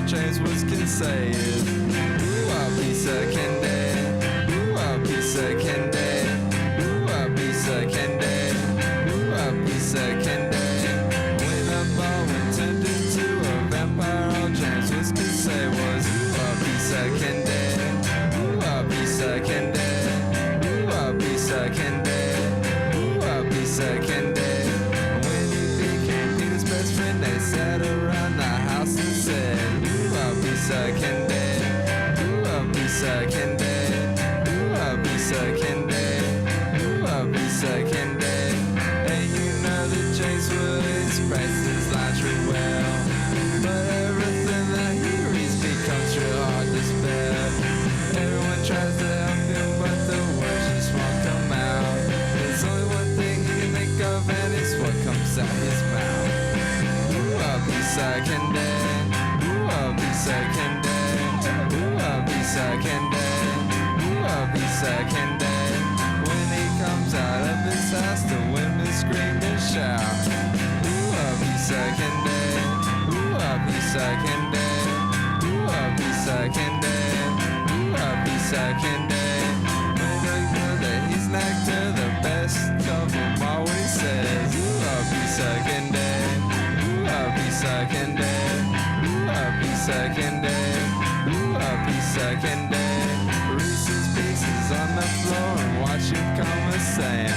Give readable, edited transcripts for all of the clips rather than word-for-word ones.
James Woods can say it. Ooh, I'll be second day. Ooh, I'll be second day. Ooh, I'll be second day. Ooh, I'll be second day. When a ball turned into a vampire, all James Woods could say was, ooh, I'll be second day. Ooh, I'll be second day. Ooh, I'll be second day. Ooh, I'll be second day. When he became Peter's best friend, they sat around the house and said, second day, ooh, I'll be second day, ooh, I'll be second day, ooh, I'll be second day. And you know that James Woods practiced his laundry well, but everything that he reads becomes real hard to spell. Everyone tries to help him, but the words just won't come out. There's only one thing he can think of, and it's what comes out his mouth. Ooh, I'll be second day. I'll be second day. Ooh, I'll be second day. Ooh, I'll be second day. When he comes out of his house, the women scream and shout. Ooh, I'll be second day. Ooh, I'll be second day. Ooh, I'll be second day. Ooh, I'll be second day. When I know that he's next to the best of them always says, ooh, I'll be second day. Ooh, I'll be second day. I'll be second day. Ooh, I'll be second day. Reese's Pieces on the floor and watch him come a saying,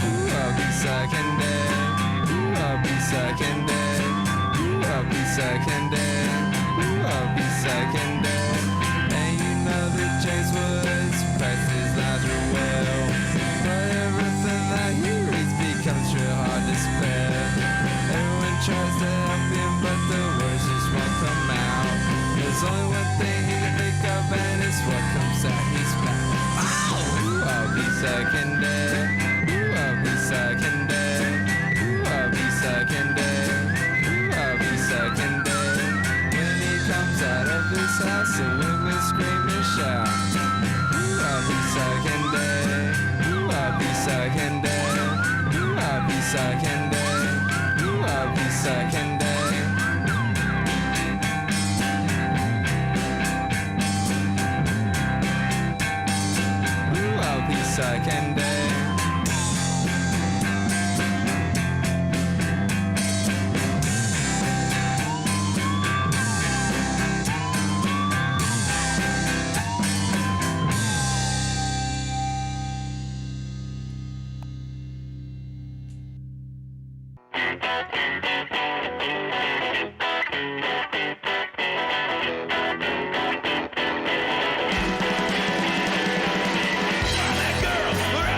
ooh, I'll be second day. Ooh, I'll be second day. Ooh, I'll be second day. Ooh, I'll be second day. And you know that James Woods practices laundry well, but everything that he reads becomes real hard to spell. Everyone tries to help him, but the words just won't come out. There's only one thing he can think of, and it's what comes out his mouth. Ooh, I'll be second day. Ooh, I'll be second day. Ooh, I'll be second day. Ooh, I'll be second day. When he comes out of his house, the women scream and shout. Ooh, I'll be second day. Ooh, I'll be second day. Ooh, I'll be second day. Ooh, I'll be second day. Second day. Girl,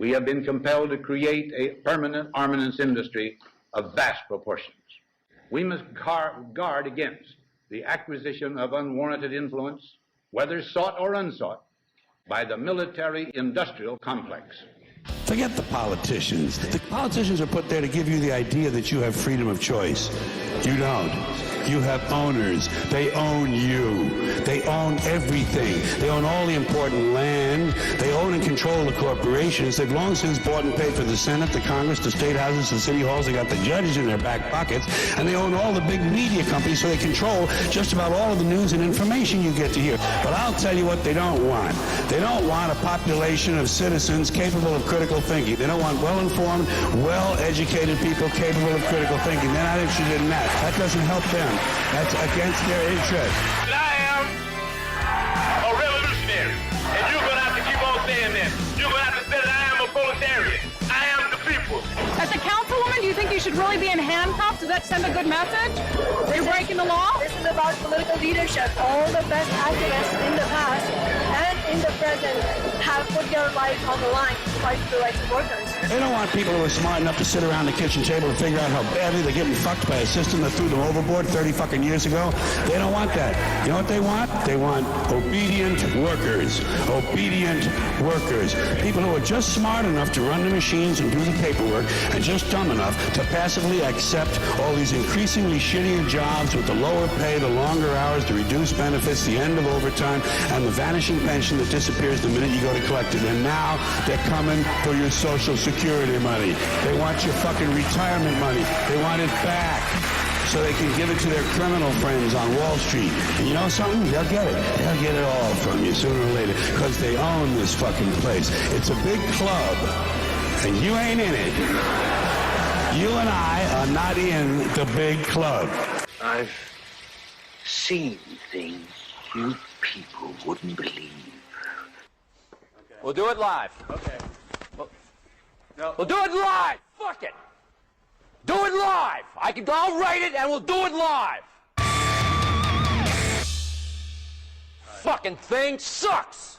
we have been compelled to create a permanent armaments industry of vast proportions. We must guard against the acquisition of unwarranted influence, whether sought or unsought, by the military-industrial complex. Forget the politicians. The politicians are put there to give you the idea that you have freedom of choice. You don't. You have owners. They own you. They own everything. They own all the important land. They own and control the corporations. They've long since bought and paid for the Senate, the Congress, the state houses, the city halls. They got the judges in their back pockets. And they own all the big media companies, so they control just about all of the news and information you get to hear. But I'll tell you what they don't want. They don't want a population of citizens capable of critical thinking. They don't want well-informed, well-educated people capable of critical thinking. They're not interested in that. That doesn't help them. That's against their interest. I am a revolutionary, and you're going to have to keep on saying that. You're going to have to say that I am a proletarian. I am the people. As a councilwoman, do you think you should really be in handcuffs? Does that send a good message? You're breaking the law? This is about political leadership. All the best activists in the past and in the present have put their lives on the line to fight for the rights of workers. They don't want people who are smart enough to sit around the kitchen table and figure out how badly they're getting fucked by a system that threw them overboard 30 fucking years ago. They don't want that. You know what they want? They want obedient workers. Obedient workers. People who are just smart enough to run the machines and do the paperwork and just dumb enough to passively accept all these increasingly shittier jobs with the lower pay, the longer hours, the reduced benefits, the end of overtime, and the vanishing pension that disappears the minute you go to collect it. And now they're coming for your Social Security money. They want your fucking retirement money. They want it back so they can give it to their criminal friends on Wall Street. And you know something? They'll get it. They'll get it all from you sooner or later because they own this fucking place. It's a big club, and you ain't in it. You and I are not in the big club. I've seen things you people wouldn't believe. We'll do it live. Okay. We'll do it live. Fuck it. Do it live. I'll write it and we'll do it live. Fucking thing sucks.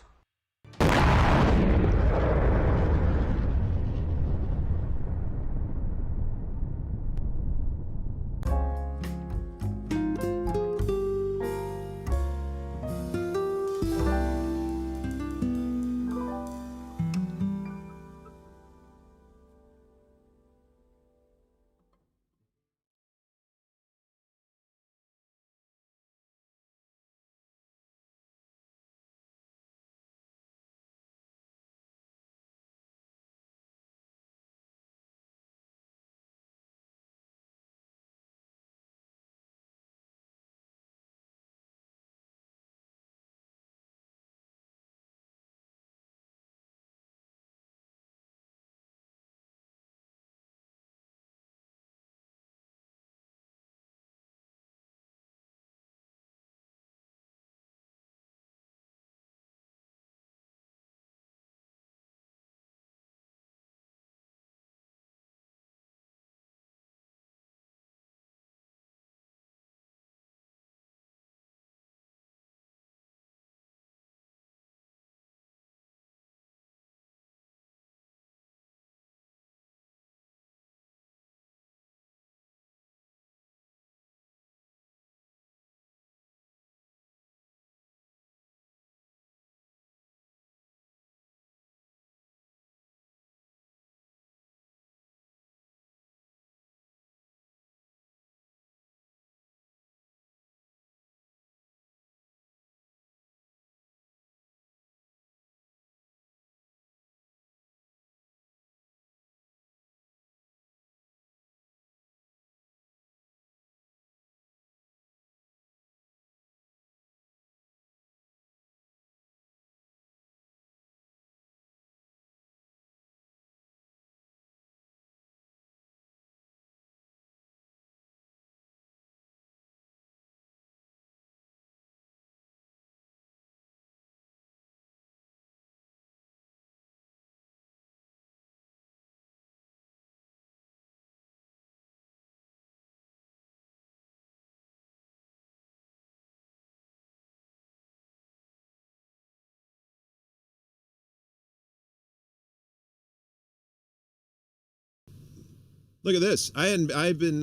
Look at this. I've been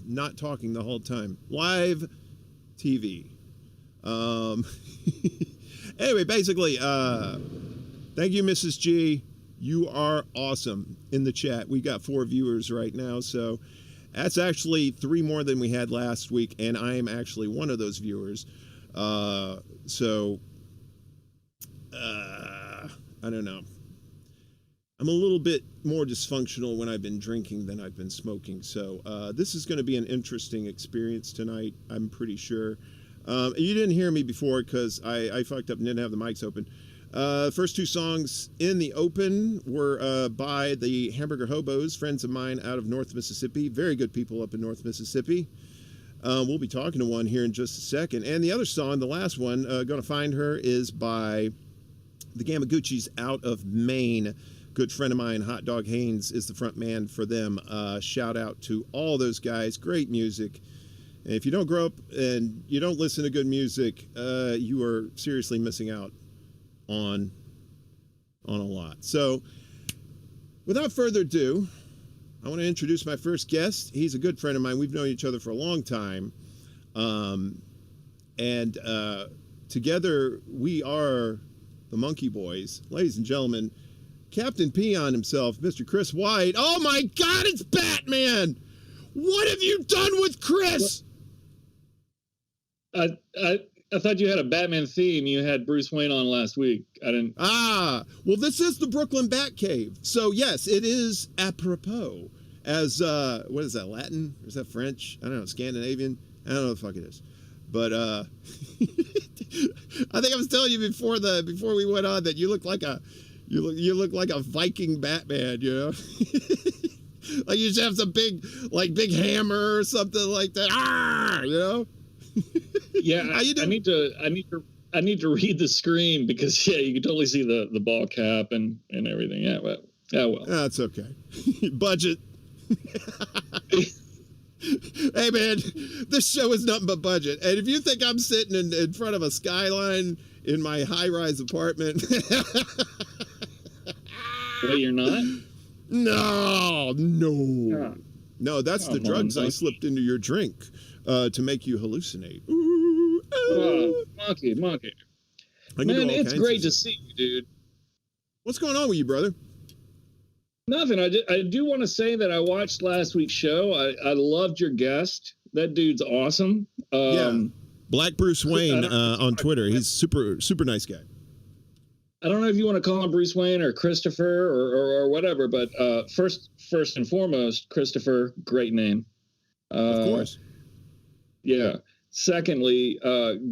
not talking the whole time. Live TV. Anyway, basically, thank you, Mrs. G. You are awesome in the chat. We got 4 viewers right now, so that's actually 3 more than we had last week, and I am actually one of those viewers. I don't know. I'm a little bit more dysfunctional when I've been drinking than I've been smoking, so this is going to be an interesting experience tonight, I'm pretty sure. You didn't hear me before because I fucked up and didn't have the mics open. First 2 songs in the open were by the Hamburger Hobos, friends of mine out of North Mississippi. Very good people up in North Mississippi. We'll be talking to one here in just a second. And the other song, the last one, Gonna Find Her, is by the Gamaguchis out of Maine. Good friend of mine, Hot Dog Haynes, is the front man for them. Shout out to all those guys. Great music. And if you don't grow up and you don't listen to good music, you are seriously missing out on a lot. So, without further ado, I want to introduce my first guest. He's a good friend of mine. We've known each other for a long time. Together, we are the Monkey Boys. Ladies and gentlemen, Captain Peon himself, Mr. Chris White. Oh my God, it's Batman! What have you done with Chris? I thought you had a Batman theme. You had Bruce Wayne on last week. I didn't. Well, this is the Brooklyn Batcave. So, yes, it is apropos. As, what is that, Latin? Or is that French? I don't know, Scandinavian? I don't know what the fuck it is. But, I think I was telling you before we went on that you look like a Viking Batman, you know? Like you should have some big hammer or something like that. You know? Yeah, I need to read the screen because you can totally see the ball cap and everything. Yeah, but well. That's okay. Budget. Hey man, this show is nothing but budget. And if you think I'm sitting in front of a skyline in my high-rise apartment, well, you're not. No. That's the drugs I slipped into your drink to make you hallucinate. Monkey. Man, it's great to see you, dude. What's going on with you, brother? Nothing. I do want to say that I watched last week's show. I loved your guest. That dude's awesome. Black Bruce Wayne on Twitter. He's super nice guy. I don't know if you want to call him Bruce Wayne or Christopher or whatever, but first and foremost, Christopher, great name. Of course. Yeah. Secondly,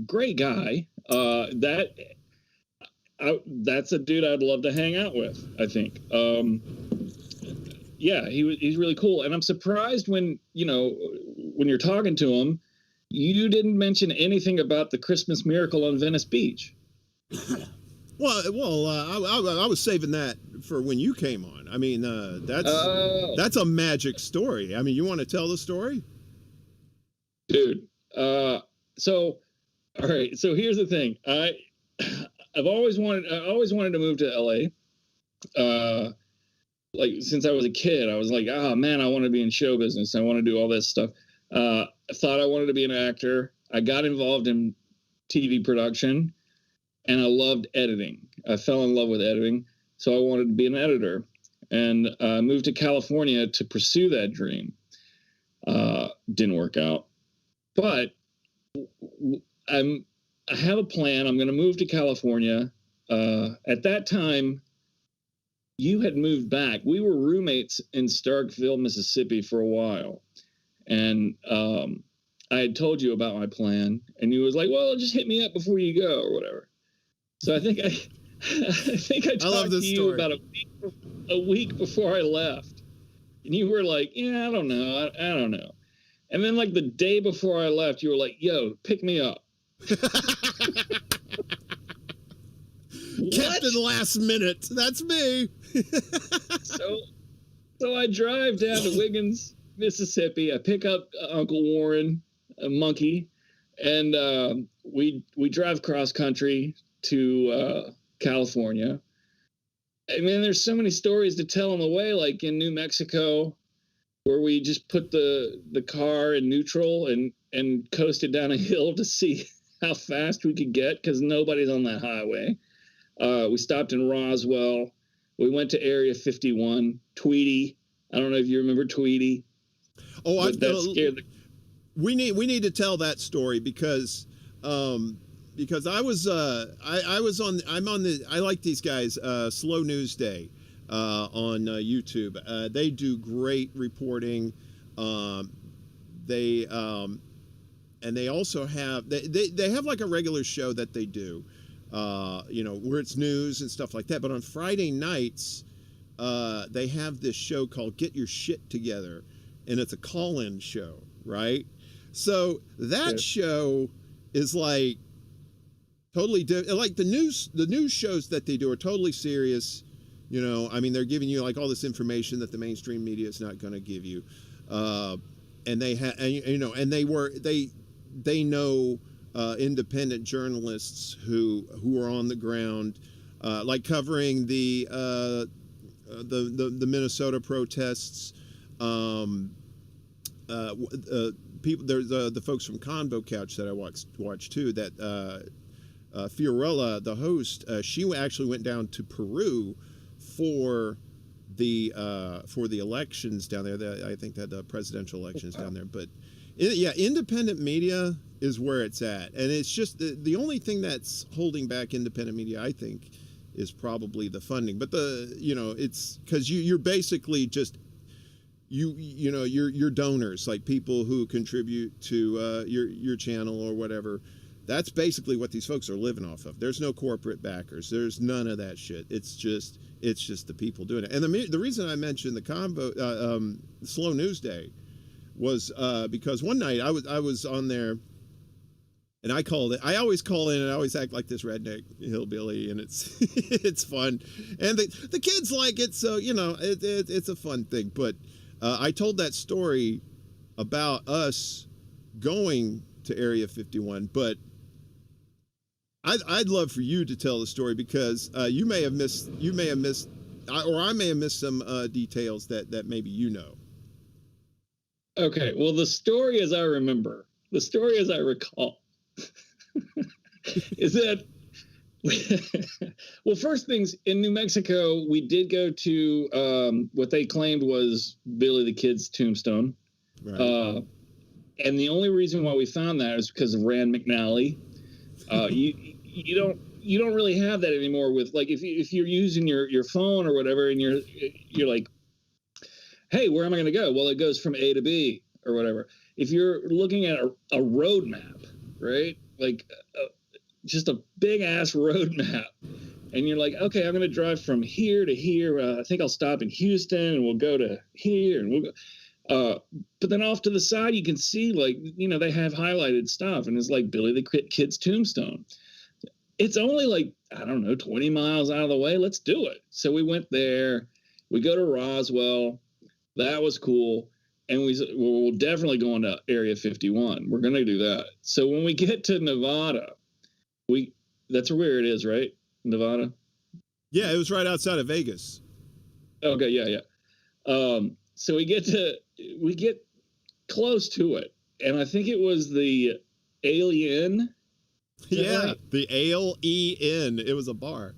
great guy. That's a dude I'd love to hang out with, I think. He's really cool. And I'm surprised when you're talking to him, you didn't mention anything about the Christmas miracle on Venice Beach. Well, I was saving that for when you came on. I mean, that's a magic story. I mean, you want to tell the story? Dude. All right. So here's the thing. I've always wanted to move to LA. Like since I was a kid, I was like, man, I want to be in show business. I want to do all this stuff. I thought I wanted to be an actor. I got involved in TV production and I loved editing. I fell in love with editing. So I wanted to be an editor and moved to California to pursue that dream. Didn't work out, but I have a plan. I'm going to move to California. At that time, you had moved back. We were roommates in Starkville, Mississippi for a while. And I had told you about my plan. And you was like, well, just hit me up before you go or whatever. So I think I talked to you about a week before I left. And you were like, yeah, I don't know. I don't know. And then like the day before I left, you were like, yo, pick me up. Captain Last Minute. That's me. So I drive down to Wiggins, Mississippi. I pick up Uncle Warren, a monkey, and we drive cross country to California. I mean, there's so many stories to tell on the way. Like in New Mexico, where we just put the car in neutral and coasted down a hill to see how fast we could get because nobody's on that highway. We stopped in Roswell. We went to Area 51. Tweety. I don't know if you remember Tweety. Oh, that scared the... We need to tell that story because I was I like these guys, Slow News Day on YouTube. They do great reporting. They also have they have like a regular show that they do, where it's news and stuff like that. But on Friday nights, they have this show called Get Your Shit Together, and it's a call-in show, right? So that show is like totally different. Like the news shows that they do are totally serious. I mean, they're giving you like all this information that the mainstream media is not going to give you. And they have, and they know independent journalists who are on the ground, like covering the Minnesota protests. People, there's the folks from Convo Couch that I watched too. That Fiorella, the host, she actually went down to Peru for the elections down there. I think that the presidential elections down there. But independent media is where it's at, and it's just the only thing that's holding back independent media, I think, is probably the funding. But it's because you're basically just your donors, like people who contribute to your channel or whatever. That's basically what these folks are living off of. There's no corporate backers. There's none of that shit. It's just the people doing it. And the reason I mentioned the Slow News Day was because one night I was on there, and I called it. I always call in and I always act like this redneck hillbilly, and it's it's fun, and the kids like it, so it's a fun thing. But I told that story about us going to Area 51, but I'd love for you to tell the story because you may have missed, or I may have missed some details that maybe you know. Okay, well, the story as I recall, is that, well, first things, in New Mexico, we did go to what they claimed was Billy the Kid's tombstone. Right. And the only reason why we found that is because of Rand McNally. You don't really have that anymore with, like, if you're using your phone or whatever, and you're like, hey, where am I going to go? Well, it goes from A to B or whatever. If you're looking at a road map, right? Like just a big ass road map, and you're like, okay, I'm going to drive from here to here. I think I'll stop in Houston, and we'll go to here, and we'll go. But then off to the side, you can see, like, they have highlighted stuff, and it's like Billy the Kid's tombstone. It's only like, I don't know, 20 miles out of the way. Let's do it. So we went there. We go to Roswell. That was cool. And we're definitely going to Area 51. We're going to do that. So when we get to Nevada, that's where it is, right? Nevada? Yeah, it was right outside of Vegas. Okay, yeah. So we get close to it. And I think it was the Alien. Yeah, right? the Ale-E-N. It was a bar.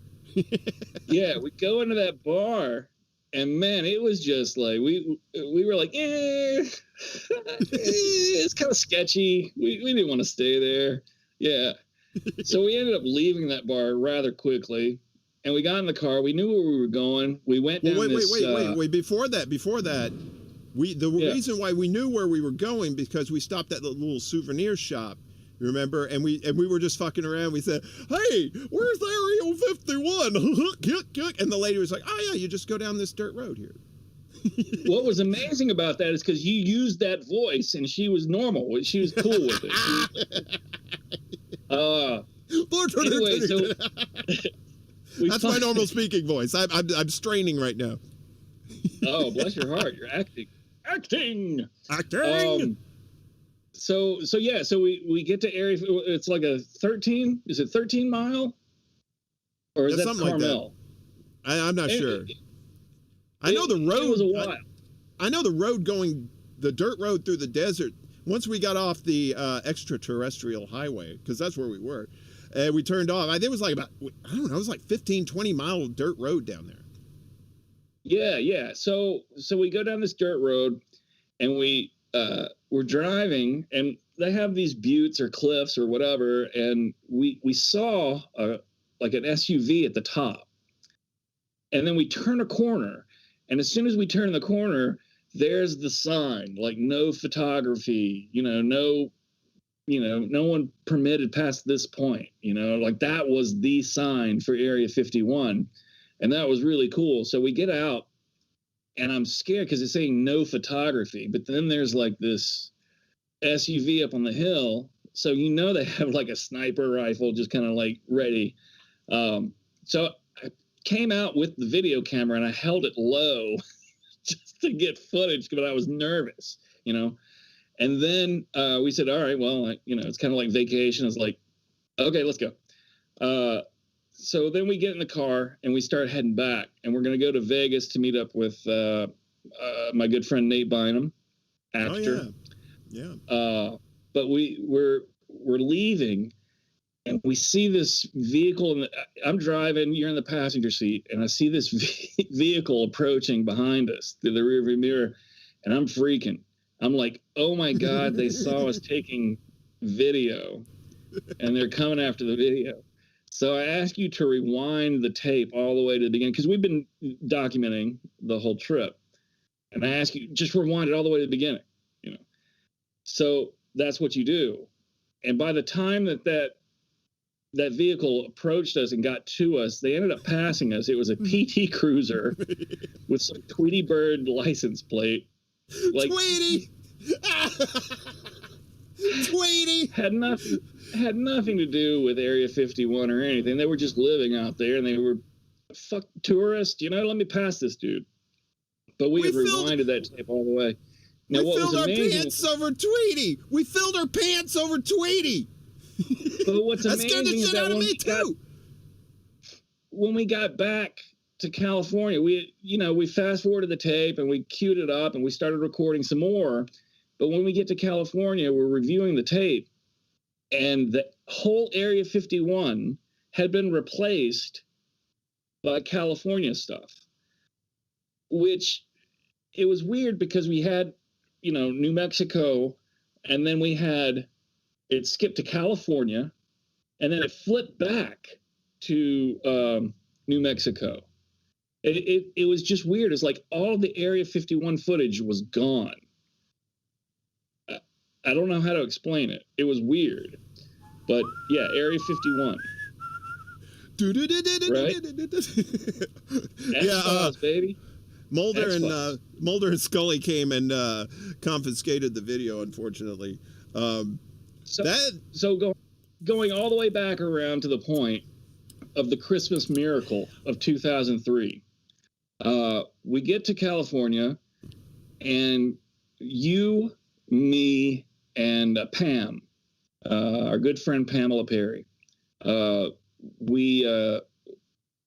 Yeah, we go into that bar, and man, it was just like we were like, it's kind of sketchy. We didn't want to stay there. Yeah. So we ended up leaving that bar rather quickly, and we got in the car. We knew where we were going. We went down wait. Before that, reason why we knew where we were going because we stopped at the little souvenir shop. You remember? And we were just fucking around. We said, hey, where's Area 51? And the lady was like, oh, yeah, you just go down this dirt road here. What was amazing about that is because you used that voice, and she was normal. She was cool with it. Anyway, so that's my normal speaking voice. I'm straining right now. Oh, bless your heart. You're acting. So we get to Area. It's like a 13. Is it 13 mile? Or is that something Carmel? Like that. I'm not sure. I know the road. It was a while. I know the dirt road through the desert. Once we got off the extraterrestrial highway, because that's where we were, we turned off. I think it was like it was like 15, 20 mile dirt road down there. Yeah. So we go down this dirt road, and we're driving, and they have these buttes or cliffs or whatever, and we saw like an SUV at the top, and then we turn a corner, and as soon as we turn the corner, there's the sign, like no photography, no one permitted past this point, like that was the sign for Area 51. And that was really cool. So we get out, and I'm scared because it's saying no photography, but then there's like this SUV up on the hill. So, they have like a sniper rifle just kind of like ready. So I came out with the video camera and I held it low just to get footage, but I was nervous, And then we said, all right, well, it's kind of like vacation. It's like, okay, let's go. So then we get in the car and we start heading back, and we're going to go to Vegas to meet up with my good friend Nate Bynum, actor. Oh, yeah. But we're leaving, and we see this vehicle, and I'm driving, you're in the passenger seat, and I see this vehicle approaching behind us through the rearview mirror, and I'm freaking. I'm like, oh my God, they saw us taking video, and they're coming after the video. So I ask you to rewind the tape all the way to the beginning, because we've been documenting the whole trip, and I ask you just rewind it all the way to the beginning. So that's what you do. And by the time that vehicle approached us and got to us, they ended up passing us. It was a PT Cruiser with some Tweety Bird license plate. Like, Tweety! Tweety! Had nothing to do with Area 51 or anything. They were just living out there, and they were tourists. Let me pass this dude. But we had rewinded that tape all the way. Now, we filled our pants over Tweety. We filled our pants over Tweety. But what's that scared the amazing is shit that out of me too. When we got back to California, we fast forwarded the tape and we queued it up and we started recording some more. But when we get to California, we're reviewing the tape, and the whole Area 51 had been replaced by California stuff, which it was weird because we had, New Mexico, and then it skipped to California, and then it flipped back to New Mexico. It was just weird. It's like all the Area 51 footage was gone. I don't know how to explain it. It was weird. But yeah, Area 51. Right? X-Files, baby. Mulder and Scully came and confiscated the video, unfortunately. So going all the way back around to the point of the Christmas miracle of 2003, we get to California, and you, me, and Pam, our good friend Pamela Perry, we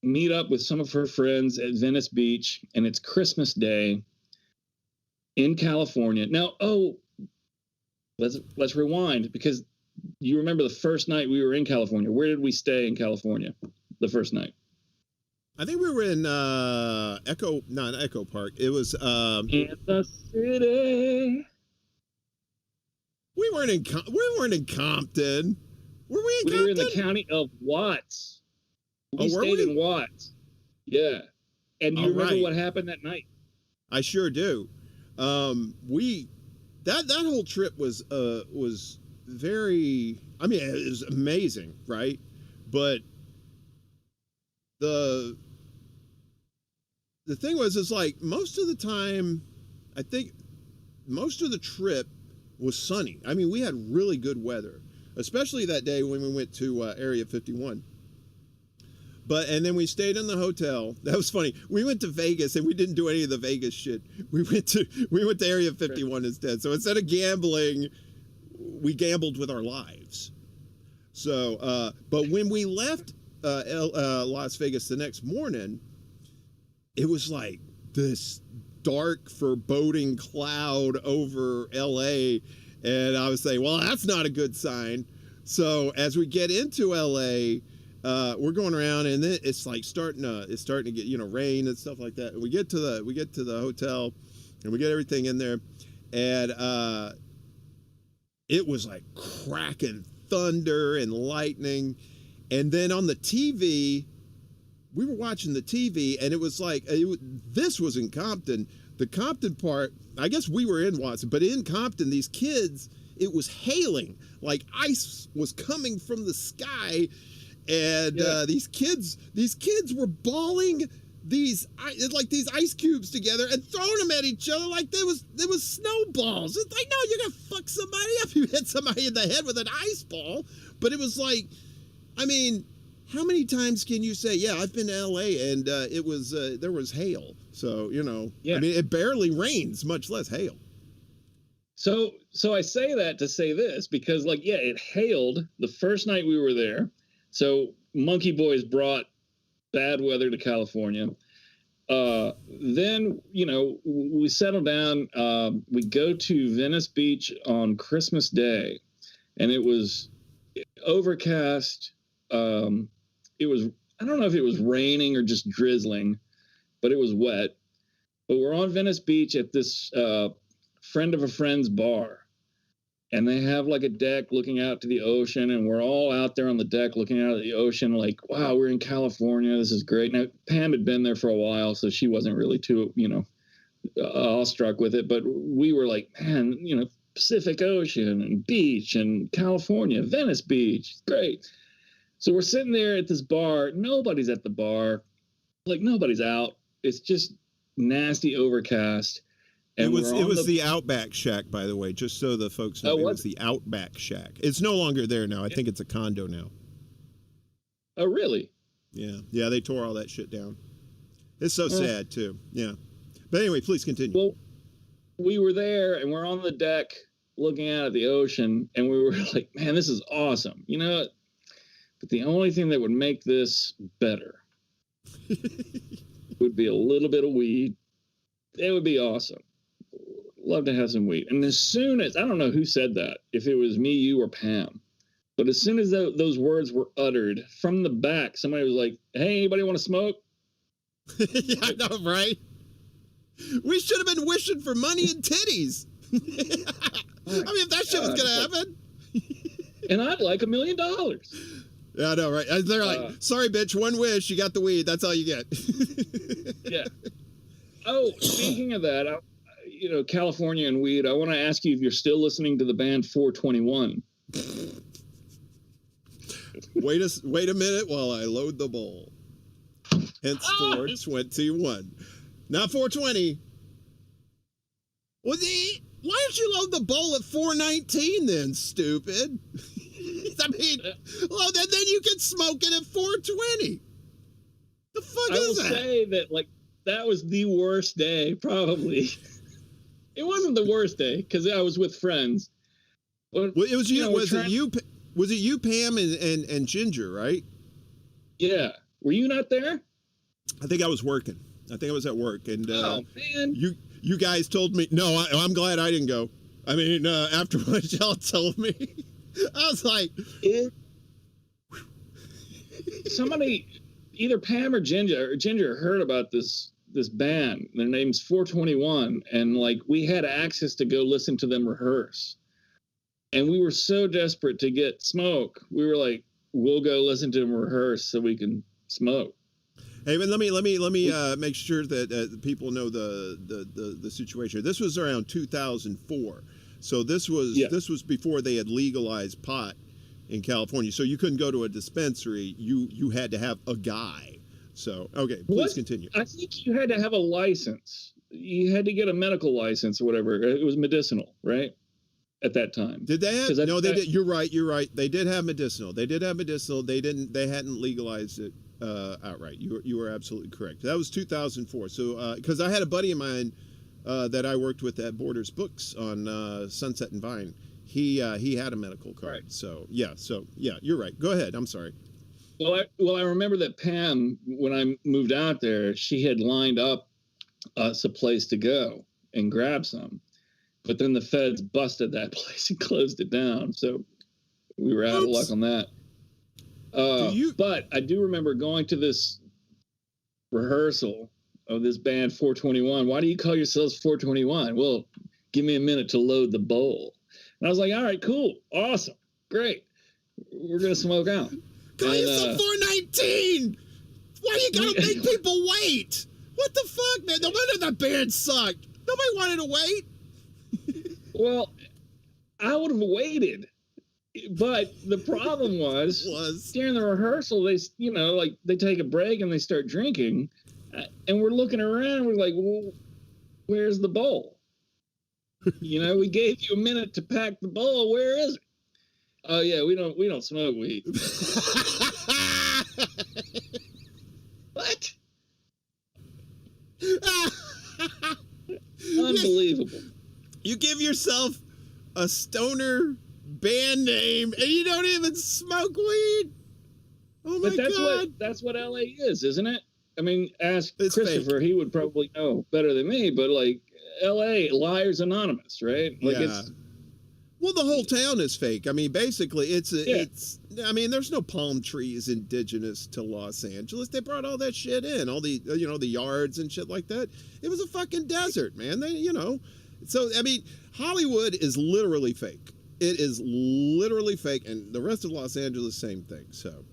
meet up with some of her friends at Venice Beach, and it's Christmas Day in California. Now, let's rewind, because you remember the first night we were in California. Where did we stay in California the first night? I think we were in not Echo Park. It was Kansas City. We weren't in Compton. Were we in Compton? We were in the county of Watts. We stayed in Watts. Yeah. And you remember what happened that night? I sure do. That whole trip was very, it was amazing, right? But the thing was, is like most of the time, I think most of the trip was sunny. We had really good weather, especially that day when we went to Area 51. And then we stayed in the hotel. That was funny. We went to Vegas and we didn't do any of the Vegas shit. We went to Area 51 instead. So instead of gambling, we gambled with our lives. So, but when we left Las Vegas the next morning, it was like this dark, foreboding cloud over LA. And I was saying, well, that's not a good sign. So as we get into LA, we're going around, and then it's like starting to get, you know, rain and stuff like that. And we get to the hotel, and we get everything in there, and it was like cracking thunder and lightning. And then on the TV, we were watching the TV, and it was like, this was in Compton. The Compton part, I guess we were in Watson, but in Compton, these kids, it was hailing. Like ice was coming from the sky, and these kids were balling these ice cubes together and throwing them at each other like there was snowballs. It's like, no, you're gonna fuck somebody up. You hit somebody in the head with an ice ball. But it was like, I mean, how many times can you say, yeah, I've been to LA and it was there was hail. So, you know, I mean, it barely rains, much less hail. So I say that to say this, because like, yeah, it hailed the first night we were there. So Monkey Boys brought bad weather to California. Then, you know, we settle down. We go to Venice Beach on Christmas Day, and it was overcast. It was, I don't know if it was raining or just drizzling, but it was wet. But we're on Venice Beach at this friend of a friend's bar, and they have like a deck looking out to the ocean, and we're all out there on the deck looking out at the ocean like, wow, we're in California, this is great. Now Pam had been there for a while, so she wasn't really too, you know, awestruck with it, but we were like, man, you know, Pacific Ocean and beach and California, Venice Beach, great. So we're sitting there at this bar, nobody's at the bar, like nobody's out, it's just nasty overcast. And it was the Outback Shack, by the way, just so the folks know. It was the Outback Shack. It's no longer there now. I think it's a condo now. Oh, really? Yeah. Yeah, they tore all that shit down. It's so sad, too. Yeah. But anyway, please continue. Well, we were there, and we're on the deck looking out at the ocean, and we were like, man, this is awesome. You know, but the only thing that would make this better would be a little bit of weed. It would be awesome. Love to have some weed. And as soon as, I don't know who said that, if it was me, you, or Pam, but as soon as those words were uttered from the back, somebody was like, hey, anybody want to smoke? Yeah, I know, right? We should have been wishing for money and titties. I mean, if that shit was going to happen. And I'd like $1 million. Yeah, I know, right? They're like, sorry, bitch, one wish, you got the weed. That's all you get. Yeah. Oh, speaking of that, you know, California and weed, I want to ask you if you're still listening to the band 421. Wait a minute while I load the bowl. Hence 421. Not 420. Well, why don't you load the bowl at 419 then, stupid? I mean, well, then you can smoke it at 420. The fuck is that? I will say that, like, that was the worst day, probably. It wasn't the worst day because I was with friends. But, well, it was you. Was it you, Pam, and Ginger, right? Yeah. Were you not there? I think I was working. I think I was at work, and oh man, you guys told me. No, I'm glad I didn't go. I mean, after what y'all told me, I was like, somebody, either Pam or Ginger heard about this band. Their name's 421, and like we had access to go listen to them rehearse, and we were so desperate to get smoke. We were like, we'll go listen to them rehearse so we can smoke. Hey, but let me make sure that people know the situation. This was around 2004, so this was before they had legalized pot in California. So you couldn't go to a dispensary. You had to have a guy. So, okay, please continue. I think you had to have a license. You had to get a medical license or whatever. It was medicinal, right? At that time. Did they have? No, they did. You're right. They did have medicinal. They hadn't legalized it outright. You were absolutely correct. That was 2004. So, because I had a buddy of mine that I worked with at Borders Books on Sunset and Vine. He had a medical card. Right. So yeah, you're right. Go ahead. I'm sorry. Well, I remember that Pam, when I moved out there, she had lined up us a place to go and grab some. But then the feds busted that place and closed it down. So we were out of luck on that. But I do remember going to this rehearsal of this band 421. Why do you call yourselves 421? Well, give me a minute to load the bowl. And I was like, all right, cool, awesome, great. We're going to smoke out. Call yourself 419! Why you gotta make people wait? What the fuck, man? No wonder that band sucked. Nobody wanted to wait. Well, I would have waited. But the problem was during the rehearsal, they take a break and they start drinking. And we're looking around, we're like, well, where's the bowl? We gave you a minute to pack the bowl. Where is it? Oh yeah, we don't smoke weed. What? Unbelievable. You give yourself a stoner band name and you don't even smoke weed? Oh my God. That's what LA is, isn't it? I mean, ask It's Christopher, fake. he would probably know better than me, but like LA, Liars Anonymous, right? Like Well, the whole town is fake. I mean, basically, I mean, there's no palm trees indigenous to Los Angeles. They brought all that shit in, all the, the yards and shit like that. It was a fucking desert, man. So, I mean, Hollywood is literally fake. It is literally fake. And the rest of Los Angeles, same thing. So,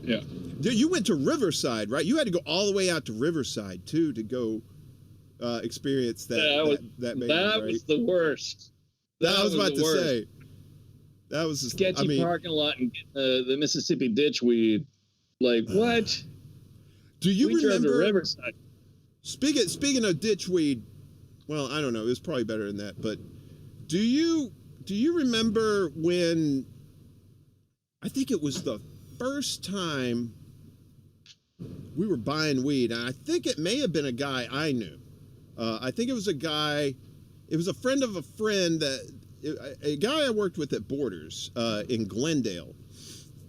yeah. You went to Riverside, right? You had to go all the way out to Riverside, too, to go experience that. That was the worst. I was about to say. That was sketchy parking lot and getting the Mississippi ditchweed. Like what? Do you remember? Drove to Riverside. Speaking of ditchweed, well, I don't know. It was probably better than that. But do you remember when? I think it was the first time we were buying weed, and I think it may have been a guy I knew. I think it was a guy. It was a friend of a friend a guy I worked with at Borders in Glendale.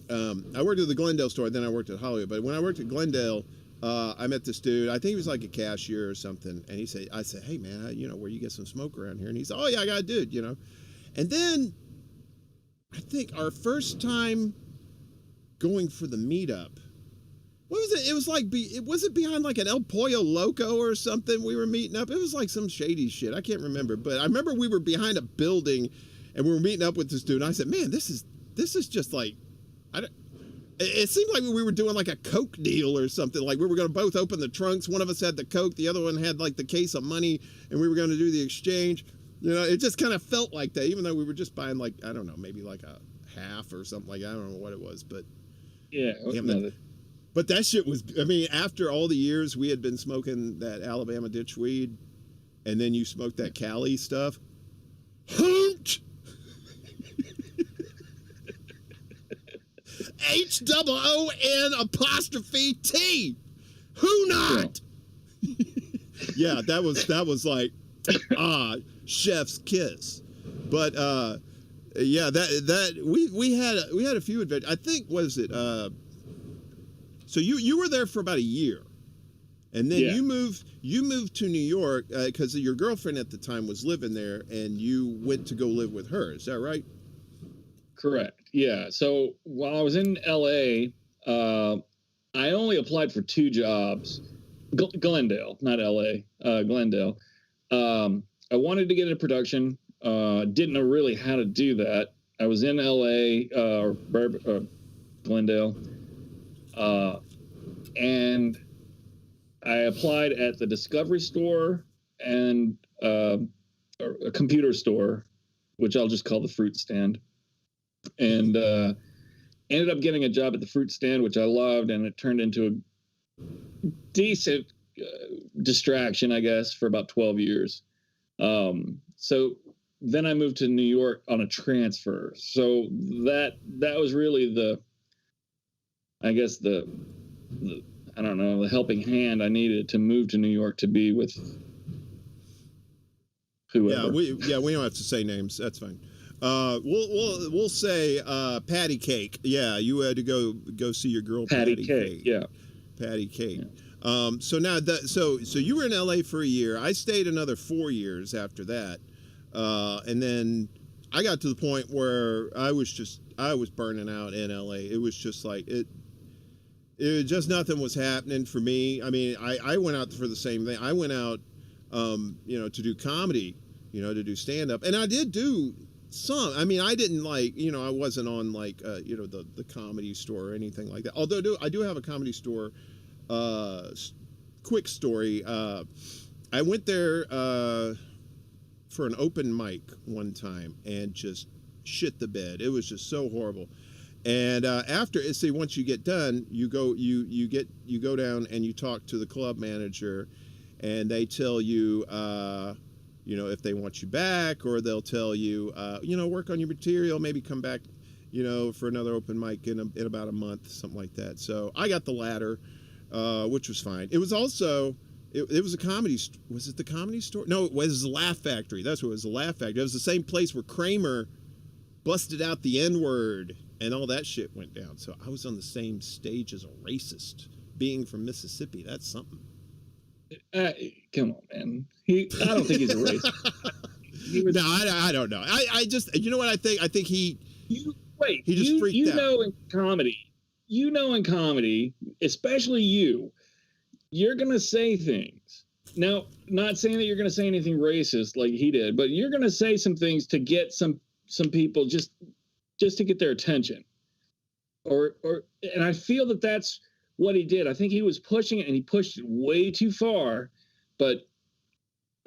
I worked at the Glendale store, then I worked at Hollywood. But when I worked at Glendale, I met this dude. I think he was like a cashier or something. And I said, hey man, where you get some smoke around here? And he said, oh yeah, I got a dude, And then I think our first time going for the meetup, what was it? It was like, was it behind like an El Pollo Loco or something? We were meeting up. It was like some shady shit. I can't remember. But I remember we were behind a building and we were meeting up with this dude. And I said, man, this is just like, it seemed like we were doing like a Coke deal or something. Like we were going to both open the trunks. One of us had the Coke. The other one had like the case of money and we were going to do the exchange. It just kind of felt like that, even though we were just buying like, I don't know, maybe like a half or something like that. I don't know what it was, but yeah. But that shit was, I mean, after all the years we had been smoking that Alabama ditch weed, and then you smoked that Cali stuff. Hoot! HOON'T. Who not? Yeah, that was like, chef's kiss. But, yeah, we had a few adventures. I think, was it, so you were there for about a year, and then you moved to New York because your girlfriend at the time was living there, and you went to go live with her. Is that right? Correct. Yeah. So while I was in LA, I only applied for 2 jobs. Glendale, not LA. Glendale. I wanted to get into production. Didn't know really how to do that. I was in LA, Glendale. And I applied at the Discovery store and a computer store, which I'll just call the fruit stand. And ended up getting a job at the fruit stand, which I loved, and it turned into a decent distraction, I guess, for about 12 years. So then I moved to New York on a transfer. So that was really the I don't know, the helping hand I needed to move to New York to be with whoever. Yeah, we don't have to say names. That's fine. We'll say Patty Cake. Yeah, you had to go see your girl Patty Cake. Yeah, Patty Cake. So now that so you were in LA for a year. I stayed another 4 years after that, and then I got to the point where I was burning out in LA. It was just like it just nothing was happening for me. I mean, I went out for the same thing. I went out, to do comedy, to do stand up, and I did do some. I mean, I didn't I wasn't on the Comedy Store or anything like that. Although I do have a Comedy Store. Quick story. I went there for an open mic one time and just shit the bed. It was just so horrible. And once you get done, you go down and you talk to the club manager, and they tell you, if they want you back, or they'll tell you, work on your material, maybe come back, for another open mic in about a month, something like that. So I got the latter, which was fine. It was also, it was a comedy, was it the Comedy Store? No, it was the Laugh Factory. That's what it was, the Laugh Factory. It was the same place where Kramer busted out the N-word and all that shit went down. So I was on the same stage as a racist, being from Mississippi. That's something. Come on, man. I don't think he's a racist. No, I don't know. I just, you know what I think? I think he just freaked out. In comedy, especially you're going to say things. Now, not saying that you're going to say anything racist like he did, but you're going to say some things to get some people just to get their attention. And I feel that that's what he did. I think he was pushing it, and he pushed it way too far, but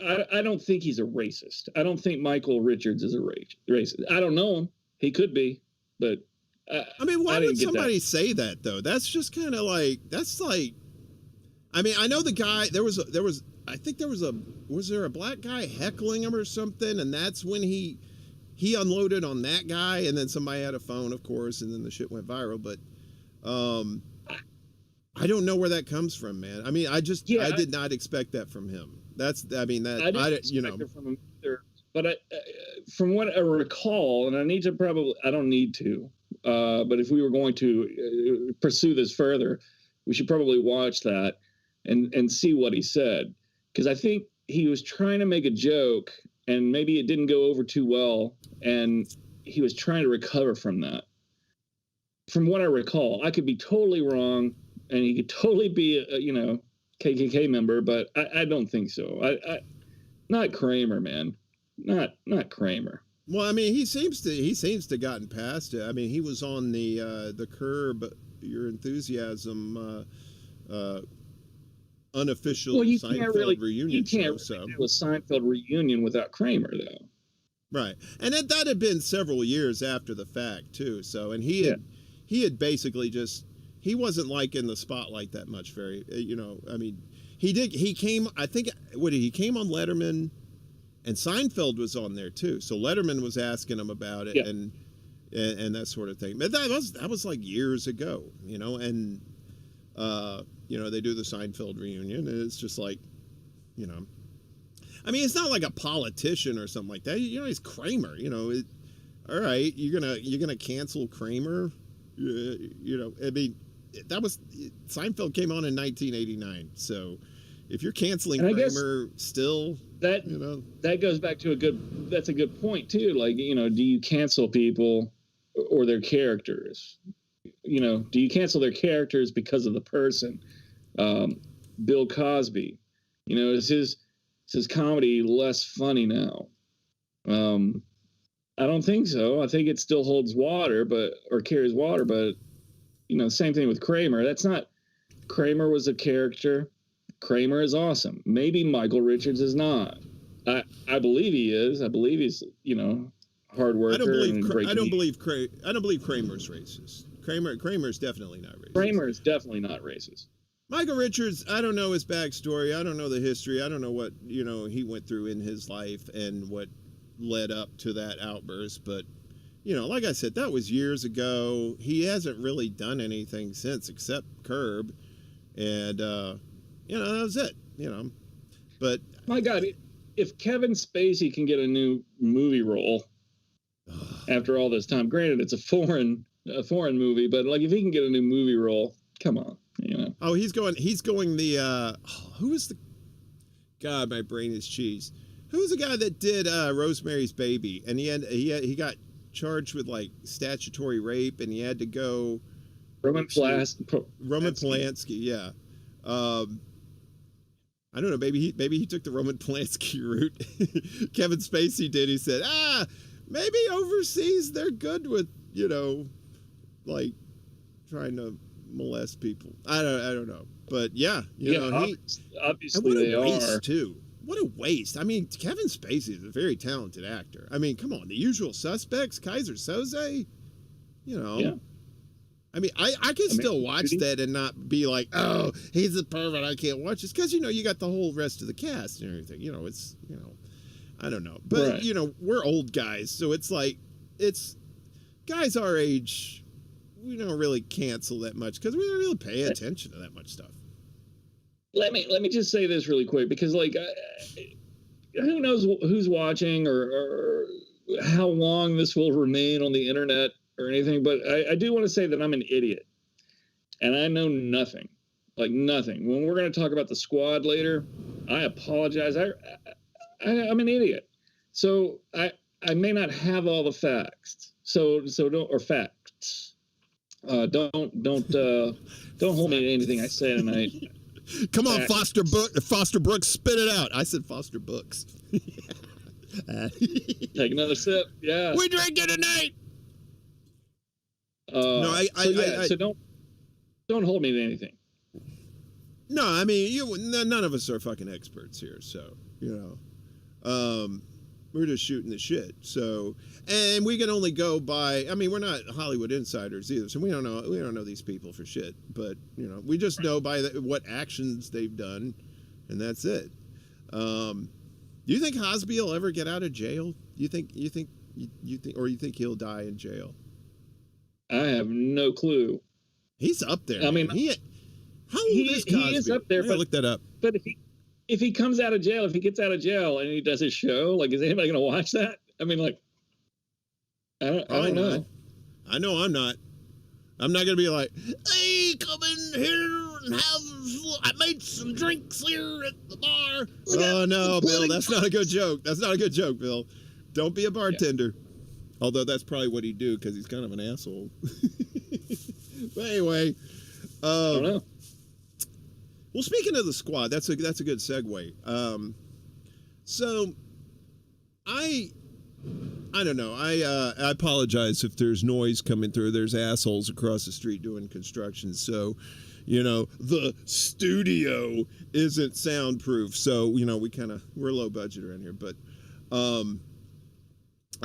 I don't think he's a racist. I don't think Michael Richards is a racist. I don't know him. He could be, but I mean, why would somebody say that though? That's just kind of like, I mean, I know the guy, I think was there a black guy heckling him or something? And that's when he unloaded on that guy, and then somebody had a phone, of course, and then the shit went viral. But I don't know where that comes from, man. I mean, I did not expect that from him. I didn't expect it from him either. But from what I recall, and I don't need to, but if we were going to pursue this further, we should probably watch that and see what he said. Because I think he was trying to make a joke, and maybe it didn't go over too well, and he was trying to recover from that. From what I recall, I could be totally wrong, and he could totally be a KKK member, but I don't think so. I not Kramer, man, not Kramer. Well, I mean, he seems to gotten past it. I mean, he was on the Curb Your Enthusiasm unofficial Seinfeld reunion show. So do a Seinfeld reunion without Kramer, though. Right, and that had been several years after the fact too. So, and he had basically just, he wasn't like in the spotlight that much. Very, I mean, he came. I think he came on Letterman, and Seinfeld was on there too. So Letterman was asking him about it, and that sort of thing. But that was like years ago, and they do the Seinfeld reunion, and it's just like, I mean, it's not like a politician or something like that. He's Kramer. All right, you're gonna cancel Kramer. I mean, Seinfeld came on in 1989. So if you're canceling Kramer still, that goes back to that's a good point too. Like, do you cancel people or their characters? Do you cancel their characters because of the person? Bill Cosby, is his comedy less funny now? I don't think so. I think it still holds water, or carries water, but same thing with Kramer. Kramer was a character. Kramer is awesome. Maybe Michael Richards is not. I believe he is. I believe he's, hard worker. I don't believe Kramer's racist. Kramer's definitely not racist. Kramer is definitely not racist. Michael Richards, I don't know his backstory. I don't know the history. I don't know what, he went through in his life and what led up to that outburst. But, like I said, that was years ago. He hasn't really done anything since except Curb. And, that was it, But my God, if Kevin Spacey can get a new movie role after all this time, granted, it's a foreign movie, but like if he can get a new movie role, come on. You know. Oh, he's going the who is the God, my brain is cheese. Who was the guy that did Rosemary's Baby, and he got charged with like statutory rape, and he had to go Roman Polanski, yeah. I don't know, maybe he took the Roman Polanski route. Kevin Spacey did. He said, maybe overseas they're good with, like trying to molest people. I don't know. But yeah, obviously what they a waste are. too. What a waste. I mean, Kevin Spacey is a very talented actor. I mean, come on, The Usual Suspects, Kaiser Soze, Yeah. I mean, I could still watch that and not be like, oh, he's a pervert, I can't watch this. Because, you got the whole rest of the cast and everything. It's, I don't know. But, Right. We're old guys. So it's like, guys our age, we don't really cancel that much because we don't really pay attention to that much stuff. Let me just say this really quick, because like who knows who's watching or how long this will remain on the internet or anything, but I do want to say that I'm an idiot and I know nothing, like nothing. When we're going to talk about the Squad later, I apologize. I'm an idiot, so I may not have all the facts. So don't, or facts. Don't hold me to anything I say tonight. Come on, Foster Brooks, spit it out. I said Foster Brooks. Take another sip. Yeah. We drinking tonight. No, so don't hold me to anything. No, I mean, none of us are fucking experts here, so we're just shooting the shit. So, and we can only go by. I mean, we're not Hollywood insiders either, so we don't know these people for shit. But we just know by what actions they've done, and that's it. Do you think Cosby will ever get out of jail? You think, or you think he'll die in jail? I have no clue. He's up there. I mean, how old is Cosby? He is up there. But look that up. But if he comes out of jail, if he gets out of jail and he does his show, like, is anybody going to watch that? I mean, like, I don't know. I know I'm not. I'm not going to be like, hey, come in here and I made some drinks here at the bar. Oh, no, Bill, that's not a good joke. That's not a good joke, Bill. Don't be a bartender. Yeah. Although that's probably what he'd do because he's kind of an asshole. But anyway. I don't know. Well, speaking of the Squad, that's a good segue. So I don't know. I apologize if there's noise coming through. There's assholes across the street doing construction. So, the studio isn't soundproof. So, we're low budget around here. But I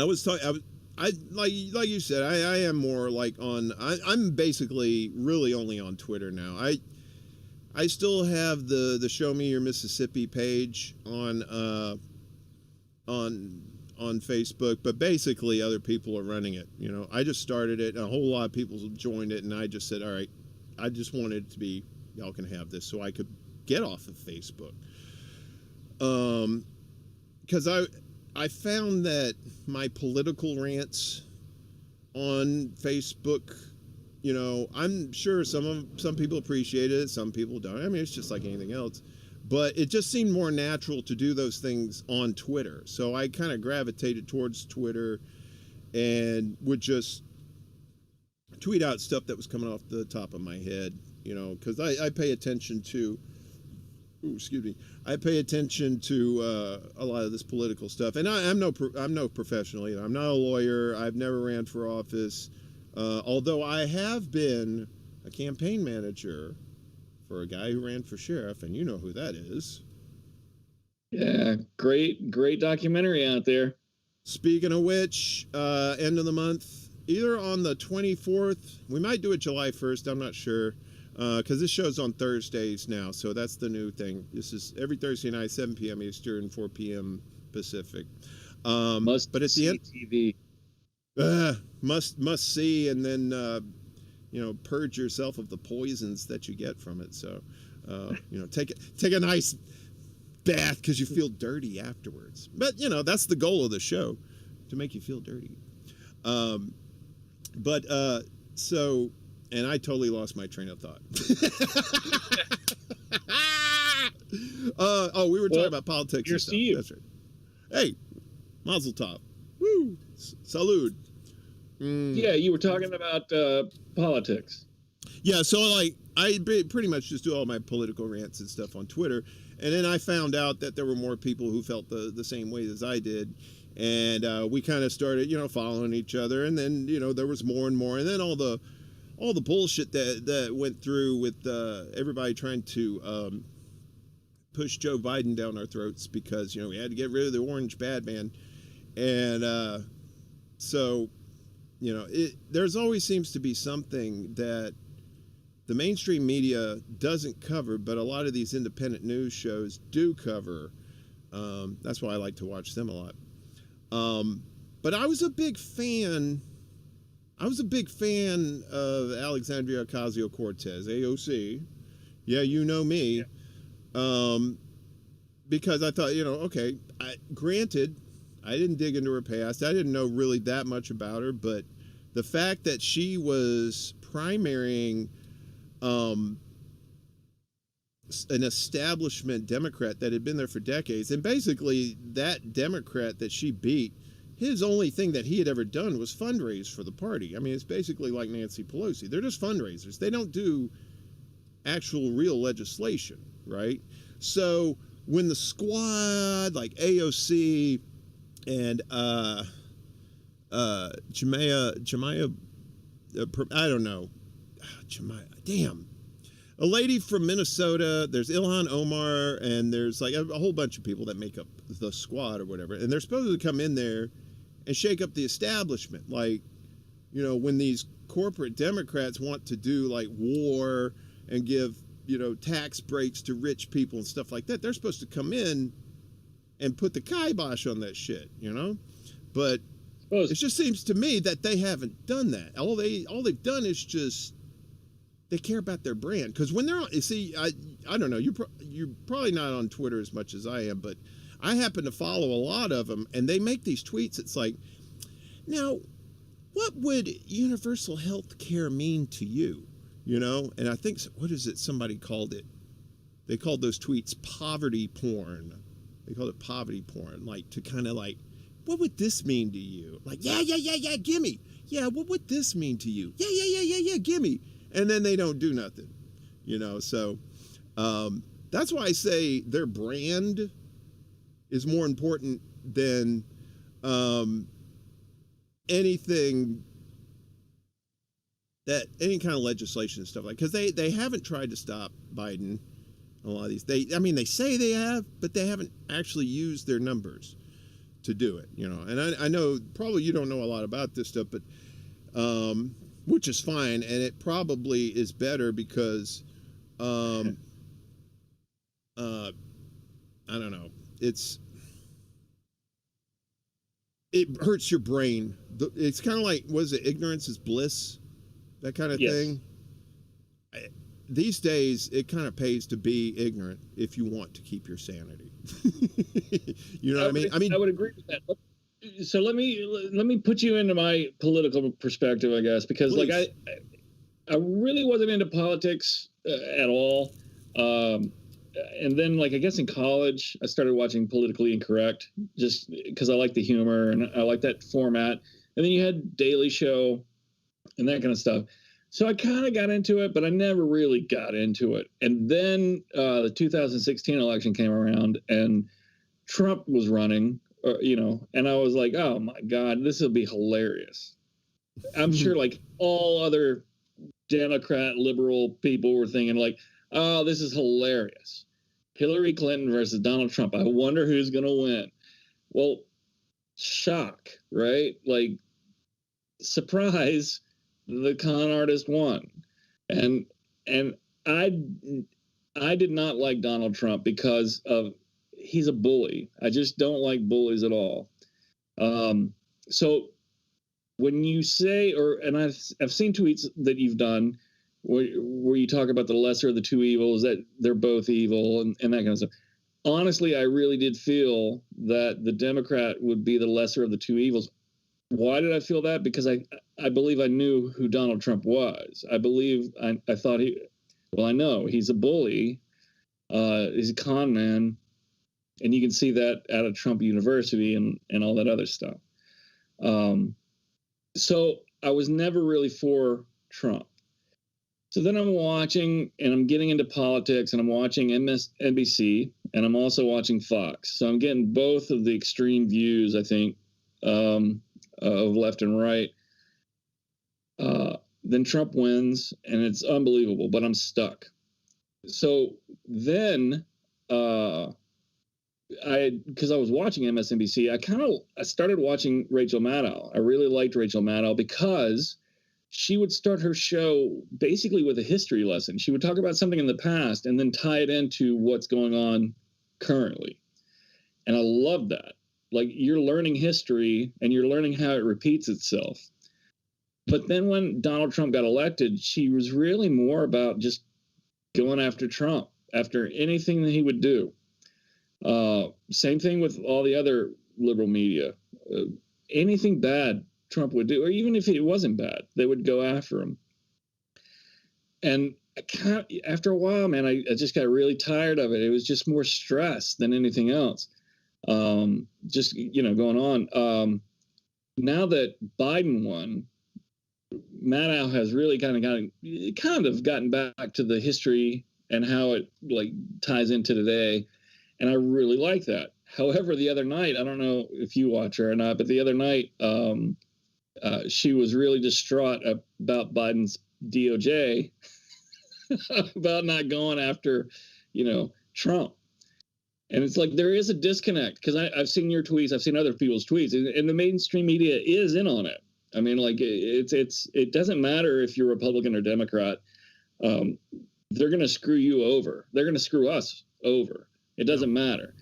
was talking. I like you said. I am more like I'm basically really only on Twitter now. I still have the Show Me Your Mississippi page on Facebook, but basically other people are running it. I just started it, and a whole lot of people joined it, and I just said, all right, I just wanted it to be, y'all can have this, so I could get off of Facebook. Because I found that my political rants on Facebook, I'm sure some people appreciate it, some people don't. I mean, it's just like anything else. But it just seemed more natural to do those things on Twitter. So I kind of gravitated towards Twitter and would just tweet out stuff that was coming off the top of my head, because I pay attention to, I pay attention to a lot of this political stuff. And I'm no professional either. I'm not a lawyer. I've never ran for office. Although I have been a campaign manager for a guy who ran for sheriff, and you know who that is. Yeah, great documentary out there. Speaking of which, end of the month, either on the 24th, we might do it July 1st, I'm not sure, because this show's on Thursdays now, so that's the new thing. This is every Thursday night, 7 p.m. Eastern, 4 p.m. Pacific. But at the end, TV. Must see, and then purge yourself of the poisons that you get from it. So, take a nice bath because you feel dirty afterwards. But that's the goal of the show, to make you feel dirty. So And I totally lost my train of thought. We were talking about politics. Here's to you. That's right. Hey, Mazel Tov. Woo! Salud. Yeah, you were talking about politics. Yeah, so like I pretty much just do all my political rants and stuff on Twitter, and then I found out that there were more people who felt the same way as I did, and we kind of started, following each other, and then there was more and more, and then all the bullshit that went through with everybody trying to push Joe Biden down our throats because we had to get rid of the orange bad man, and so there's always seems to be something that the mainstream media doesn't cover, but a lot of these independent news shows do cover. That's why I like to watch them a lot. But I was a big fan of Alexandria Ocasio-Cortez, AOC. Yeah, you know me. Yeah. Because I thought, okay, granted, I didn't dig into her past. I didn't know really that much about her, but the fact that she was primarying an establishment Democrat that had been there for decades, and basically that Democrat that she beat, his only thing that he had ever done was fundraise for the party. I mean, it's basically like Nancy Pelosi. They're just fundraisers. They don't do actual real legislation, right? So when the squad like AOC and Jemiah, I don't know, Jemiah, damn, a lady from Minnesota, there's Ilhan Omar, and there's like a whole bunch of people that make up the squad or whatever, and they're supposed to come in there and shake up the establishment. Like, when these corporate Democrats want to do like war and give, tax breaks to rich people and stuff like that, they're supposed to come in and put the kibosh on that shit, But it just seems to me that they haven't done that. All they've done is just they care about their brand. Because when they're on, you see, I don't know, you're probably not on Twitter as much as I am, but I happen to follow a lot of them, and they make these tweets. It's like, now, what would universal health care mean to you? And I think, what is it? Somebody called it. They called those tweets poverty porn. They called it poverty porn, like to kind of like, what would this mean to you? Like, yeah, gimme. Yeah, what would this mean to you? Yeah, gimme. And then they don't do nothing, So that's why I say their brand is more important than anything that any kind of legislation and stuff like, because they haven't tried to stop Biden. A lot of these, they say they have, but they haven't actually used their numbers to do it, And I know probably you don't know a lot about this stuff, but which is fine, and it probably is better because I don't know, it hurts your brain. It's kind of like, was it ignorance is bliss? That kind of thing. These days, it kind of pays to be ignorant if you want to keep your sanity. You know what I mean? I would agree with that. So let me put you into my political perspective, I guess, because Please. Like I really wasn't into politics at all. And then, like, I guess in college, I started watching Politically Incorrect just because I like the humor and I like that format. And then you had Daily Show and that kind of stuff. So I kind of got into it, but I never really got into it. And then the 2016 election came around and Trump was running, and I was like, oh my God, this will be hilarious. I'm sure like all other Democrat liberal people were thinking like, oh, this is hilarious. Hillary Clinton versus Donald Trump. I wonder who's going to win. Well, shock, right? Like, surprise, the con artist won. And I did not like Donald Trump because he's a bully. I just don't like bullies at all. So when you say, and I've seen tweets that you've done where you talk about the lesser of the two evils, that they're both evil and that kind of stuff. Honestly, I really did feel that the Democrat would be the lesser of the two evils Why did I feel that? Because I believe I knew who Donald Trump was. I thought I know he's a bully. He's a con man. And you can see that out of Trump University and all that other stuff. So I was never really for Trump. So then I'm watching and I'm getting into politics and I'm watching MSNBC and I'm also watching Fox. So I'm getting both of the extreme views, I think, of left and right. Then Trump wins and it's unbelievable, but I'm stuck. So then, because I was watching MSNBC, I started watching Rachel Maddow. I really liked Rachel Maddow because she would start her show basically with a history lesson. She would talk about something in the past and then tie it into what's going on currently. And I love that. Like, you're learning history and you're learning how it repeats itself. But then when Donald Trump got elected, she was really more about just going after Trump, after anything that he would do. Same thing with all the other liberal media. Anything bad Trump would do, or even if it wasn't bad, they would go after him. And after a while, man, I just got really tired of it. It was just more stress than anything else. Just, going on. Now that Biden won, Maddow has really kind of gotten back to the history and how it ties into today. And I really like that. However, the other night, I don't know if you watch her or not, but the other night, she was really distraught about Biden's DOJ about not going after, Trump. And it's like, there is a disconnect, because I've seen your tweets, I've seen other people's tweets, and the mainstream media is in on it. I mean, it doesn't matter if you're Republican or Democrat. They're going to screw you over. They're going to screw us over. It doesn't matter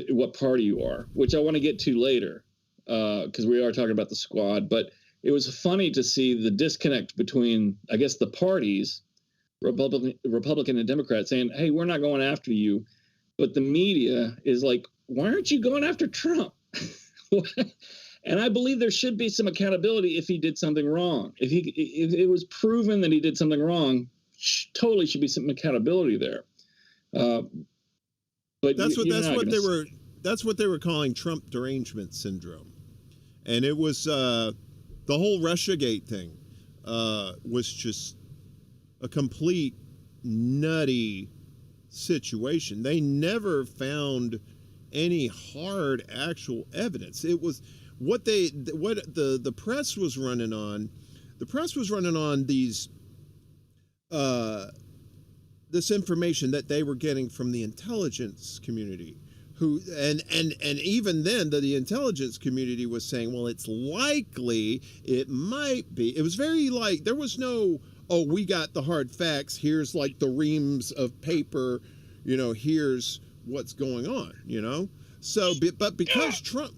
what party you are, which I want to get to later, because we are talking about the squad. But it was funny to see the disconnect between, I guess, the parties, Republican and Democrat, saying, hey, we're not going after you. But the media is like, why aren't you going after Trump? And I believe there should be some accountability if he did something wrong. If it was proven that he did something wrong, totally should be some accountability there. But that's what they were calling Trump derangement syndrome. And it was the whole Russiagate thing was just a complete nutty situation. They never found any hard actual evidence. It was what the press was running on. The press was running on these this information that they were getting from the intelligence community, who and even then the intelligence community was saying, well, it's likely, it might be. It was very there was no, oh, we got the hard facts, here's the reams of paper, here's what's going on, so but because Trump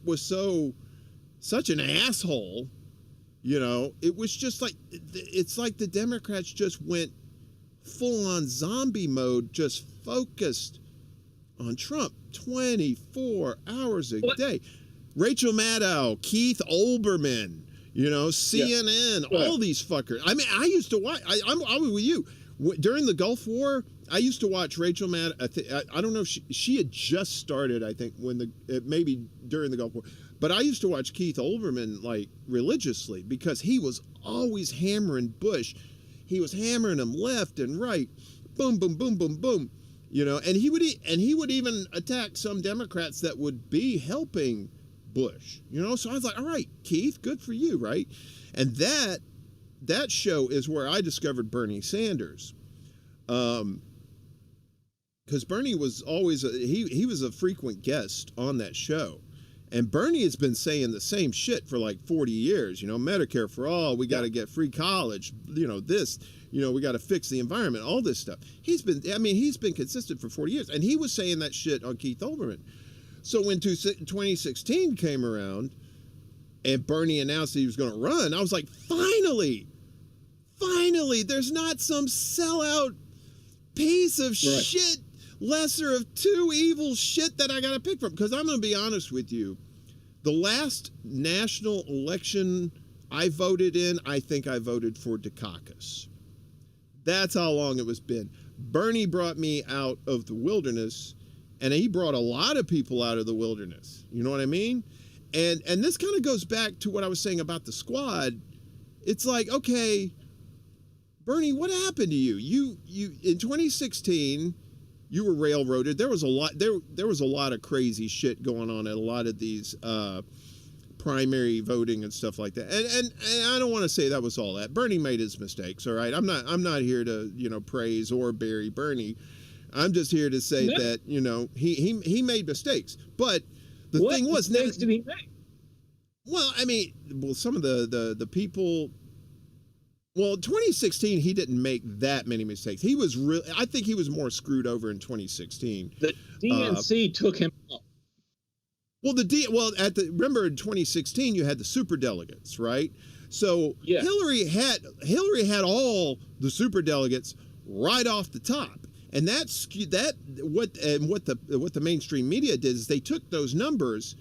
was such an asshole, it was just it's like the Democrats just went full on zombie mode, just focused on Trump 24 hours a day. Rachel Maddow, Keith Olbermann, CNN, all these fuckers. I mean, I used to watch, I was with you. During the Gulf War, I used to watch Rachel Maddow. I don't know if she had just started, I think, maybe during the Gulf War. But I used to watch Keith Olbermann religiously, because he was always hammering Bush. He was hammering him left and right, boom, boom, boom, boom, boom, and he would even attack some Democrats that would be helping Bush, So I was like, all right, Keith, good for you, right? And that show is where I discovered Bernie Sanders, because Bernie was always he was a frequent guest on that show. And Bernie has been saying the same shit for 40 years, Medicare for all, we got to get free college, this, we got to fix the environment, all this stuff. He's been consistent for 40 years. And he was saying that shit on Keith Olbermann. So when 2016 came around and Bernie announced that he was going to run, I was like, finally, there's not some sellout piece of shit lesser of two evil shit that I got to pick from. Because I'm going to be honest with you. The last national election I voted in, I think I voted for Dukakis. That's how long it was been. Bernie brought me out of the wilderness, and he brought a lot of people out of the wilderness. You know what I mean? And this kind of goes back to what I was saying about the squad. It's like, okay, Bernie, what happened to you? You in 2016, you were railroaded. There was a lot. There was a lot of crazy shit going on at a lot of these primary voting and stuff like that. And I don't want to say that was all that. Bernie made his mistakes. All right, I'm not here to praise or bury Bernie. I'm just here to say that he made mistakes. But the thing was, what mistakes did he make? Well, I mean, some of the people. Well, 2016, he didn't make that many mistakes. He was I think he was more screwed over in 2016. The DNC took him up. Well, remember in 2016 you had the superdelegates, right? So yeah. Hillary had all the superdelegates right off the top, and what the mainstream media did is they took those numbers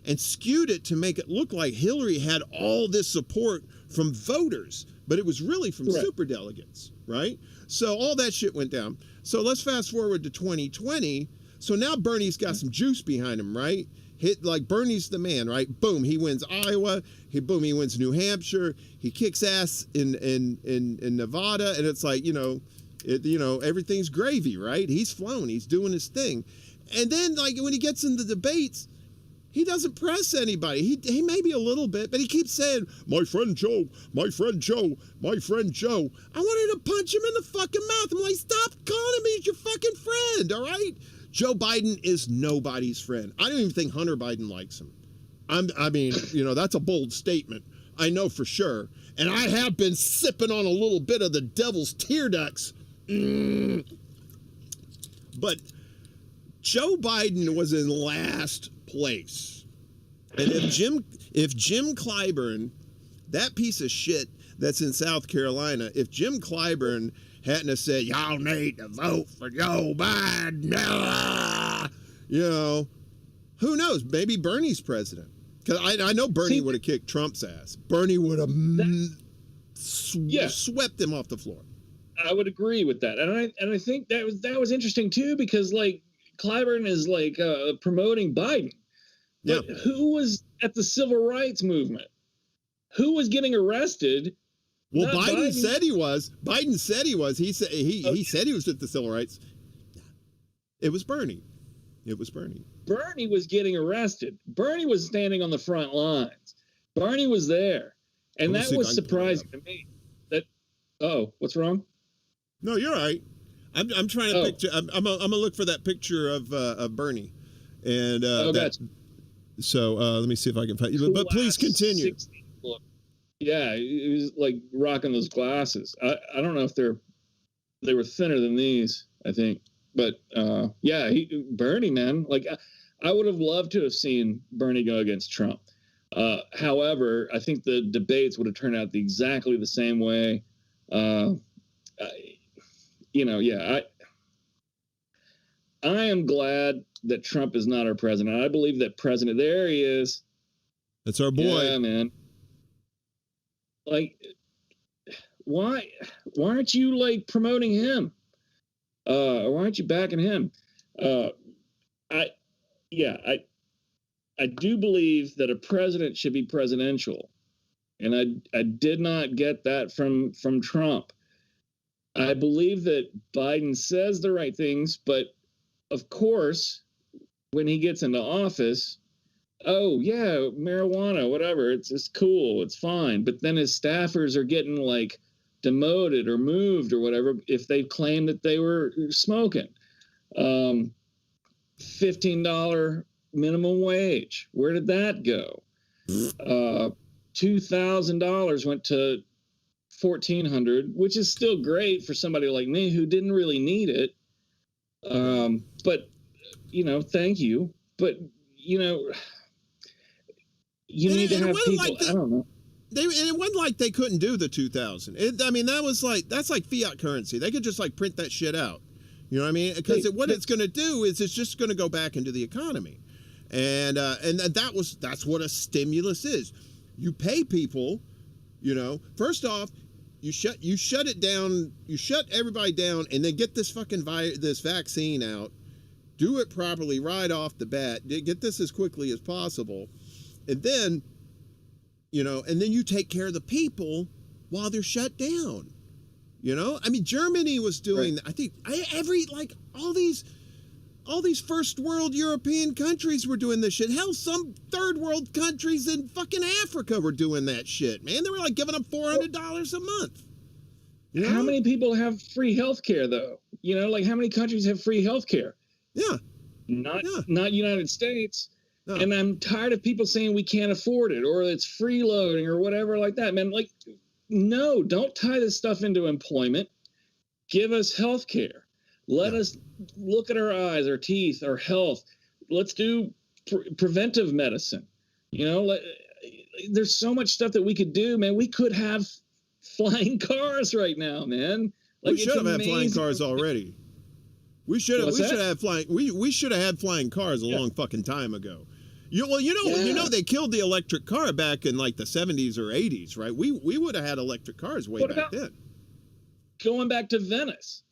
and skewed it to make it look like Hillary had all this support from voters, but it was really from superdelegates, right? So all that shit went down. So let's fast forward to 2020. So now Bernie's got some juice behind him, right? Bernie's the man, right? Boom, he wins Iowa. He wins New Hampshire. He kicks ass in Nevada, and it's like everything's gravy, right? He's flown. He's doing his thing, and then when he gets into debates, he doesn't press anybody. He may be a little bit, but he keeps saying, "My friend Joe, my friend Joe, my friend Joe." I wanted to punch him in the fucking mouth. I'm like, stop calling me your fucking friend, all right? Joe Biden is nobody's friend. I don't even think Hunter Biden likes him. I mean, that's a bold statement. I know for sure. And I have been sipping on a little bit of the devil's tear ducts. But Joe Biden was in last place. And if Jim Clyburn, that piece of shit that's in South Carolina, if Jim Clyburn hadn't have said, y'all need to vote for Joe Biden, who knows? Maybe Bernie's president. Because I know Bernie would have kicked Trump's ass. Bernie would have swept him off the floor. I would agree with that. And I think that was interesting too, because Clyburn is promoting Biden. But who was at the civil rights movement? Who was getting arrested? Well, Biden said he was. Biden said he was. He said he said he was at the civil rights. It was Bernie. Bernie was getting arrested. Bernie was standing on the front lines. Bernie was there, and that was surprising to me. What's wrong? No, you're right. I'm trying to picture. I'm gonna look for that picture of Bernie, and gotcha. So let me see if I can find you. But please continue. Yeah, he was rocking those glasses. I don't know if they were thinner than these, I think. But Bernie, man, I would have loved to have seen Bernie go against Trump. However, I think the debates would have turned out exactly the same way. I am glad that Trump is not our president. I believe that president, there he is. That's our boy. Yeah, man. Why aren't you promoting him? Why aren't you backing him? I do believe that a president should be presidential, and I did not get that from Trump. I believe that Biden says the right things, but of course, when he gets into office, marijuana, whatever, it's cool, it's fine. But then his staffers are getting demoted or moved or whatever if they claim that they were smoking. $15 minimum wage, where did that go? $2,000 went to $1,400, which is still great for somebody like me who didn't really need it. But thank you. But you need to have people. I don't know. It wasn't like they couldn't do the 2,000. That's like fiat currency. They could just print that shit out. You know what I mean? Because what it's going to do is it's just going to go back into the economy. And that's what a stimulus is. You pay people, you know, first off, you shut it down, you shut everybody down, and then get this fucking this vaccine out. Do it properly right off the bat. Get this as quickly as possible. And then, you know, and then you take care of the people while they're shut down. You know? I mean, Germany was doing, I think, all these first world European countries were doing this shit. Hell, some third world countries in fucking Africa were doing that shit, man. They were like giving them $400 a month. You know? How many people have free health care, though? You know, like how many countries have free health care? Yeah. Not United States. No. And I'm tired of people saying we can't afford it or it's freeloading or whatever like that, man. Like, no, don't tie this stuff into employment. Give us health care. Let us look at our eyes, our teeth, our health. Let's do preventive medicine. You know, there's so much stuff that we could do, man. We could have flying cars right now, man. Like, we should have had flying cars already. We should have had flying cars a long fucking time ago. You know they killed the electric car back in like the 70s or 80s, right? We would have had electric cars way back then. Going back to Venice,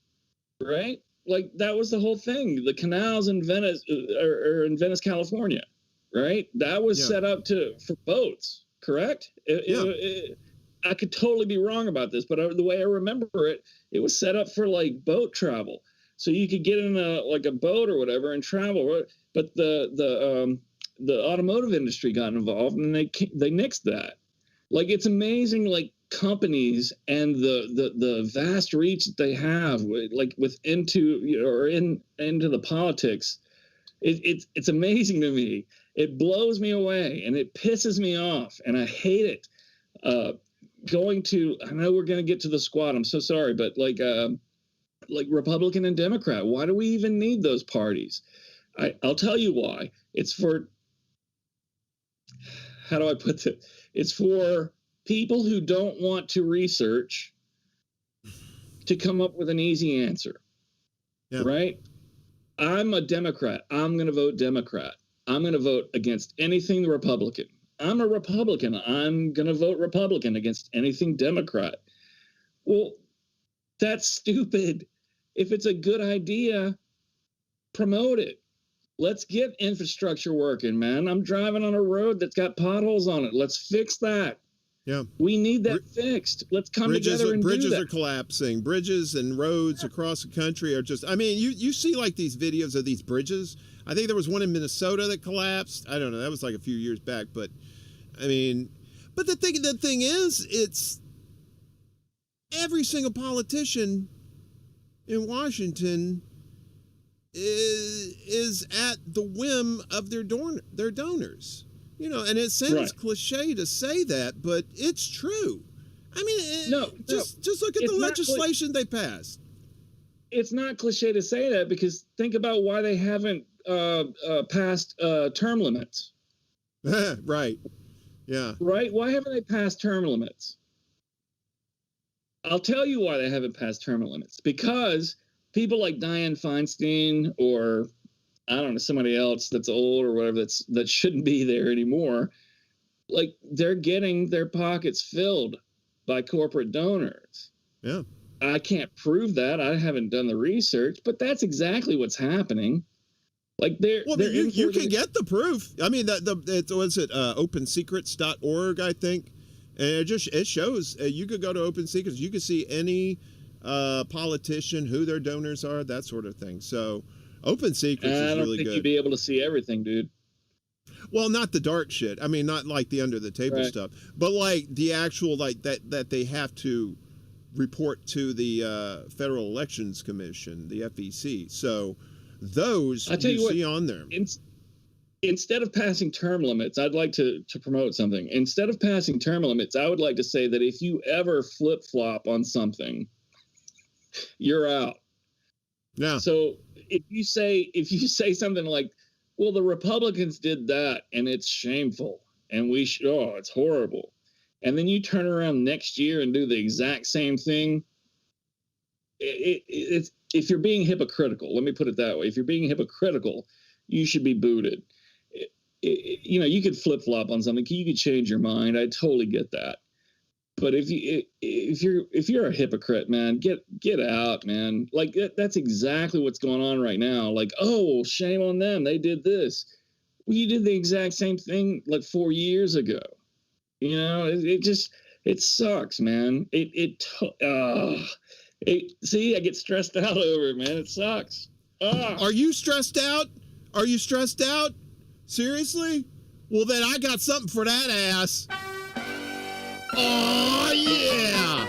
right? Like that was the whole thing. The canals in Venice or in Venice, California, right? That was set up for boats, correct? I could totally be wrong about this, but the way I remember it, it was set up for like boat travel. So you could get in a boat or whatever and travel. But the automotive industry got involved and they nixed that. Like, it's amazing, like, companies and the vast reach that they have, like, into the politics. It's amazing to me. It blows me away and it pisses me off and I hate it. I know we're going to get to the squad. I'm so sorry, but like Republican and Democrat, why do we even need those parties? I'll tell you why. It's for, how do I put it? It's for people who don't want to research to come up with an easy answer. Yeah. Right? I'm a Democrat. I'm going to vote Democrat. I'm going to vote against anything Republican. I'm a Republican. I'm going to vote Republican against anything Democrat. Well, that's stupid. If it's a good idea, promote it. Let's get infrastructure working, man. I'm driving on a road that's got potholes on it. Let's fix that. Yeah. We need that fixed. Let's come together and do that. Bridges are collapsing. Bridges and roads across the country are just, I mean, you see like these videos of these bridges. I think there was one in Minnesota that collapsed. I don't know. That was like a few years back, but I mean, but the thing is, it's every single politician in Washington is at the whim of their donors. You know, and it sounds cliche to say that, but it's true. I mean, just look at the legislation they passed. It's not cliche to say that because think about why they haven't passed term limits. Right. Yeah. Right? Why haven't they passed term limits? I'll tell you why they haven't passed term limits. Because people like Dianne Feinstein or I don't know, somebody else that's old or whatever that shouldn't be there anymore, like they're getting their pockets filled by corporate donors. Yeah. I can't prove that. I haven't done the research, but that's exactly what's happening. Like you can get the proof. I mean, opensecrets.org, I think. And it shows you could go to Open Secrets. You could see any politician, who their donors are, that sort of thing. So Open Secrets is really good. I don't think you'd be able to see everything, dude. Well, not the dark shit. I mean, not like the under the table stuff, but like the actual like that they have to report to the Federal Elections Commission, the FEC. So those you see on there. Instead of passing term limits, I'd like to promote something. Instead of passing term limits, I would like to say that if you ever flip-flop on something, you're out. Yeah. So if you say something like, well, the Republicans did that and it's shameful and it's horrible. And then you turn around next year and do the exact same thing. it's if you're being hypocritical, let me put it that way. If you're being hypocritical, you should be booted. You know, you could flip flop on something. You could change your mind. I totally get that. But if you're a hypocrite, man, get out, man. Like that's exactly what's going on right now. Like, oh, shame on them. They did this. Well, you did the exact same thing like 4 years ago. You know, it sucks, man. See, I get stressed out over it, man. It sucks. Are you stressed out? Are you stressed out? Seriously? Well, then I got something for that ass. Oh, yeah.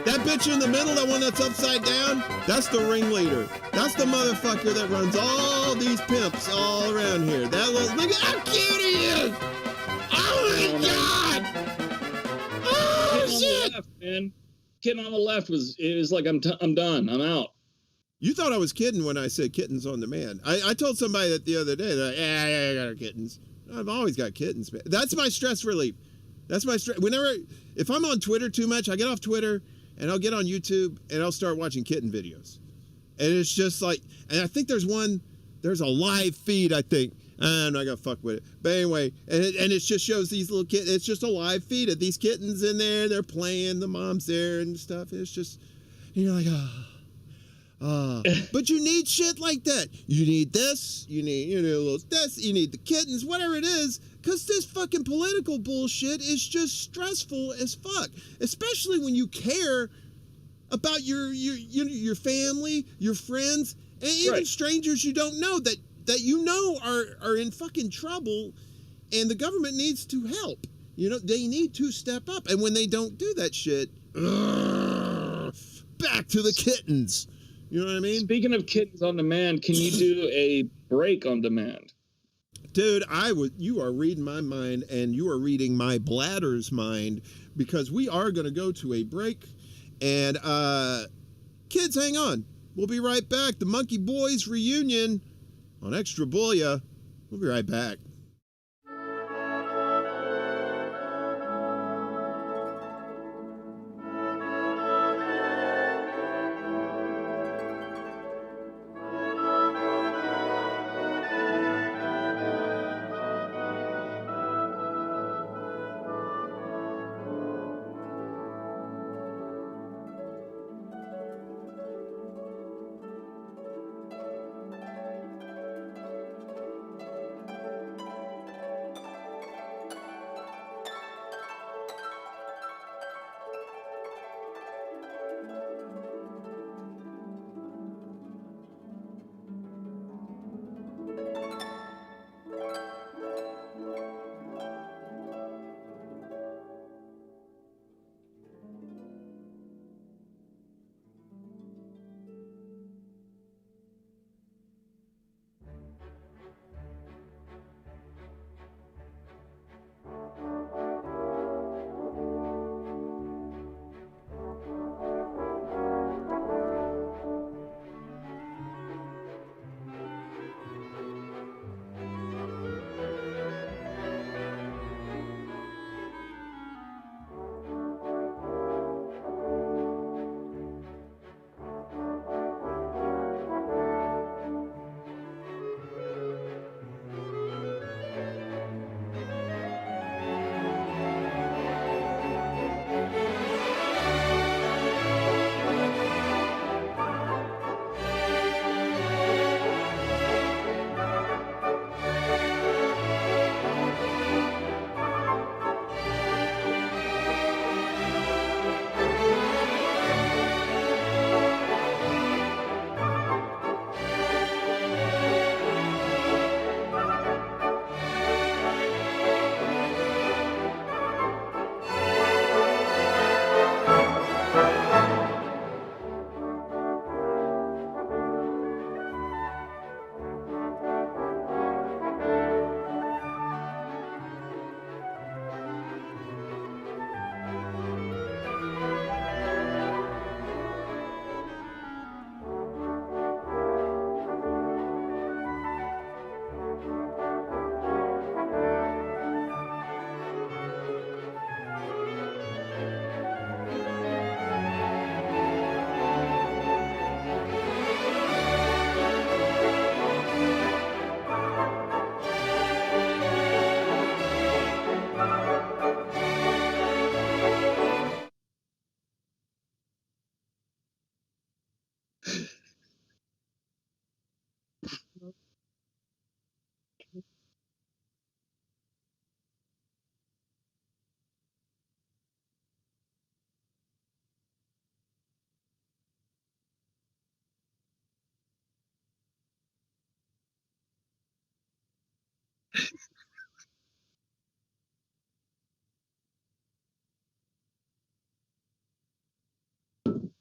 That bitch in the middle, that one that's upside down, that's the ringleader. That's the motherfucker that runs all these pimps all around here. That little, look at how cute he is. Oh, my God. Oh, shit. Left, man. Kitten on the left was like, I'm done. I'm out. You thought I was kidding when I said kittens on demand. I told somebody that the other day, they're like, yeah, I got our kittens. I've always got kittens, man. That's my stress relief. That's my stress. If I'm on Twitter too much, I get off Twitter and I'll get on YouTube and I'll start watching kitten videos. And it's just like, and I think there's a live feed, I think. I'm not gonna fuck with it. But anyway, and it just shows these little kittens. It's just a live feed of these kittens in there. They're playing, the mom's there and stuff. It's just, you're like, but you need shit like that. You need this. You need a little this. You need the kittens, whatever it is, because this fucking political bullshit is just stressful as fuck. Especially when you care about your family, your friends, and even strangers you don't know that you know are in fucking trouble, and the government needs to help. You know, they need to step up, and when they don't do that shit, back to the kittens. You know what I mean? Speaking of kittens on demand, can you do a break on demand? Dude, you are reading my mind, and you are reading my bladder's mind, because we are going to go to a break. And kids, hang on. We'll be right back. The Monkey Boys reunion on Extra Bulla. We'll be right back.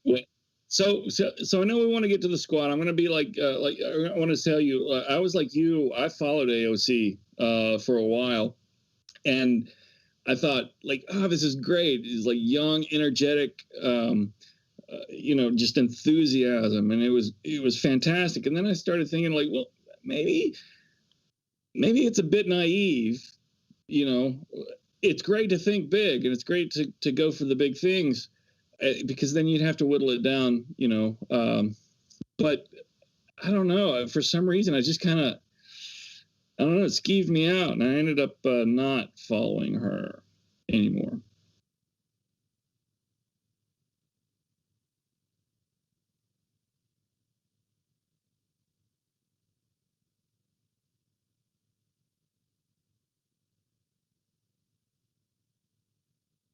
Yeah. So I know we want to get to the squad. I'm going to be like I want to tell you, I was like you. I followed AOC for a while, and I thought like, oh, this is great. It's like young, energetic, just enthusiasm, and it was fantastic. And then I started thinking like, well, maybe it's a bit naive. It's great to think big, and it's great to go for the big things, because then you'd have to whittle it down, but I don't know. For some reason, I just kind of, I don't know, it skeeved me out, and I ended up not following her anymore.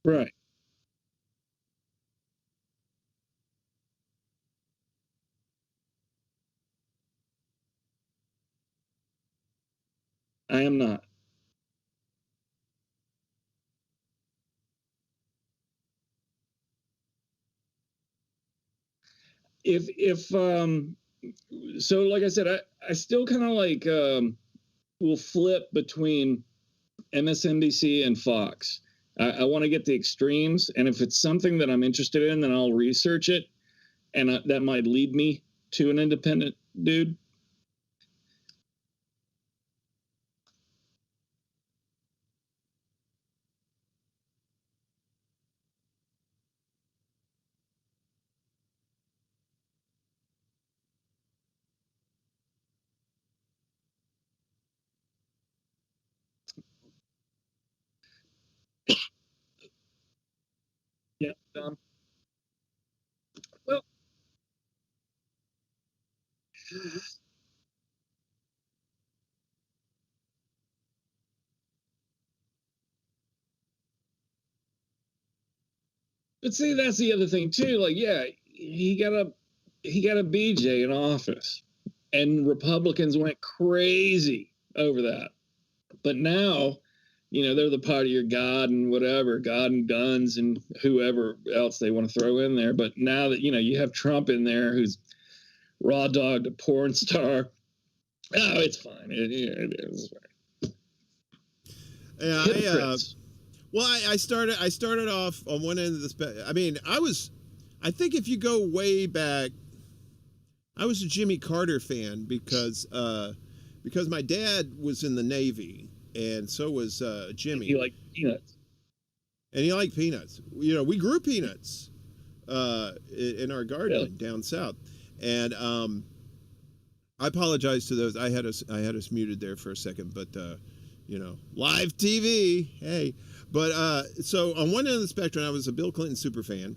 Right. I am not. If so like I said, I still kind of like will flip between MSNBC and Fox. I want to get the extremes, and if it's something that I'm interested in, then I'll research it, and that might lead me to an independent dude. Yeah. Well, but see, that's the other thing too. Like, yeah, he got a BJ in office, and Republicans went crazy over that. But now, they're the party of God and whatever, God and guns and whoever else they want to throw in there. But now that, you have Trump in there, who's raw dogged a porn star, it's fine. It is fine. Yeah, I started off on one end of the I mean, I think if you go way back, I was a Jimmy Carter fan because my dad was in the Navy, and so was Jimmy. He liked peanuts. And he liked peanuts. We grew peanuts in our garden down south. And I apologize to those. I had us muted there for a second, but live TV. Hey. But so on one end of the spectrum, I was a Bill Clinton super fan.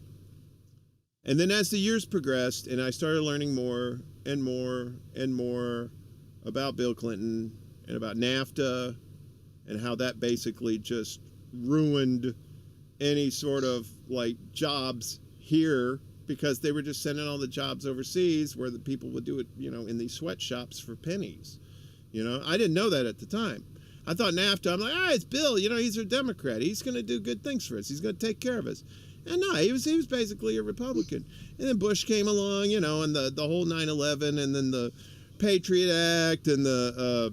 And then as the years progressed, and I started learning more and more and more about Bill Clinton and about NAFTA and how that basically just ruined any sort of like jobs here, because they were just sending all the jobs overseas where the people would do it, in these sweatshops for pennies. I didn't know that at the time. I thought NAFTA, I'm like, it's Bill, he's a Democrat. He's going to do good things for us. He's going to take care of us. And no, he was basically a Republican. And then Bush came along, and the whole 9/11, and then the Patriot Act, and the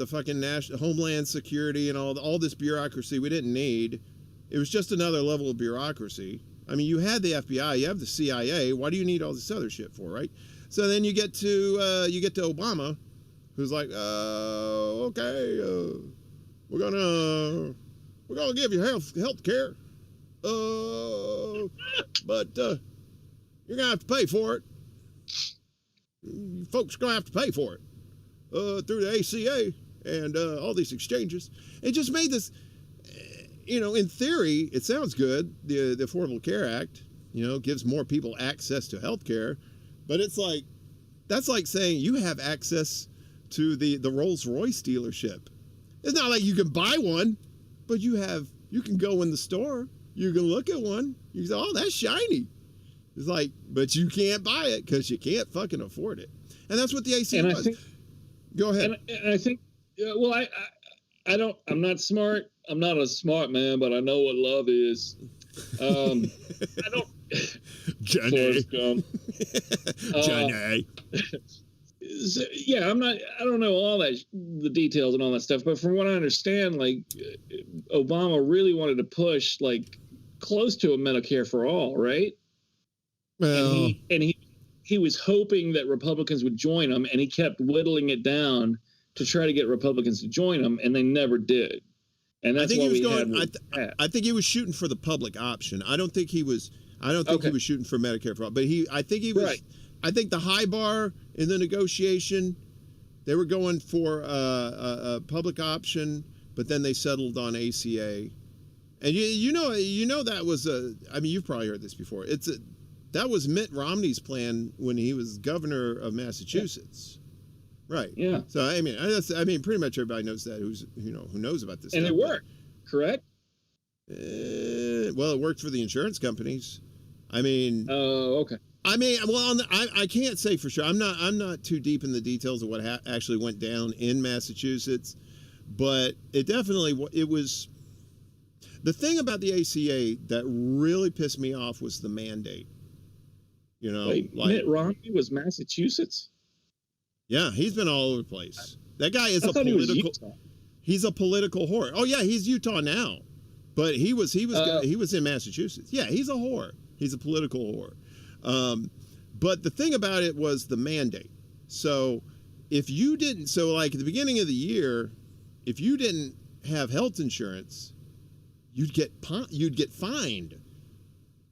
fucking national Homeland Security, and all this bureaucracy we didn't need. It was just another level of bureaucracy. I mean, you had the FBI, you have the CIA. Why do you need all this other shit for, right? So then you get to Obama, who's like, okay, we're gonna give you health care. But you're gonna have to pay for it. You folks are gonna have to pay for it through the ACA and all these exchanges. It just made this, in theory, it sounds good. The Affordable Care Act, gives more people access to health care, but it's like, that's like saying you have access to the Rolls Royce dealership. It's not like you can buy one, but you can go in the store. You can look at one. You can say, oh, that's shiny. It's like, but you can't buy it because you can't fucking afford it. And that's what the AC was. Go ahead. And I think Yeah, well, I don't. I'm not smart. I'm not a smart man, but I know what love is. I don't. Jenny. Forrest Gump. Jenny. Yeah, I'm not. I don't know all that, the details and all that stuff. But from what I understand, like Obama really wanted to push like close to a Medicare for all, right? Well, And he was hoping that Republicans would join him, and he kept whittling it down to try to get Republicans to join him, and they never did. And that's why we had. I think he was shooting for the public option. I don't think he was. I don't think he was shooting for Medicare for all. But I think he was. Right. I think the high bar in the negotiation, they were going for a public option, but then they settled on ACA. And you know that was I mean, you've probably heard this before. That was Mitt Romney's plan when he was governor of Massachusetts. Yeah. Right. Yeah. So I mean, pretty much everybody knows that who knows about this. And stuff, it worked, correct? Well, it worked for the insurance companies. I mean. Oh, okay. I mean, well, I can't say for sure. I'm not too deep in the details of what actually went down in Massachusetts, but it was. The thing about the ACA that really pissed me off was the mandate. Wait, Mitt Romney was Massachusetts? Yeah, he's been all over the place. That guy is a political. He's a political whore. Oh yeah, he's Utah now, but he was in Massachusetts. Yeah, he's a whore. He's a political whore. But the thing about it was the mandate. So if you didn't, like at the beginning of the year, if you didn't have health insurance, you'd get fined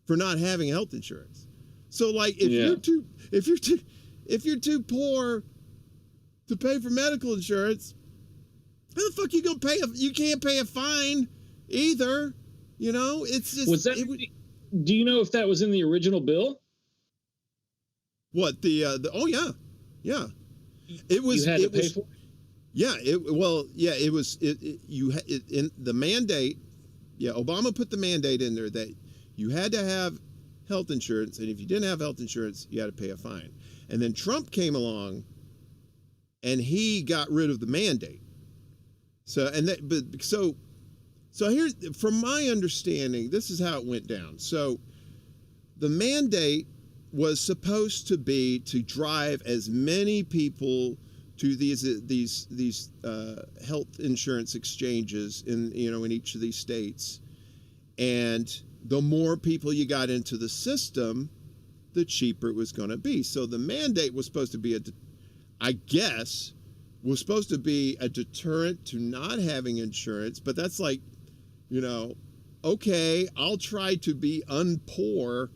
for not having health insurance. So like if you're too poor to pay for medical insurance, how the fuck you gonna pay? You can't pay a fine either. It's just. Do you know if that was in the original bill? What the oh yeah. It was. You had to pay for it? Yeah. It was. In the mandate. Yeah, Obama put the mandate in there that you had to have health insurance, and if you didn't have health insurance, you had to pay a fine. And then Trump came along, and he got rid of the mandate. So here's, from my understanding, this is how it went down. So the mandate was supposed to be to drive as many people to these health insurance exchanges in each of these states, and the more people you got into the system, the cheaper it was going to be. So the mandate was supposed to be was supposed to be a deterrent to not having insurance, but that's like, okay, I'll try to be unpoor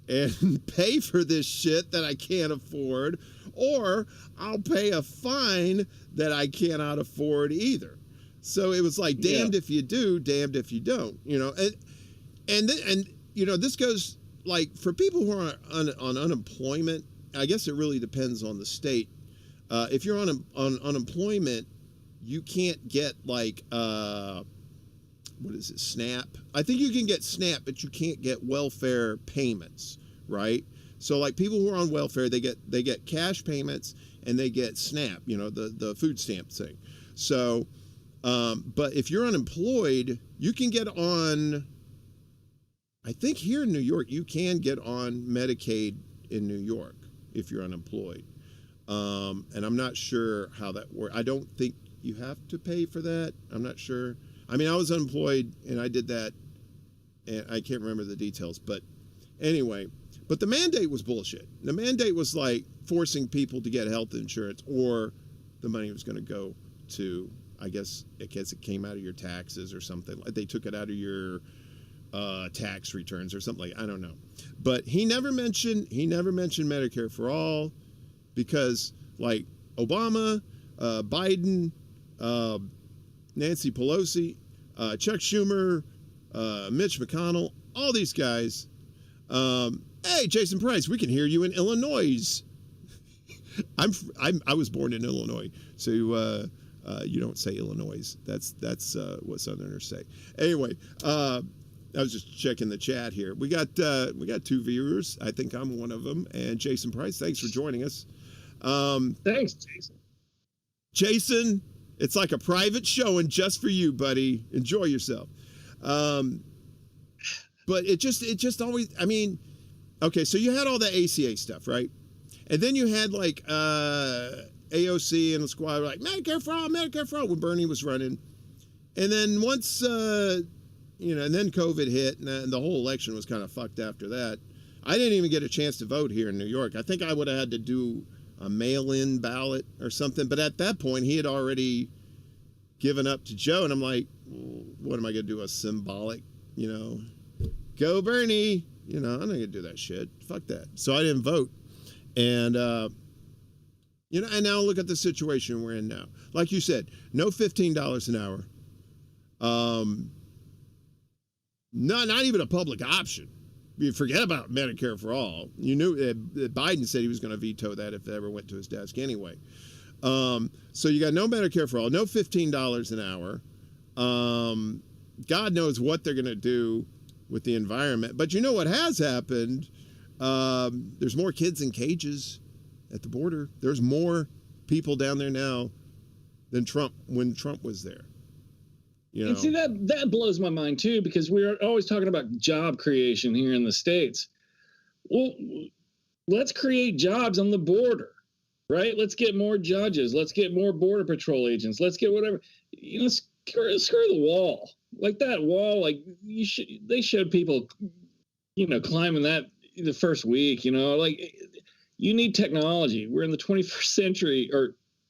and pay for this shit that I can't afford, or I'll pay a fine that I cannot afford either. So it was like damned if you do, damned if you don't, and this goes like for people who are on unemployment. I guess it really depends on the state. If you're on unemployment, you can't get like what is it, SNAP? I think you can get SNAP, but you can't get welfare payments, right? So like people who are on welfare, they get cash payments and they get SNAP, the food stamp thing. So, but if you're unemployed, you can get on. I think here in New York, you can get on Medicaid in New York if you're unemployed. And I'm not sure how that works. I don't think you have to pay for that. I'm not sure. I mean, I was unemployed and I did that, and I can't remember the details. But anyway, but the mandate was bullshit. The mandate was like forcing people to get health insurance, or the money was going to go to, I guess it came out of your taxes or something. Like they took it out of your tax returns or something like, I don't know. But he never mentioned Medicare for all, because like Obama, Biden, Nancy Pelosi, Chuck Schumer, Mitch McConnell, all these guys. Hey, Jason Price, we can hear you in Illinois. I was born in Illinois, so you don't say Illinois. That's what Southerners say. Anyway, I was just checking the chat here. We got 2 viewers. I think I'm one of them. And Jason Price, thanks for joining us. Thanks, Jason. Jason, It's like a private showing just for you, buddy. Enjoy yourself. But it just always, I mean, okay, so you had all the ACA stuff, right? And then you had like AOC and the squad were like, Medicare for all, when Bernie was running. And then once, and then COVID hit and the whole election was kind of fucked after that. I didn't even get a chance to vote here in New York. I think I would have had to do a mail-in ballot or something. But at that point, he had already given up to Joe. And I'm like, what am I going to do? A symbolic, go Bernie. I'm not going to do that shit. Fuck that. So I didn't vote. And, and now look at the situation we're in now. Like you said, no $15 an hour. Not even a public option. You forget about Medicare for all. You knew Biden said he was going to veto that if it ever went to his desk anyway. So you got no Medicare for all, no $15 an hour. God knows what they're going to do with the environment. But you know what has happened? There's more kids in cages at the border. There's more people down there now than when Trump was there. And see, that blows my mind too, because we're always talking about job creation here in the States. Well, let's create jobs on the border, right? Let's get more judges. Let's get more border patrol agents. Let's get whatever. Screw the wall. Like that wall, like they showed people, climbing that the first week. Like you need technology. We're in the 21st century,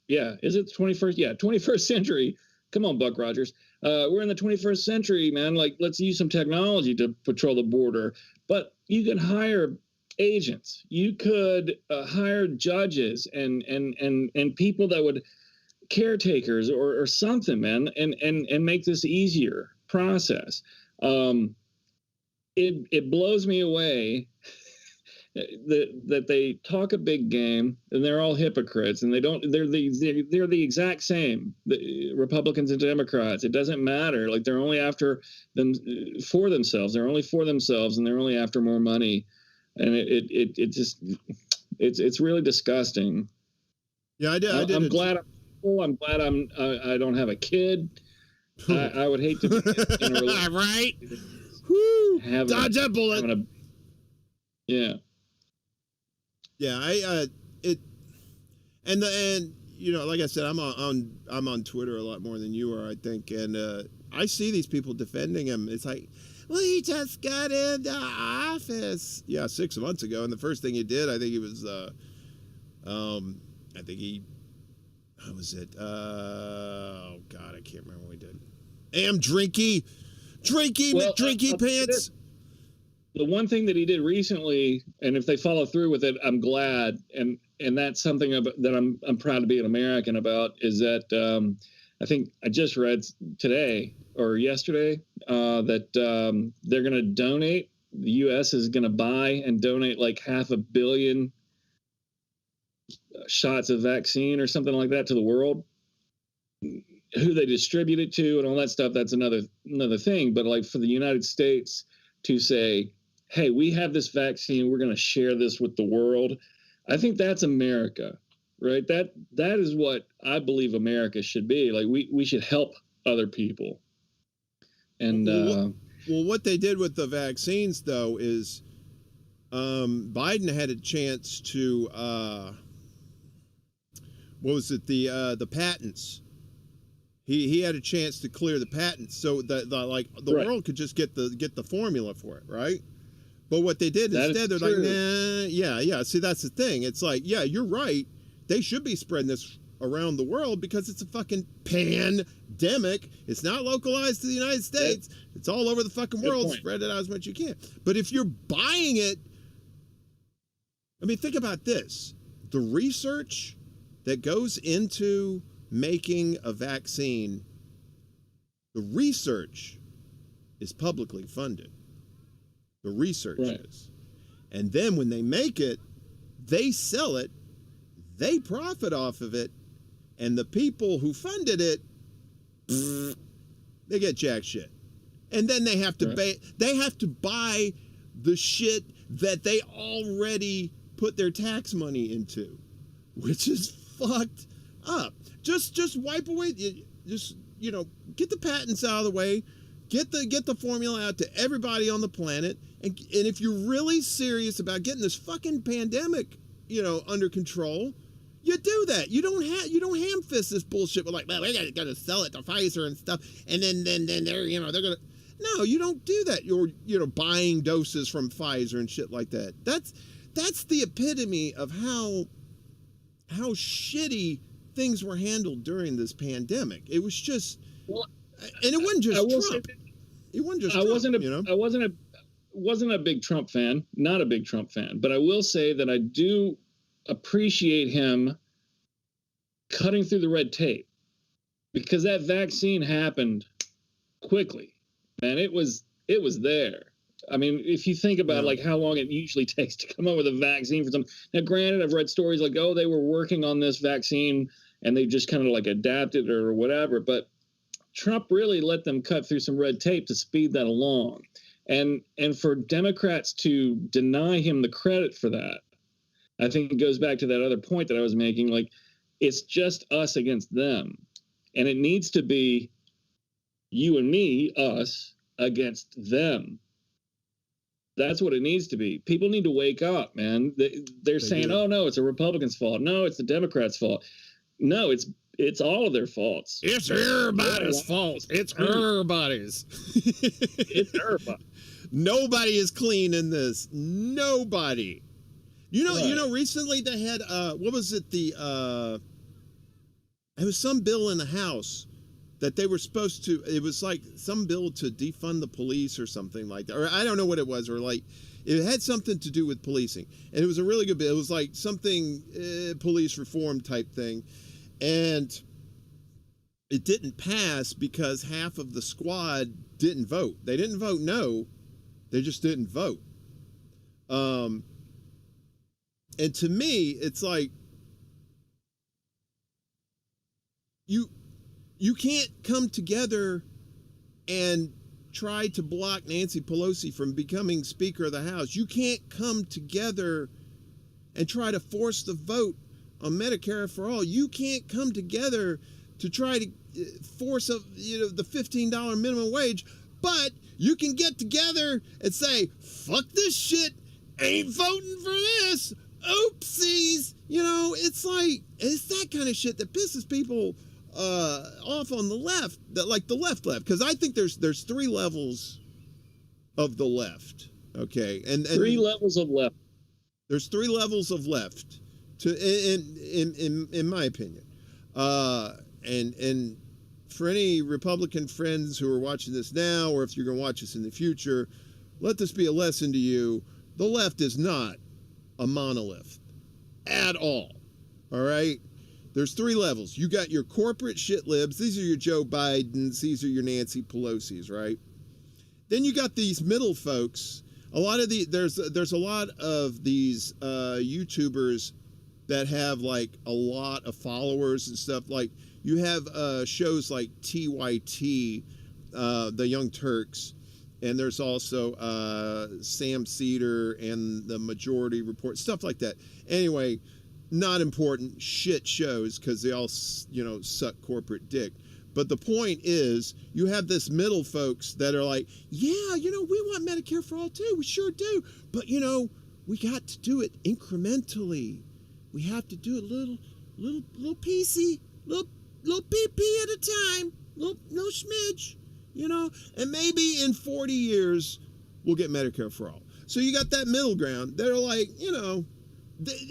is it the 21st? Yeah, 21st century. Come on, Buck Rogers. We're in the 21st century, man. Like, let's use some technology to patrol the border. But you could hire agents. You could hire judges and people that would caretakers or something, man, and make this easier process. It blows me away that they talk a big game and they're all hypocrites and they're the exact same, the Republicans and Democrats. It doesn't matter. Like they're only after them for themselves. They're only for themselves and they're only after more money. And it's really disgusting. Yeah, I did. I'm glad I don't have a kid. I would hate to be in a relationship. Right? Woo! Dodge that bullet. Yeah. Yeah, like I said, I'm on Twitter a lot more than you are, I think, and I see these people defending him. It's like, well, he just got into office. Yeah, 6 months ago, and the first thing he did, I think he was, how was it? Oh God, I can't remember what he did. Drinky pants. The one thing that he did recently, and if they follow through with it, I'm glad, and that's something that I'm proud to be an American about, is that I think I just read today or yesterday that they're going to donate. The U.S. is going to buy and donate like 500 million shots of vaccine or something like that to the world. Who they distribute it to and all that stuff, that's another thing. But like for the United States to say, hey, we have this vaccine, we're going to share this with the world. I think that's America, right? That is what I believe America should be. Like we should help other people. And well, what they did with the vaccines though is Biden had a chance to the patents. He had a chance to clear the patents so that the right. world could just get the formula for it, right? But what they did instead, they're like, nah, yeah. See, that's the thing. It's like, yeah, you're right. They should be spreading this around the world because it's a fucking pandemic. It's not localized to the United States. It's all over the fucking world. Spread it out as much as you can. But if you're buying it, I mean, think about this. The research that goes into making a vaccine, the research is publicly funded. The research is. And then when they make it, they sell it, they profit off of it, and the people who funded it, they get jack shit. And then they have to buy the shit that they already put their tax money into, which is fucked up. Just wipe away. Just get the patents out of the way. Get the formula out to everybody on the planet. And if you're really serious about getting this fucking pandemic, under control, you do that. You don't ham fist this bullshit with like, well, we gotta sell it to Pfizer and stuff, and then they're they're gonna. No, you don't do that. You're buying doses from Pfizer and shit like that. That's the epitome of how shitty things were handled during this pandemic. It was just, and it wasn't just Trump. It wasn't just Trump. I wasn't a big Trump fan, not a big Trump fan, but I will say that I do appreciate him cutting through the red tape, because that vaccine happened quickly, man. It was there. I mean, if you think about like how long it usually takes to come up with a vaccine for something. Now, granted, I've read stories like, oh, they were working on this vaccine and they just kind of like adapted or whatever, but Trump really let them cut through some red tape to speed that along. And for Democrats to deny him the credit for that, I think it goes back to that other point that I was making. Like, it's just us against them. And it needs to be you and me, us, against them. That's what it needs to be. People need to wake up, man. They're saying, oh, no, it's a Republican's fault. No, it's the Democrats' fault. No, it's all of their faults. It's everybody's fault. It's everybody's. It's everybody. Nobody is clean in this. Nobody. Recently they had what was it? It was some bill in the House that they were supposed to. It was like some bill to defund the police or something like that, or I don't know what it was, or like it had something to do with policing, and it was a really good bill. It was like something police reform type thing, and it didn't pass because half of the squad didn't vote. They didn't vote no, they just didn't vote. And to me, it's like you can't come together and try to block Nancy Pelosi from becoming Speaker of the House. You can't come together and try to force the vote on Medicare for all. You can't come together to try to force the $15 minimum wage, but you can get together and say, fuck this shit, ain't voting for this. Oopsies. It's that kind of shit that pisses people off on the left, that like the left, because I think there's three levels of the left. Okay, and three levels of left. There's three levels of left, in my opinion, and for any Republican friends who are watching this now, or if you're going to watch this in the future, let this be a lesson to you. The left is not a monolith at all. All right. There's three levels. You got your corporate shit libs. These are your Joe Bidens. These are your Nancy Pelosi's, right? Then you got these middle folks. There's a lot of these YouTubers that have like a lot of followers and stuff. Like you have shows like TYT, the Young Turks, and there's also Sam Cedar and the Majority Report, stuff like that. Anyway, not important shit shows because they all, suck corporate dick. But the point is, you have this middle folks that are like, yeah, we want Medicare for all too. We sure do. But, we got to do it incrementally. We have to do it little piecey, little pee at a time, little smidge, and maybe in 40 years, we'll get Medicare for all. So you got that middle ground. They're like,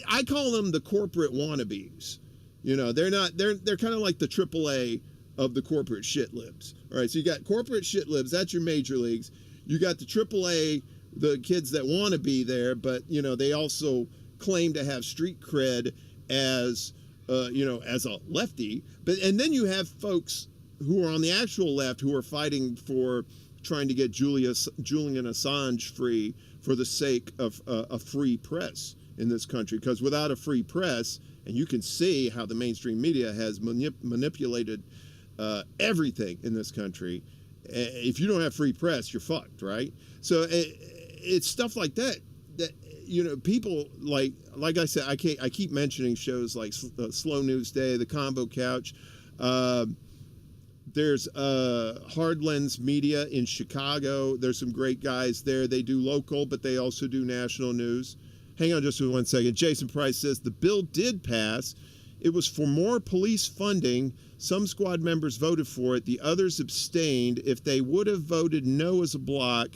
I call them the corporate wannabes. They're kind of like the AAA of the corporate shit libs. All right, so you got corporate shit libs. That's your major leagues. You got the AAA, the kids that want to be there, but they also claim to have street cred as as a lefty. And then you have folks who are on the actual left who are fighting for trying to get Julian Assange free for the sake of a free press in this country, because without a free press, and you can see how the mainstream media has manipulated everything in this country, if you don't have free press, you're fucked, right? So it's stuff like that people like I said, I keep mentioning shows like Slow News Day, the Combo Couch. There's Hardlands Media in Chicago. There's some great guys there. They do local, but they also do national news. Hang on just for 1 second. Jason Price says the bill did pass. It was for more police funding. Some squad members voted for it. The others abstained. If they would have voted no as a block,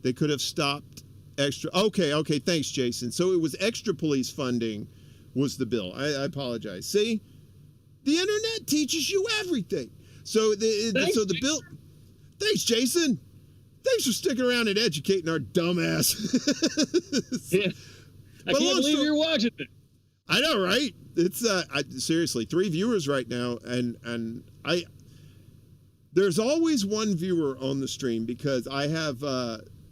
they could have stopped extra. Okay. Thanks, Jason. So it was extra police funding was the bill. I apologize. See? The internet teaches you everything. So the bill. Thanks, Jason. Thanks for sticking around and educating our dumbass. Yeah. I can't believe you're watching it. I know, right? It's seriously 3 viewers right now, and there's always one viewer on the stream because I have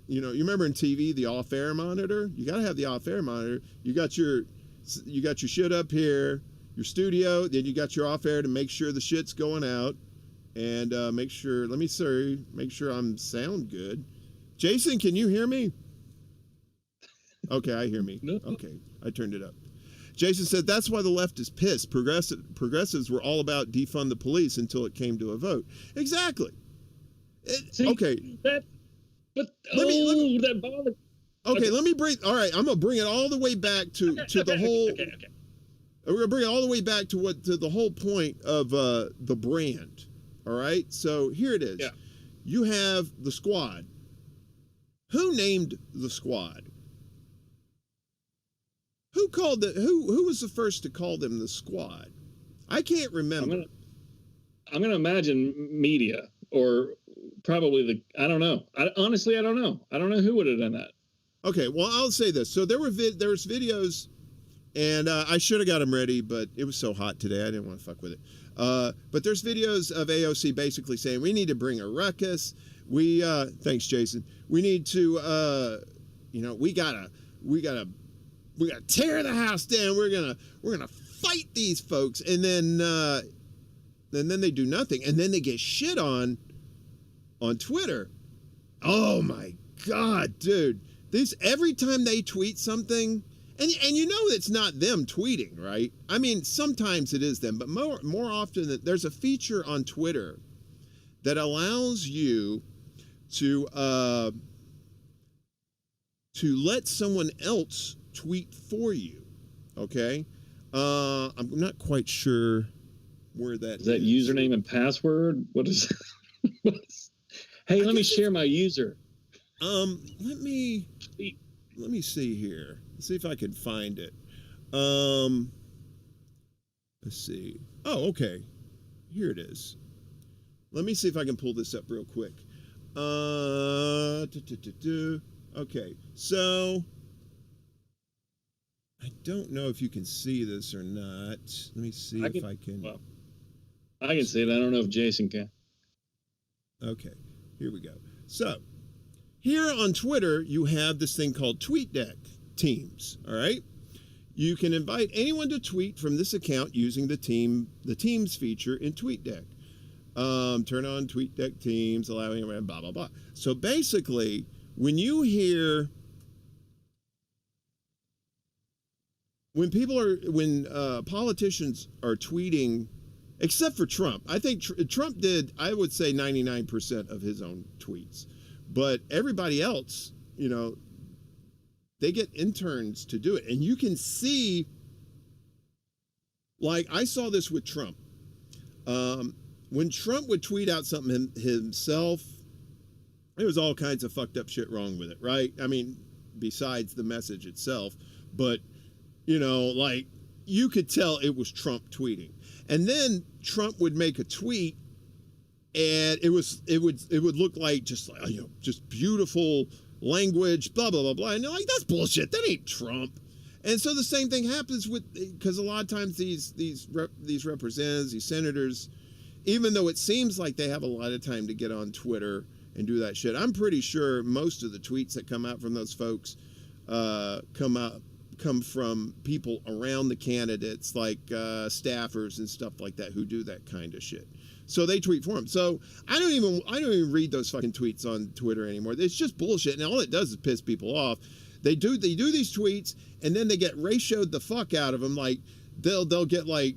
you remember in TV the off-air monitor. You got to have the off-air monitor. You got your shit up here, your studio. Then you got your off-air to make sure the shit's going out. And make sure I'm sound good. Jason, can you hear me? Okay, I hear me. No. Okay, I turned it up. Jason said that's why the left is pissed. Progressives were all about defund the police until it came to a vote. Exactly. Okay. That bothers. Okay, let me bring. All right, I'm gonna bring it all the way back to the whole. Okay. We're gonna bring it all the way back to the whole point of the brand. All right, so here it is. Yeah. You have the squad. Who named the squad? Who called it? Who was the first to call them the squad? I can't remember. I'm gonna imagine media or probably I don't know. Honestly, I don't know. I don't know who would have done that. Okay, well, I'll say this. So there was videos, and I should have got them ready, but it was so hot today, I didn't want to fuck with it. But there's videos of AOC basically saying we need to bring a ruckus. Thanks, Jason. We need to, we gotta tear the house down. We're gonna fight these folks, and then they do nothing, and then they get shit on Twitter. Oh my God, dude! Every time they tweet something. And it's not them tweeting, right? I mean, sometimes it is them, but more often there's a feature on Twitter that allows you to let someone else tweet for you. Okay, I'm not quite sure where that is. That username and password? What is? Hey, let me share my user. Let me see here. Let's see if I can find it. Let's see. Oh, okay. Here it is. Let me see if I can pull this up real quick. Okay, so I don't know if you can see this or not. Let me see if I can. Well, I can see it. I don't know if Jason can. Okay, here we go. So here on Twitter, you have this thing called TweetDeck Teams. All right, you can invite anyone to tweet from this account using the Teams feature in TweetDeck. Turn on TweetDeck Teams, allowing blah blah blah. So basically, when politicians are tweeting, except for Trump, I think Trump did, I would say 99% of his own tweets, but everybody else, they get interns to do it. And you can see, like I saw this with Trump. When Trump would tweet out something himself, there was all kinds of fucked up shit wrong with it, right? I mean, besides the message itself, but like you could tell it was Trump tweeting. And then Trump would make a tweet and it would look like just beautiful language, blah blah blah blah, and they're like, that's bullshit, that ain't Trump. And so the same thing happens because a lot of times these representatives, these senators, even though it seems like they have a lot of time to get on Twitter and do that shit, I'm pretty sure most of the tweets that come out from those folks come from people around the candidates, like staffers and stuff like that, who do that kind of shit. So they tweet for them. So I don't even read those fucking tweets on Twitter anymore. It's just bullshit, and all it does is piss people off. They do these tweets, and then they get ratioed the fuck out of them. Like they'll get like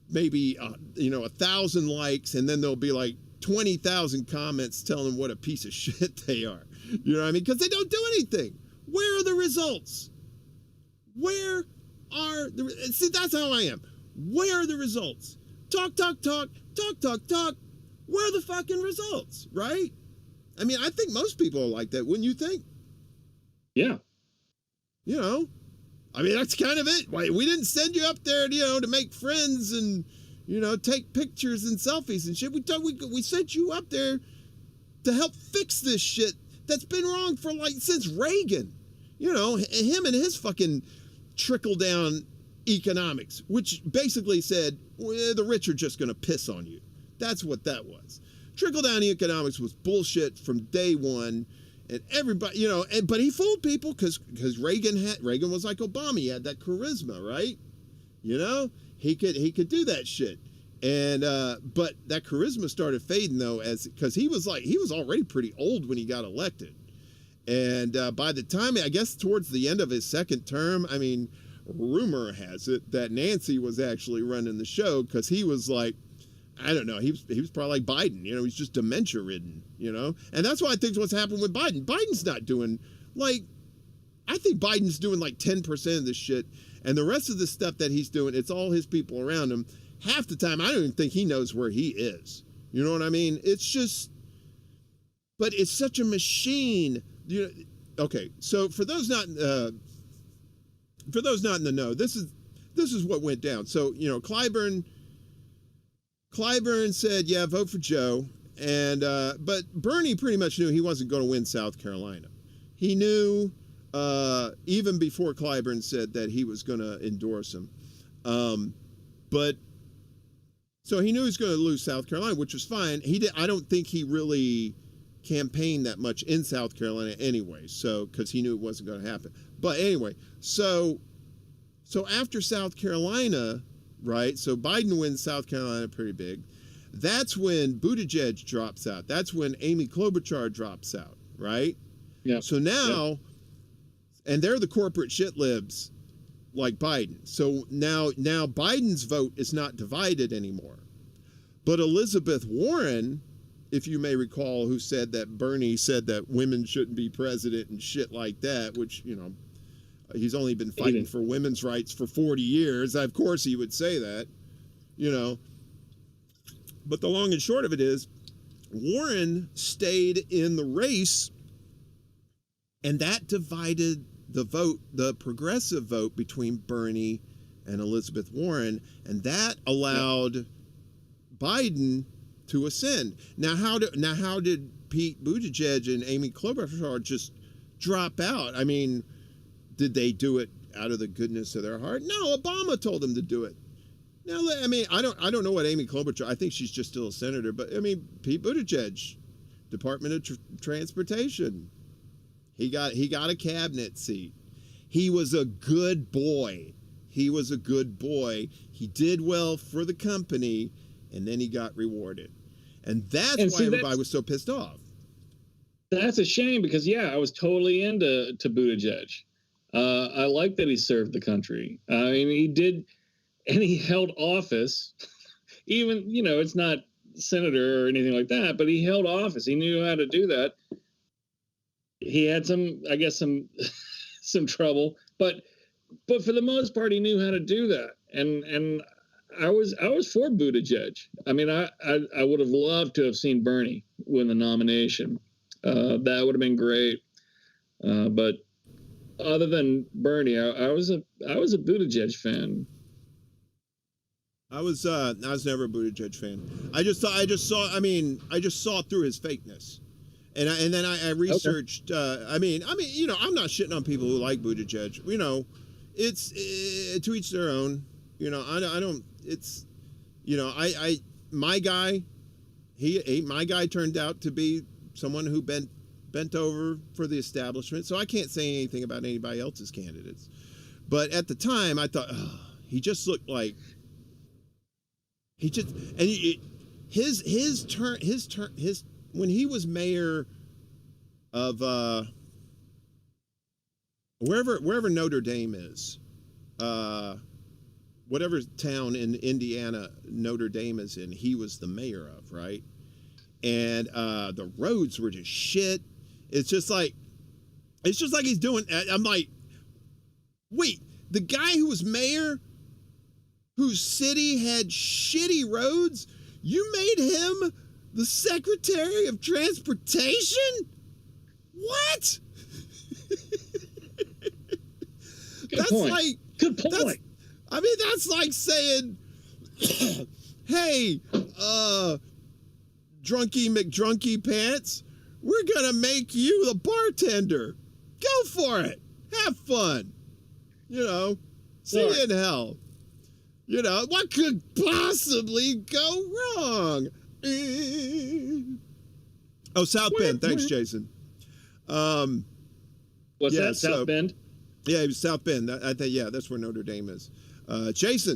maybe 1,000 likes, and then there'll be like 20,000 comments telling them what a piece of shit they are. You know what I mean? Because they don't do anything. Where are the results? Where are the... See, that's how I am. Where are the results? Talk. Where are the fucking results, right? I mean, I think most people are like that, wouldn't you think? Yeah. You know, I mean, that's kind of it. We didn't send you up there, to make friends and, take pictures and selfies and shit. We sent you up there to help fix this shit that's been wrong for since Reagan. Him and his fucking trickle down economics, which basically said the rich are just going to piss on you. That's what that was. Trickle down economics was bullshit from day one. And everybody, but he fooled people because Reagan was like Obama. He had that charisma, right? He could do that shit. And but that charisma started fading though, because he was already pretty old when he got elected. And by the time, I guess towards the end of his second term, I mean, rumor has it that Nancy was actually running the show because he was like, I don't know. He was probably like Biden. He's just dementia ridden. And that's why I think what's happened with Biden. Biden's not doing I think Biden's doing 10% of this shit, and the rest of the stuff that he's doing, it's all his people around him. Half the time, I don't even think he knows where he is. You know what I mean? It's just, but it's such a machine. Okay. So for those not in the know, this is what went down. So Clyburn said, yeah, vote for Joe. And but Bernie pretty much knew he wasn't going to win South Carolina. He knew even before Clyburn said that he was going to endorse him. But so he knew he was going to lose South Carolina, which was fine. I don't think he really campaigned that much in South Carolina anyway. So because he knew it wasn't going to happen. But anyway, so after South Carolina. Right, so Biden wins South Carolina pretty big. That's when Buttigieg drops out. That's when Amy Klobuchar drops out, right? Yeah. So now, and they're the corporate shit libs like Biden. So now Biden's vote is not divided anymore. But Elizabeth Warren, if you may recall, who said that Bernie said that women shouldn't be president and shit like that, which, he's only been fighting for women's rights for 40 years. Of course he would say that, But the long and short of it is, Warren stayed in the race, and that divided the vote, the progressive vote between Bernie and Elizabeth Warren, and that allowed Biden to ascend. Now how did Pete Buttigieg and Amy Klobuchar just drop out? I mean, did they do it out of the goodness of their heart? No, Obama told them to do it. Now, I mean, I don't know what Amy Klobuchar, I think she's just still a senator, but I mean, Pete Buttigieg, Department of Transportation, he got a cabinet seat. He was a good boy. He did well for the company, and then he got rewarded. And that's why everybody was so pissed off. That's a shame because, I was totally into Buttigieg. I like that he served the country. I mean, he did, and he held office. Even, it's not senator or anything like that, but he held office. He knew how to do that. He had some trouble, but for the most part, he knew how to do that. And I was for Buttigieg. I mean, I would have loved to have seen Bernie win the nomination. That would have been great. But other than Bernie, I was a Buttigieg fan. I was never a Buttigieg fan. I just saw through his fakeness, and then I researched. Okay. I mean, I'm not shitting on people who like Buttigieg. It's to each their own. I don't. It's, my guy turned out to be someone who bent over for the establishment. So I can't say anything about anybody else's candidates. But at the time, I thought, he just looked like his turn when he was mayor of wherever Notre Dame is, whatever town in Indiana Notre Dame is in, he was the mayor of, right? And the roads were just shit. It's just like he's doing. I'm like, wait, the guy who was mayor, whose city had shitty roads, you made him the Secretary of Transportation? What? Good point. Good point. I mean, that's like saying, hey, Drunky McDrunky Pants, we're going to make you the bartender. Go for it. Have fun. You know, see you in hell. You know, what could possibly go wrong? Oh, South Bend. Thanks, Jason. What's that, South Bend? Yeah, it was South Bend. I think, yeah, that's where Notre Dame is. Jason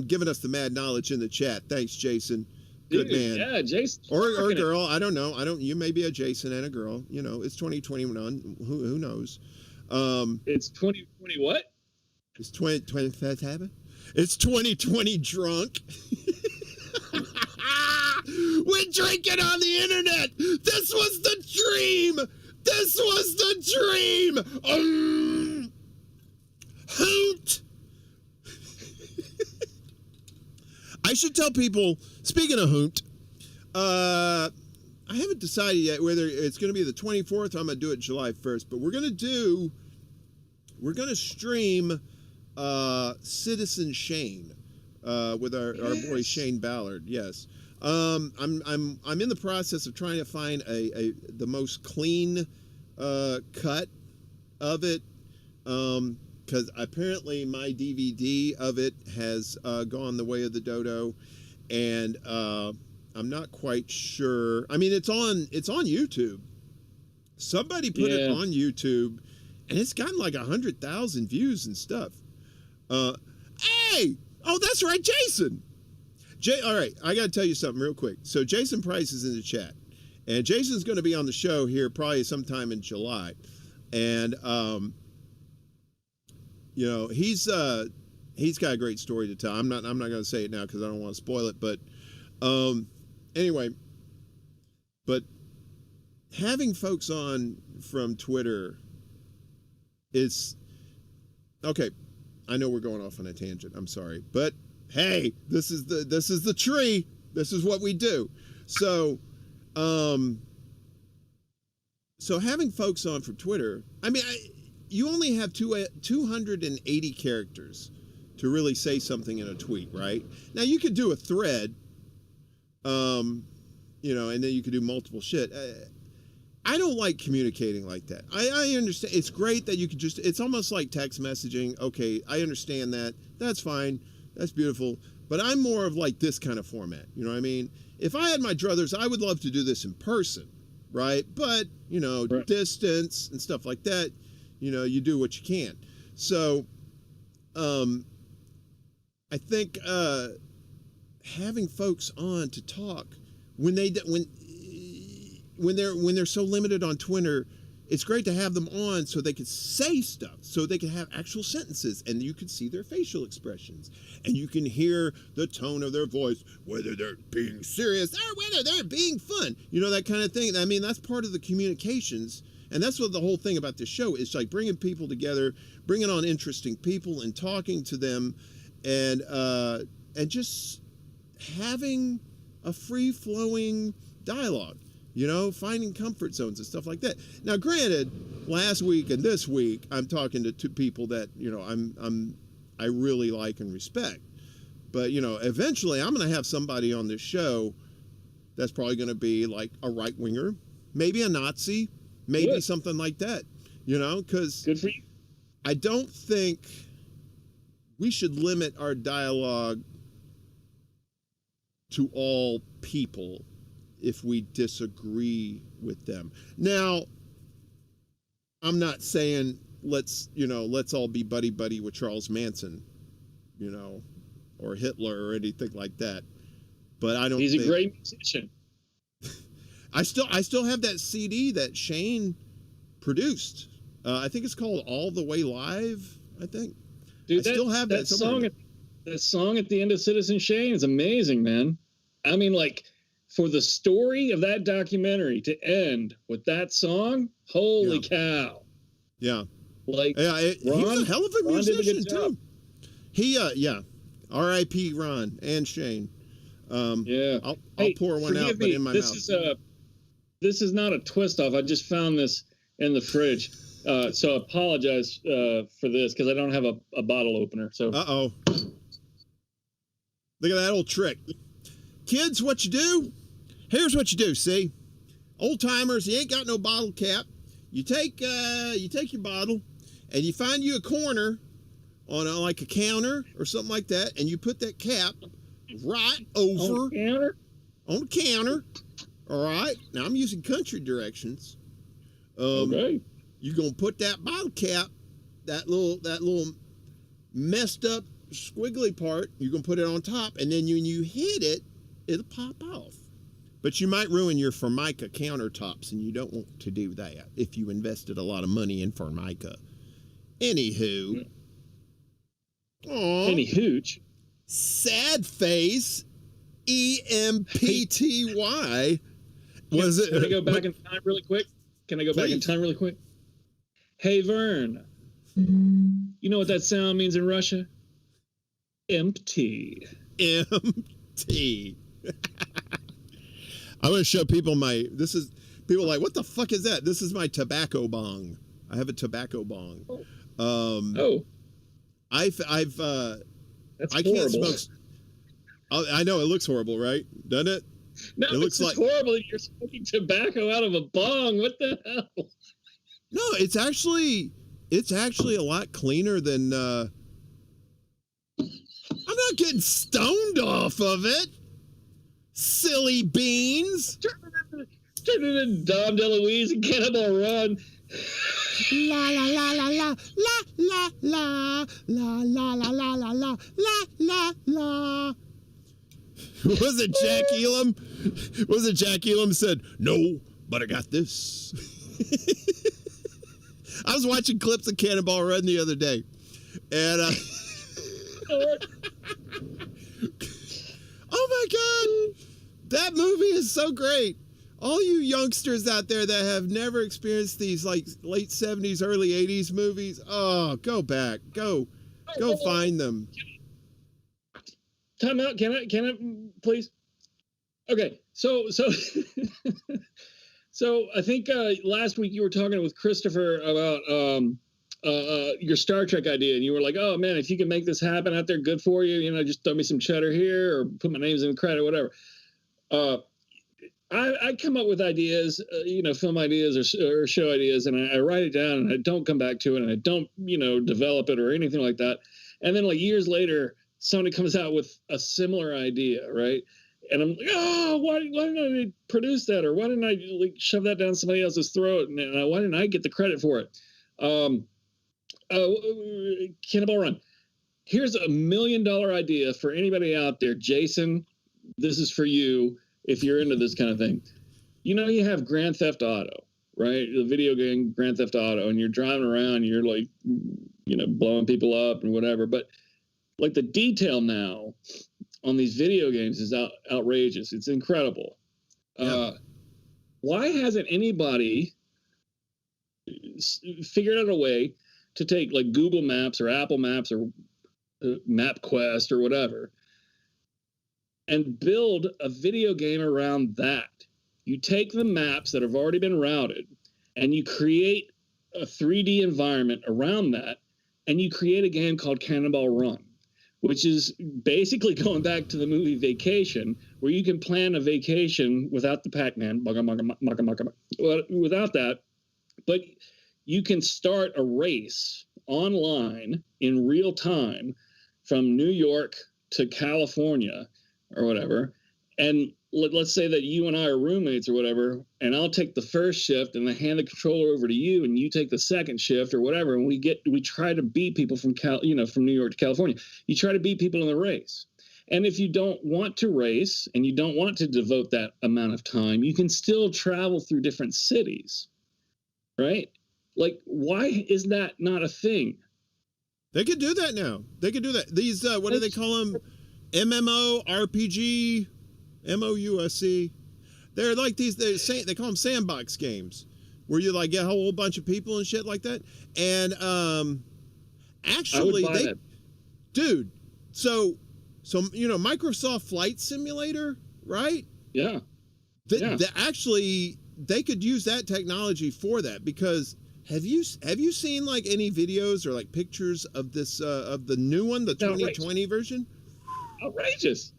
giving us the mad knowledge in the chat. Thanks, Jason. Good man. Yeah, Jason. Or a girl. I don't know. You may be a Jason and a girl. You know, it's 2021. Who knows? It's 2020 what? It's 2020. It's 2020 drunk. We're drinking on the internet. This was the dream. This was the dream. Hoot. I should tell people, speaking of hoot, I haven't decided yet whether it's going to be the 24th or I'm going to do it July 1st, but we're going to stream Citizen Shane with our boy Shane Ballard. Yes. I'm in the process of trying to find the most clean cut of it, because apparently my DVD of it has gone the way of the dodo, and I'm not quite sure. I mean, it's on YouTube. Somebody put it on YouTube, and it's gotten like 100,000 views and stuff. Hey, oh, that's right, Jason. All right, I got to tell you something real quick. So Jason Price is in the chat, and Jason's going to be on the show here probably sometime in July, and you know, he's got a great story to tell. I'm not going to say it now because I don't want to spoil it, but anyway, but having folks on from Twitter is okay. I know we're going off on a tangent. I'm sorry, but hey, this is the tree. This is what we do. So, so having folks on from Twitter, I mean, you only have 280 characters to really say something in a tweet, right? Now you could do a thread, you know, and then you could do multiple shit. I don't like communicating like that. I understand. It's great that you could just, it's almost like text messaging. Okay, I understand that. That's fine. That's beautiful. But I'm more of like this kind of format. You know what I mean? If I had my druthers, I would love to do this in person, right? But, you know, distance and stuff like that, you know, you do what you can. So, I think having folks on to talk when they're so limited on Twitter, it's great to have them on so they could say stuff, so they can have actual sentences, and you can see their facial expressions, and you can hear the tone of their voice, whether they're being serious or whether they're being fun, you know, that kind of thing. I mean, that's part of the communications, and that's what the whole thing about this show is, like bringing people together, bringing on interesting people and talking to them, and just having a free-flowing dialogue. You know, finding comfort zones and stuff like that. Now, granted, last week and this week, I'm talking to two people that, you know, I really like and respect. But, you know, eventually I'm going to have somebody on this show that's probably going to be like a right winger, maybe a Nazi, maybe something like that. You know, because good for you. I don't think we should limit our dialogue to all people if we disagree with them. Now, I'm not saying let's all be buddy with Charles Manson, you know, or Hitler or anything like that. But I don't. He's a great musician. I still have that CD that Shane produced. I think it's called All the Way Live, I think. Dude, I still have that song. That song at the end of Citizen Shane is amazing, man. I mean, like, for the story of that documentary to end with that song, holy cow! Yeah, like, he was a hell of a musician too. He, R.I.P. Ron and Shane. I'll pour one out, but in my mouth. This is not a twist off. I just found this in the fridge. So I apologize for this because I don't have a bottle opener. So look at that old trick. Kids, what you do? Here's what you do, see? Old timers, you ain't got no bottle cap. You take your bottle and you find you a corner on like a counter or something like that, and you put that cap right over on the counter. All right. Now I'm using country directions. Okay. You're gonna put that bottle cap, that little messed up squiggly part, you're gonna put it on top, and then when you hit it, it'll pop off. But you might ruin your Formica countertops, and you don't want to do that if you invested a lot of money in Formica. Anywho. Any hooch. Sad face. EMPTY. Was it? Can I go back in time really quick? Hey, Vern. You know what that sound means in Russia? Empty. Empty. I'm going to show people people are like, what the fuck is that? This is my tobacco bong. I have a tobacco bong. That's I can't horrible. smoke. I know it looks horrible, right? Doesn't it? No, it looks like horrible that you're smoking tobacco out of a bong. What the hell? No, it's actually a lot cleaner than. I'm not getting stoned off of it. Silly beans. Turn it into Dom DeLuise and Cannonball Run. La la la la la la la la la la la la la la la la. Was it Jack Elam? Jack Elam said, "No, but I got this." I was watching clips of Cannonball Run the other day, and oh my God, that movie is so great. All you youngsters out there that have never experienced these like late 70s, early 80s movies, go back. Go find them. Time out. Can I please? Okay. So I think last week you were talking with Christopher about your Star Trek idea, and you were like, "Oh man, if you can make this happen out there, good for you. You know, just throw me some cheddar here, or put my names in the credit, whatever." I come up with ideas, film ideas or show ideas, and I write it down, and I don't come back to it, and I don't, develop it or anything like that. And then like years later, somebody comes out with a similar idea, right? And I'm like, why didn't I produce that? Or why didn't I shove that down somebody else's throat? And why didn't I get the credit for it? Cannonball Run. Here's $1 million idea for anybody out there. Jason, this is for you. If you're into this kind of thing, you have Grand Theft Auto, right? The video game Grand Theft Auto, and you're driving around, and you're like, blowing people up and whatever. But like the detail now on these video games is outrageous. It's incredible. Yeah. Why hasn't anybody figured out a way to take like Google Maps or Apple Maps or MapQuest or whatever and build a video game around that? You take the maps that have already been routed and you create a 3D environment around that, and you create a game called Cannonball Run, which is basically going back to the movie Vacation, where you can plan a vacation without the Pac-Man, without that, but you can start a race online in real time from New York to California or whatever, and let's say that you and I are roommates or whatever, and I'll take the first shift and I hand the controller over to you, and you take the second shift or whatever, and we try to beat people from New York to California. You try to beat people in the race. And if you don't want to race and you don't want to devote that amount of time, you can still travel through different cities, right? Like, why is that not a thing? They could do that now. They could do that. These, what do they call them? MMO, RPG, MOUSC. They're like these, they call them sandbox games where you like get a whole bunch of people and shit like that. And actually, dude, so Microsoft Flight Simulator, right? Yeah. Actually, they could use that technology for that, because have you seen like any videos or like pictures of this of the new one, the 2020 version? Outrageous.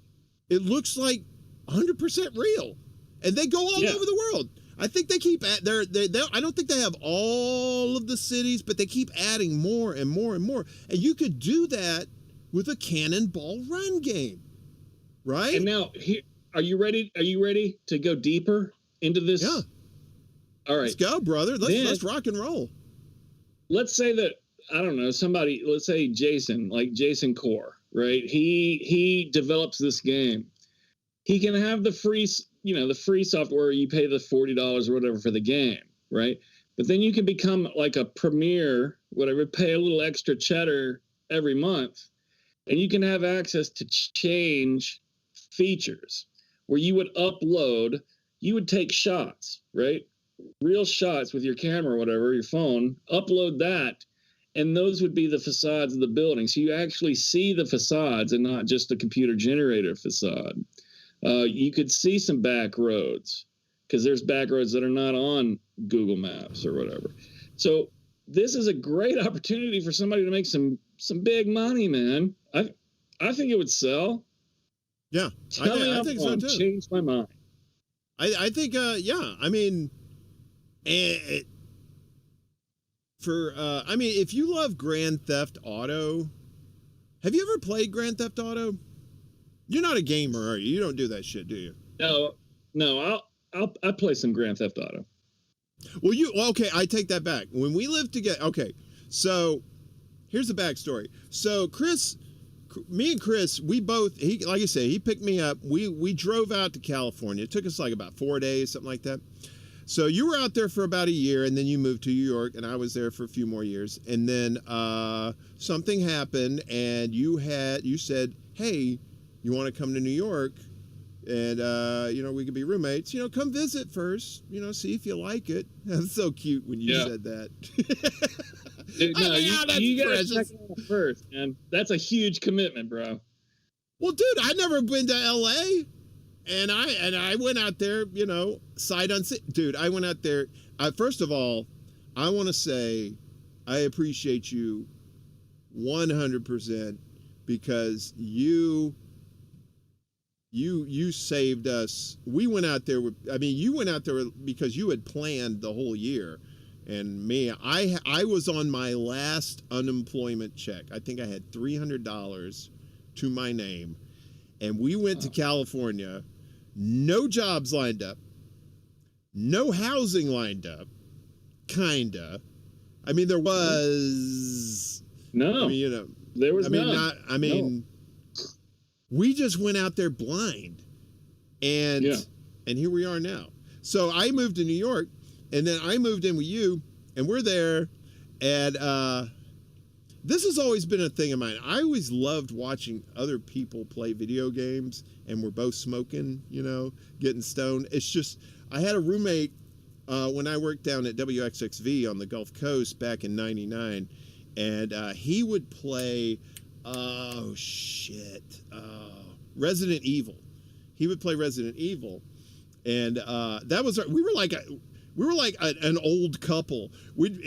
It looks like 100% real, and they go all over the world. I think they keep at I don't think they have all of the cities, but they keep adding more and more and more. And you could do that with a Cannonball Run game, right? And now, are you ready? Are you ready to go deeper into this? Yeah. All right, let's go, brother. Let's rock and roll. Let's say that, I don't know, somebody. Let's say Jason Core, right? He develops this game. He can have the free software. You pay the $40 or whatever for the game, right? But then you can become like a premier, whatever, pay a little extra cheddar every month, and you can have access to change features where you would upload, you would take shots, right? Real shots with your camera or whatever, your phone, upload that, and those would be the facades of the building. So you actually see the facades and not just a computer generator facade. You could see some back roads, because there's back roads that are not on Google Maps or whatever. So this is a great opportunity for somebody to make some big money, man. I think it would sell. Yeah, I think so too. Changed my mind. I think, yeah. I mean, if you love Grand Theft Auto, have you ever played Grand Theft Auto? You're not a gamer, are you? You don't do that shit, do you? No. I'll play some Grand Theft Auto. Well, okay. I take that back. When we lived together, okay. So here's the backstory. So me and Chris, we both, like I say, he picked me up. We drove out to California. It took us like about 4 days, something like that. So you were out there for about a year, and then you moved to New York, and I was there for a few more years. And then something happened, and you said, hey, you want to come to New York? And, we could be roommates. Come visit first, see if you like it. That's so cute when you said that. Dude, no, you got to check it out first, man. That's a huge commitment, bro. Well, dude, I've never been to L.A., and I went out there, sight unseen. Dude, I went out there. First of all, I want to say I appreciate you 100%, because you saved us. We went out there you went out there because you had planned the whole year. And me, I was on my last unemployment check. I think I had $300 to my name. And we went to California. No jobs lined up. No housing lined up. Kinda. I mean, there was. No. I mean, there was none. No. We just went out there blind. And here we are now. So I moved to New York, and then I moved in with you, and we're there. And this has always been a thing of mine. I always loved watching other people play video games, and we're both smoking, getting stoned. It's just, I had a roommate when I worked down at WXXV on the Gulf Coast back in '99, and he would play, Resident Evil. He would play Resident Evil, and that was we were like an old couple. We'd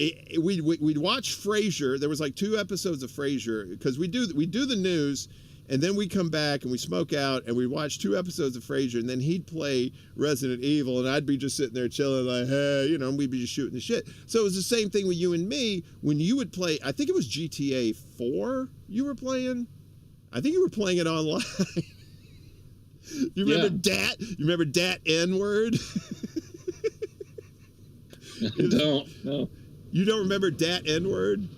watch Frasier. There was like 2 episodes of Frasier, because we do the news, and then we come back and we smoke out, and we watch 2 episodes of Frasier, and then he'd play Resident Evil, and I'd be just sitting there chilling like, hey, and we'd be just shooting the shit. So it was the same thing with you and me when you would play. I think it was GTA 4 you were playing. I think you were playing it online. You remember Dat? You remember Dat N-word? I don't. No. You don't remember Dat N-word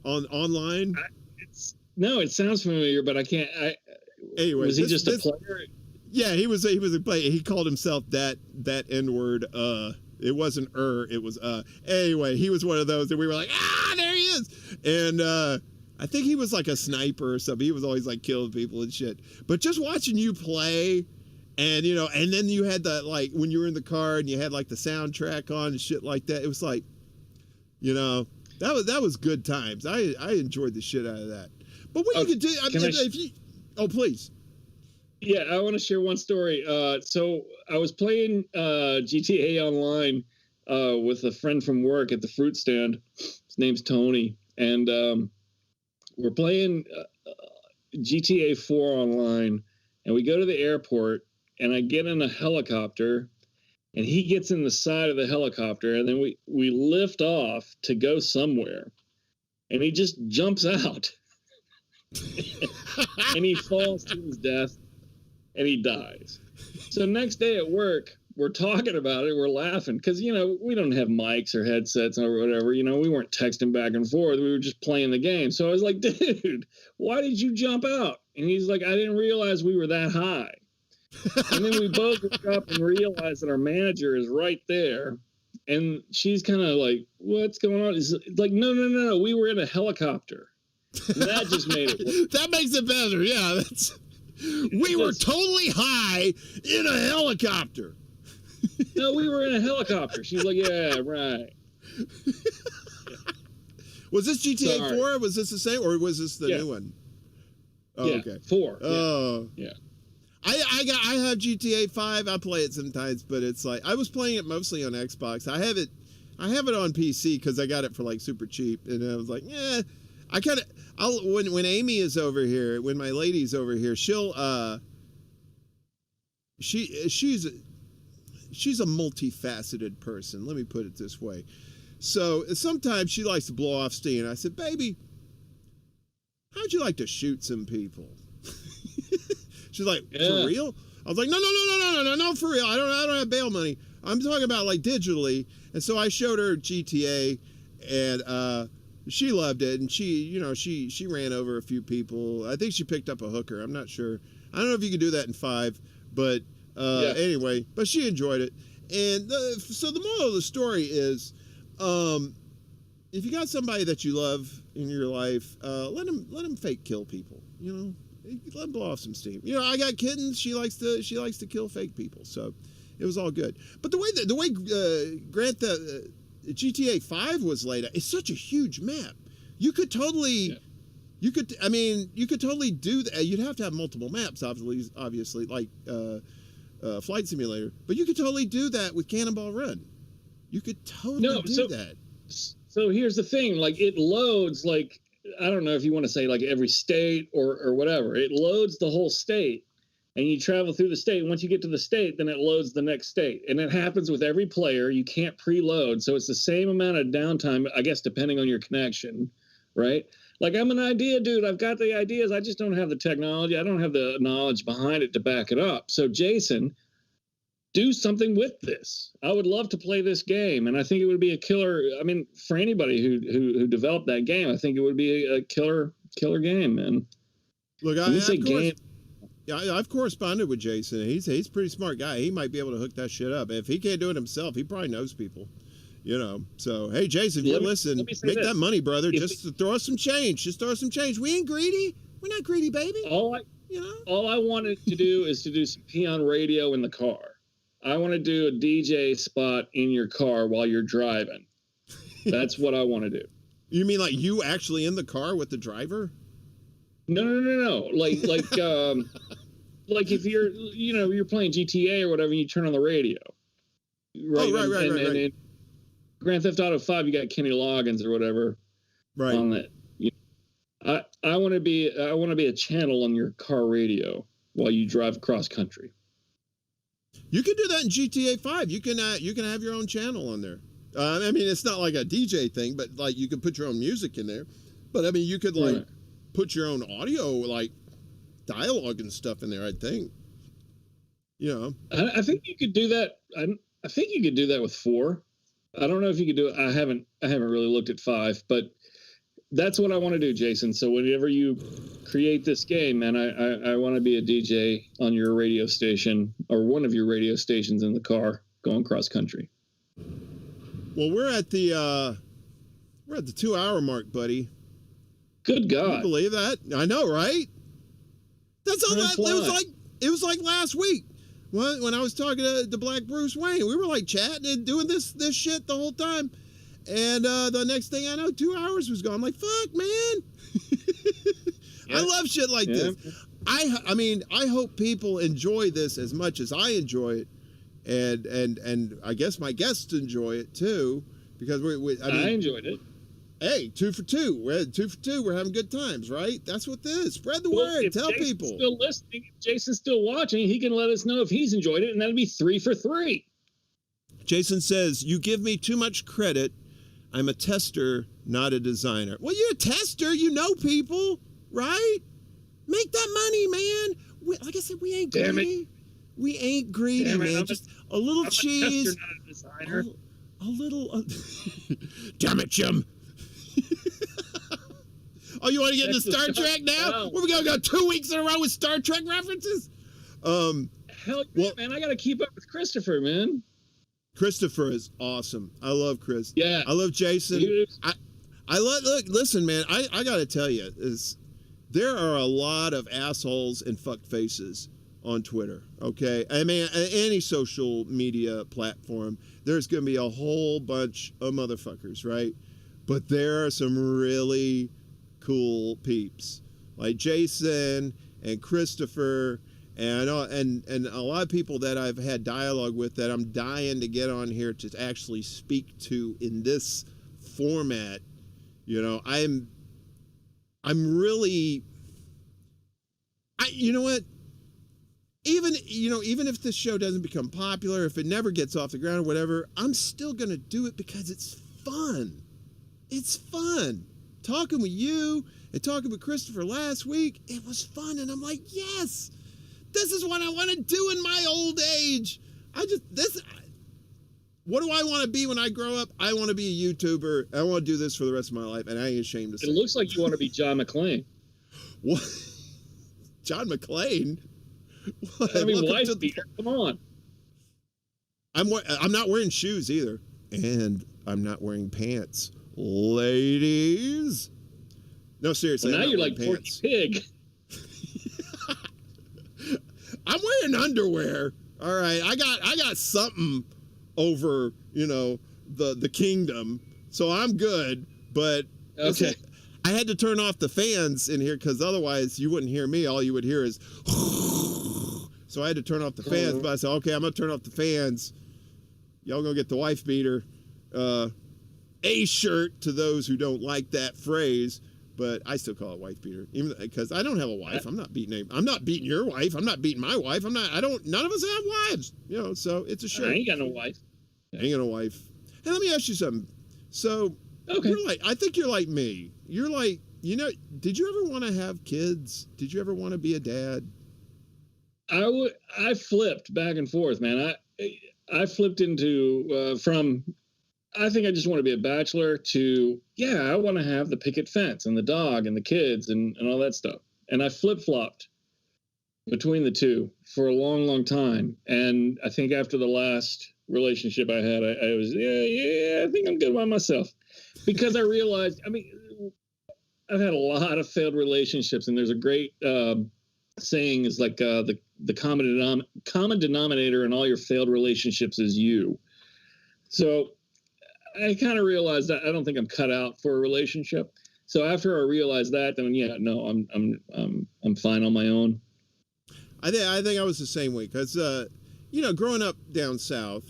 online? No, it sounds familiar, but I can't. Anyway, was he just a player? Yeah, he was a player. He called himself that N-word. It wasn't it was Anyway, he was one of those, and we were like, there he is. And I think he was like a sniper or something. He was always like killing people and shit. But just watching you play, and you know, and then you had the, like, when you were in the car and you had like the soundtrack on and shit like that. It was like, you know, that was good times. I enjoyed the shit out of that. But what you could do, if you, please. Yeah, I want to share one story. So I was playing GTA Online with a friend from work at the fruit stand. His name's Tony, and we're playing GTA 4 online, and we go to the airport, and I get in a helicopter, and he gets in the side of the helicopter, and then we lift off to go somewhere, and he just jumps out, and he falls to his death, and he dies. So next day at work, we're talking about it, we're laughing, because, you know, we don't have mics or headsets or whatever, you know, we weren't texting back and forth, we were just playing the game. So I was like, dude, why did you jump out? And he's like, I didn't realize we were that high. And then we both look up and realize that our manager is right there. And she's kind of like, what's going on? It's like, no, we were in a helicopter. And that just made it work. That makes it better, yeah. We were totally high in a helicopter. No, we were in a helicopter. She's like, yeah, right. Was this GTA 4? Was this the same, or was this the new one? Oh, yeah, okay. 4. Oh, yeah. I have GTA 5. I play it sometimes, but it's like, I was playing it mostly on Xbox. I have it on PC because I got it for like super cheap, and I was like, I kind of, when Amy is over here, when my lady's over here, she'll she's a multifaceted person. Let me put it this way. So sometimes she likes to blow off steam. I said, baby, how'd you like to shoot some people? She's like, for real? I was like, no, for real. I don't have bail money. I'm talking about like digitally. And so I showed her GTA, and she loved it. And she ran over a few people. I think she picked up a hooker. I'm not sure. I don't know if you can do that in 5, but anyway, but she enjoyed it. And so the moral of the story is, if you got somebody that you love in your life, let them fake kill people. You know, let them blow off some steam. You know, I got kittens. She likes to kill fake people. So it was all good. But the way Grand Theft GTA 5 was laid out, it's such a huge map. You could totally. You could totally do that. You'd have to have multiple maps, obviously, like Flight Simulator. But you could totally do that with Cannonball Run. You could totally do that. So here's the thing: like, it loads, like, I don't know if you want to say like every state or whatever. It loads the whole state, and you travel through the state. And once you get to the state, then it loads the next state, and it happens with every player. You can't preload, so it's the same amount of downtime, I guess, depending on your connection, right? Like, I'm an idea dude. I've got the ideas. I just don't have the technology. I don't have the knowledge behind it to back it up. So, Jason, do something with this. I would love to play this game, and I think it would be a killer. I mean, for anybody who developed that game, I think it would be a killer game, man. Look, I've corresponded with Jason. He's a pretty smart guy. He might be able to hook that shit up. If he can't do it himself, he probably knows people. You know, so hey, Jason, if you listen, make that money, brother. Just throw us some change. Just throw us some change. We ain't greedy. We're not greedy, baby. All I wanted to do is to do some Peon radio in the car. I want to do a DJ spot in your car while you're driving. That's what I want to do. You mean like you actually in the car with the driver? No. Like like if you're playing GTA or whatever, and you turn on the radio. Right. Oh, right. And Grand Theft Auto 5, you got Kenny Loggins or whatever, right? On that, I want to be a channel on your car radio while you drive cross country. You can do that in GTA 5. You can have your own channel on there. I mean, it's not like a DJ thing, but like you can put your own music in there. But I mean, you could like put your own audio, like dialogue and stuff in there. I think. You know, I think you could do that. I think you could do that with 4. I don't know if you could do it. I haven't really looked at 5, but that's what I want to do, Jason. So whenever you create this game, man, I want to be a DJ on your radio station or one of your radio stations in the car going cross country. Well, we're at the 2-hour mark, buddy. Good God. Can you believe that? I know, right? That's all that. It was like last week when I was talking to Black Bruce Wayne. We were like chatting and doing this shit the whole time. And the next thing I know, 2 hours was gone. I'm like, fuck, man. I love shit like this. I mean, I hope people enjoy this as much as I enjoy it. And I guess my guests enjoy it too, because I enjoyed it. Hey, 2 for 2. We're 2 for 2. We're having good times, right? That's what this is. Spread the word. Tell Jason's people. Still listening. If Jason's still watching, he can let us know if he's enjoyed it, and that'd be 3 for 3. Jason says, "You give me too much credit. I'm a tester, not a designer." Well, you're a tester. You know people, right? Make that money, man. Like I said, we ain't greedy. We ain't greedy, man. Just a little cheese. I'm a tester, not a designer. A little. Damn it, Jim. Oh, you want to get into Star Trek now? We're going to go 2 weeks in a row with Star Trek references? Hell yeah, man. I got to keep up with Christopher, man. Christopher is awesome. I love Chris. Yeah. I love Jason. Look, listen, man, I got to tell you, there are a lot of assholes and fuck faces on Twitter, okay? I mean, any social media platform, there's going to be a whole bunch of motherfuckers, right? But there are some really cool peeps like Jason and Christopher and a lot of people that I've had dialogue with that I'm dying to get on here to actually speak to in this format. You know, I'm really, you know what? Even if this show doesn't become popular, if it never gets off the ground or whatever, I'm still going to do it because it's fun. It's fun. Talking with you and talking with Christopher last week, it was fun. And I'm like, yes, this is what I want to do in my old age. What do I want to be when I grow up? I want to be a YouTuber. I want to do this for the rest of my life. And I ain't ashamed to say it. It looks like you want to be John McClane. What? John McClane? What? I mean, wife beater. Come on. I'm not wearing shoes either. And I'm not wearing pants. Ladies. No, seriously. Well, now you're like Porky Pig. I'm wearing underwear. All right. I got something over, the kingdom. So I'm good. But okay. I had to turn off the fans in here because otherwise you wouldn't hear me. All you would hear is so I had to turn off the fans. But I said, okay, I'm going to turn off the fans. Y'all going to get the wife beater. A shirt to those who don't like that phrase, but I still call it wife beater, even because I don't have a wife. I'm not beating your wife. I'm not beating my wife. None of us have wives, so it's a shirt. I ain't got no wife. I ain't got no wife. Hey, let me ask you something. So, okay. I think you're like me. You're like, did you ever want to have kids? Did you ever want to be a dad? I flipped back and forth, man. I flipped into, from, I think I just want to be a bachelor to, I want to have the picket fence and the dog and the kids and all that stuff. And I flip-flopped between the two for a long, long time. And I think after the last relationship I had, I was, I think I'm good by myself. Because I realized, I've had a lot of failed relationships, and there's a great saying is like the common denominator in all your failed relationships is you. So I kind of realized that I don't think I'm cut out for a relationship. So after I realized that, then I'm fine on my own. I think I was the same way because growing up down south,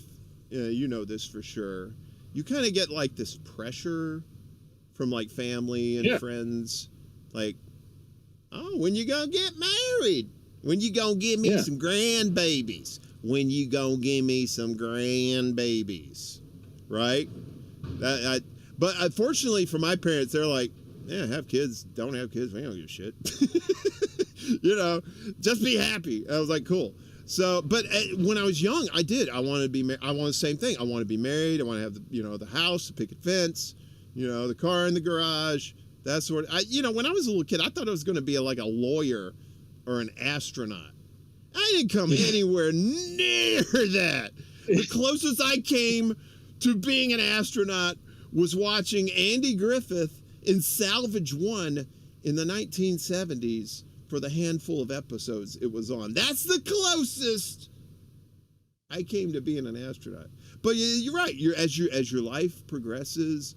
you know this for sure. You kind of get like this pressure from like family and friends, like, oh, when you gonna get married? When you gonna give me some grandbabies? When you gonna give me some grandbabies? Right? But unfortunately for my parents, they're like, have kids, don't have kids, we don't give a shit. Just be happy. I was like, cool. So, but when I was young, I wanted to be married. I wanted the same thing. I want to be married. I want to have the house, the picket fence, the car in the garage, that sort of. When I was a little kid, I thought I was going to be like a lawyer or an astronaut. I didn't come anywhere near that. The closest I came to being an astronaut was watching Andy Griffith in Salvage 1 in the 1970s for the handful of episodes it was on. That's the closest I came to being an astronaut. But you're right. As your life progresses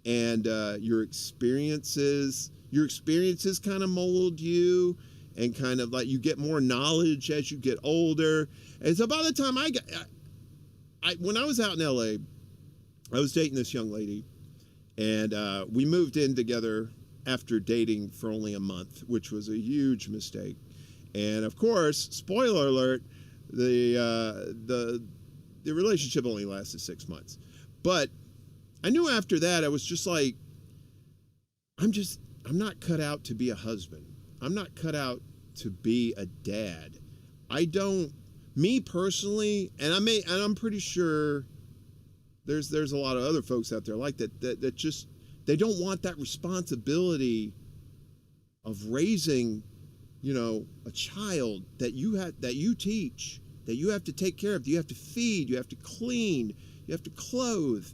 and your experiences kind of mold you, and kind of like you get more knowledge as you get older. And so by the time when I was out in LA, I was dating this young lady, and we moved in together after dating for only a month, which was a huge mistake. And of course, spoiler alert, the relationship only lasted 6 months. But I knew after that, I was just like, I'm not cut out to be a husband. I'm not cut out to be a dad. Me personally, and I'm pretty sure there's a lot of other folks out there like that just, they don't want that responsibility of raising, a child that you teach, that you have to take care of, that you have to feed, you have to clean, you have to clothe,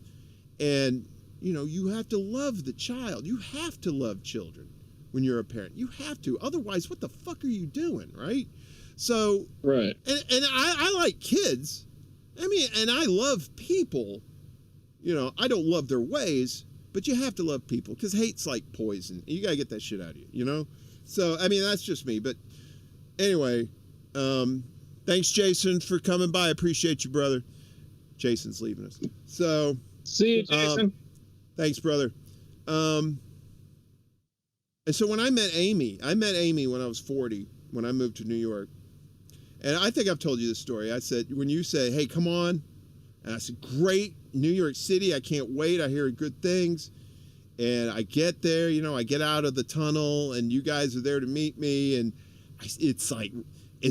and you have to love the child. You have to love children when you're a parent. You have to. Otherwise, what the fuck are you doing, right? So, right. And I like kids. I mean, and I love people. I don't love their ways, but you have to love people, because hate's like poison. You gotta get that shit out of you, So, I mean, that's just me. But anyway, thanks, Jason, for coming by. I appreciate you, brother. Jason's leaving us. So, see you, Jason. Thanks, brother. And so when I met Amy when I was 40, when I moved to New York. And I think I've told you this story. I said, when you say, hey, come on. And I said, great, New York City. I can't wait. I hear good things. And I get there, I get out of the tunnel, and you guys are there to meet me. And it's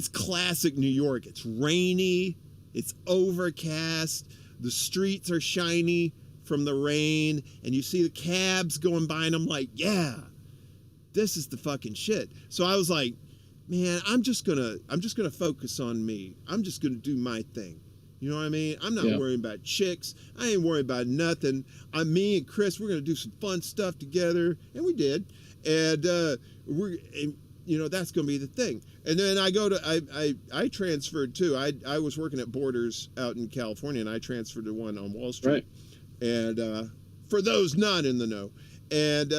classic New York. It's rainy. It's overcast. The streets are shiny from the rain. And you see the cabs going by, and I'm like, yeah, this is the fucking shit. So I was like, man, I'm just gonna focus on me. I'm just gonna do my thing. You know what I mean? I'm not worrying about chicks. I ain't worried about nothing. Me and Chris, we're gonna do some fun stuff together, and we did. And that's gonna be the thing. And then I transferred too. I was working at Borders out in California, and I transferred to one on Wall Street. Right. And for those not in the know, and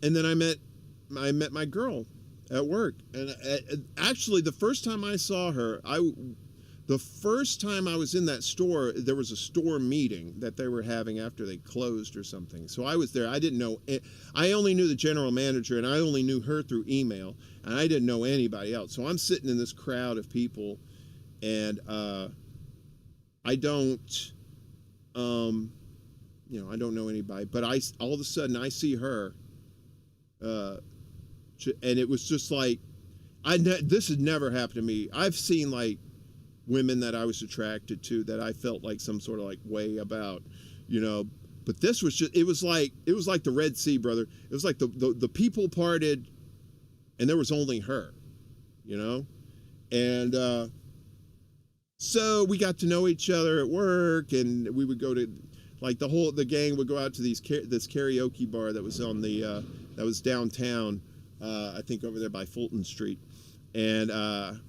and then I met my girl at work, and actually the first time I saw her, the first time I was in that store, there was a store meeting that they were having after they closed or something. So I was there. I didn't know. I only knew the general manager, and I only knew her through email, and I didn't know anybody else. So I'm sitting in this crowd of people, and I don't know anybody, but all of a sudden I see her, and it was just like, this had never happened to me. I've seen like women that I was attracted to that I felt like some sort of like way about, but this was just, it was like the Red Sea, brother. It was like the people parted, and there was only her, and so we got to know each other at work, and we would go to, like, the gang would go out to this karaoke bar that was on that was downtown, I think over there by Fulton Street, and was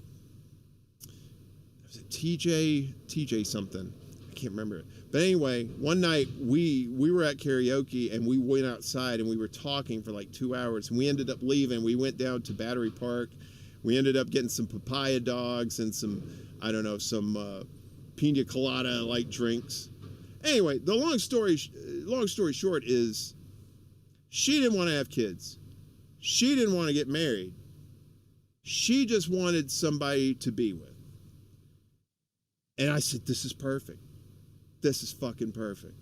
it TJ something, I can't remember it. But anyway, one night we were at karaoke, and we went outside, and we were talking for like 2 hours, and we ended up leaving. We went down to Battery Park. We ended up getting some papaya dogs and some pina colada like drinks. Anyway, the long story short is, she didn't want to have kids. She didn't want to get married. She just wanted somebody to be with. And I said, this is perfect. This is fucking perfect.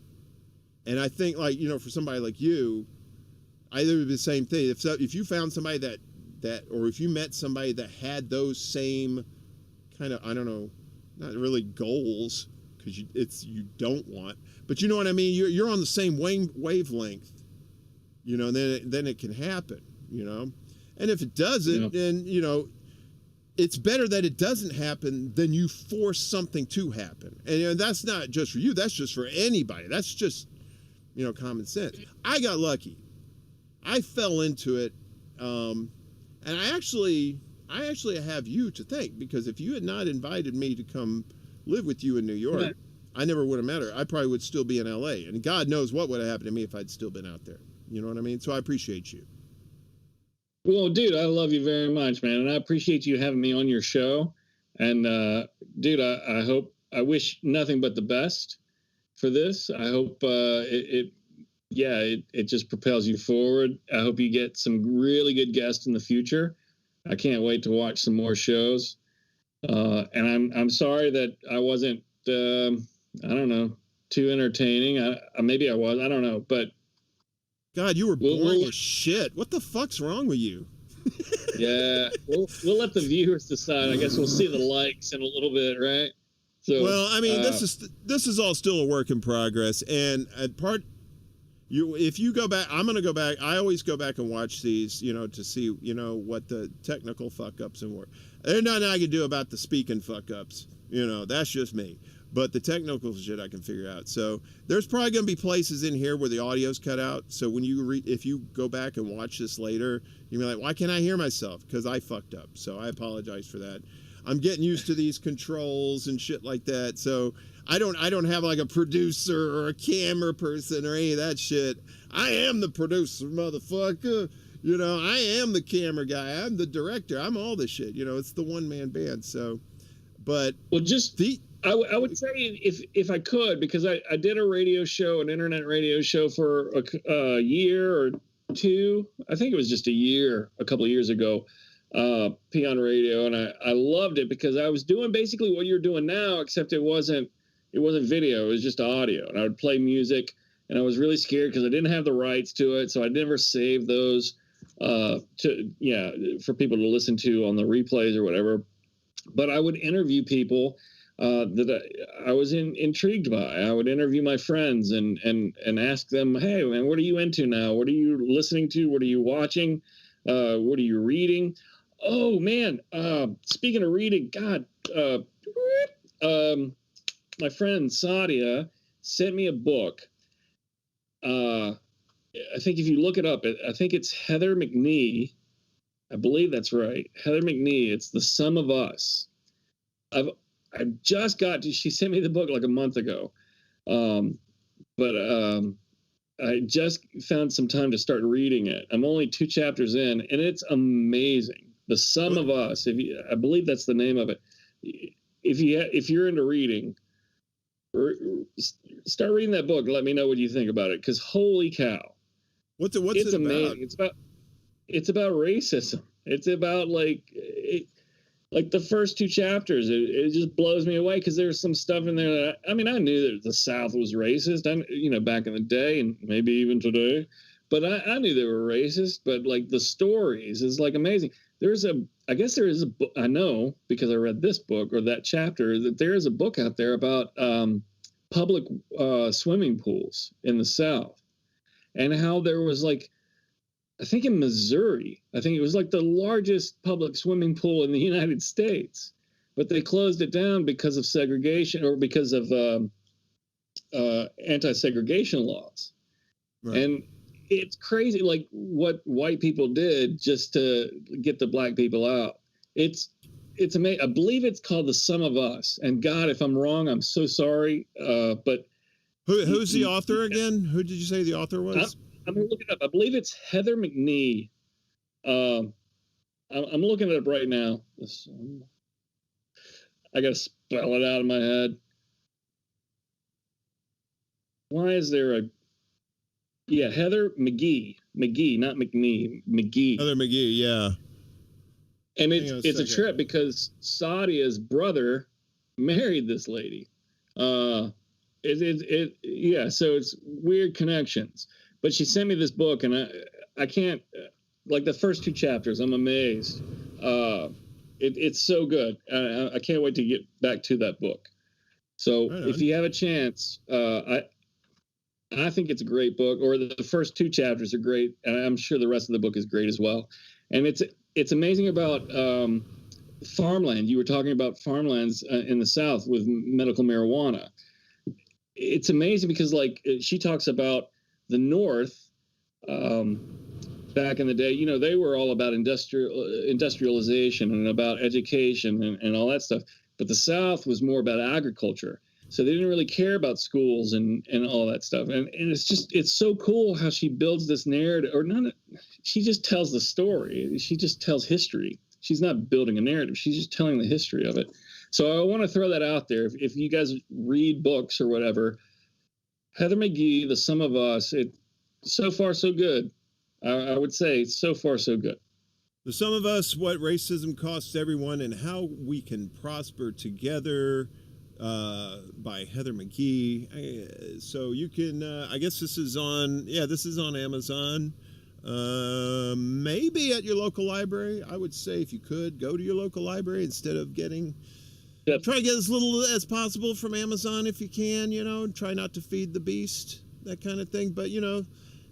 And I think, like, for somebody like you, I do the same thing. If you found somebody that, or if you met somebody that had those same kind of, I don't know, not really goals, because you don't want, but you know what I mean? You're on the same wavelength, then it can happen, And if it doesn't, then, it's better that it doesn't happen than you force something to happen. And that's not just for you. That's just for anybody. That's just, common sense. I got lucky. I fell into it. And I actually have you to thank, because if you had not invited me to come live with you in New York, yeah, I never would have met her. I probably would still be in LA, and God knows what would have happened to me if I'd still been out there. You know what I mean? So I appreciate you. Well, dude, I love you very much, man. And I appreciate you having me on your show. And, dude, I wish nothing but the best for this. I hope it just propels you forward. I hope you get some really good guests in the future. I can't wait to watch some more shows. And I'm sorry that I wasn't, I don't know, too entertaining. Maybe I was, I don't know, but. God, you were boring as shit. What the fuck's wrong with you? Yeah, we'll let the viewers decide. I guess we'll see the likes in a little bit, right? So, well, I mean, this is all still a work in progress, and if you go back, I'm going to go back. I always go back and watch these, to see, what the technical fuck ups and work. There's nothing I can do about the speaking fuck ups. That's just me. But the technical shit I can figure out. So there's probably going to be places in here where the audio's cut out. So when if you go back and watch this later, you'll be like, why can't I hear myself? Because I fucked up. So I apologize for that. I'm getting used to these controls and shit like that. So I don't have like a producer or a camera person or any of that shit. I am the producer, motherfucker. I am the camera guy. I'm the director. I'm all this shit. It's the one-man band. So, but well, I would say if I could, because I did a radio show, an internet radio show for a year or two. I think it was just a year, a couple of years ago, Peon Radio, and I loved it because I was doing basically what you're doing now, except it wasn't video, it was just audio, and I would play music, and I was really scared because I didn't have the rights to it, so I never saved those for people to listen to on the replays or whatever. But I would interview people that I was intrigued by. I would interview my friends and ask them, hey, man, what are you into now? What are you listening to? What are you watching? What are you reading? Oh, man, speaking of reading, God, my friend Sadia sent me a book. I think if you look it up, I think it's Heather McNee. I believe that's right. Heather McNee. It's The Sum of Us. She sent me the book like a month ago. But I just found some time to start reading it. I'm only 2 chapters in, and it's amazing. The Sum of Us. I believe that's the name of it. If you're into reading, start reading that book and let me know what you think about it. Because holy cow, what's it amazing. about? It's about racism. It's about like the first 2 chapters. It just blows me away because there's some stuff in there that I knew that the South was racist. Back in the day and maybe even today, but I knew they were racist. But like the stories is like amazing. I guess there is a book. I know because I read this book or that chapter that there is a book out there about public swimming pools in the South and how there was like, I think in Missouri, I think it was like the largest public swimming pool in the United States, but they closed it down because of segregation or because of anti-segregation laws. Right. And it's crazy, like what white people did just to get the black people out. It's amazing. I believe it's called The Sum of Us. And God, if I'm wrong, I'm so sorry. But who's the author again? Who did you say the author was? I'm gonna look it up. I believe it's Heather McNee. I'm looking it up right now. I gotta spell it out of my head. Why is there Heather McGee, not McNee, McGee. Heather McGee, yeah. And it's a trip because Sadia's brother married this lady. So it's weird connections. But she sent me this book, and I can't, like the first 2 chapters, I'm amazed. It's so good. I can't wait to get back to that book. So if you have a chance, I think it's a great book, or the first 2 chapters are great, and I'm sure the rest of the book is great as well. And it's amazing about farmland. You were talking about farmlands in the South with medical marijuana. It's amazing because, like, she talks about the North back in the day. You know, they were all about industrialization and about education and all that stuff. But the South was more about agriculture. So they didn't really care about schools and all that stuff. And it's so cool how she builds this narrative, or not. She just tells the story. She just tells history. She's not building a narrative. She's just telling the history of it. So I want to throw that out there. If you guys read books or whatever, Heather McGhee, The Sum of Us, so far so good. I would say so far so good. The Sum of Us, What Racism Costs Everyone and How We Can Prosper Together, by Heather McGhee. So you can, I guess this is on Amazon. Maybe at your local library. I would say if you could, go to your local library instead of getting, try to get as little as possible from Amazon if you can, try not to feed the beast, that kind of thing. But,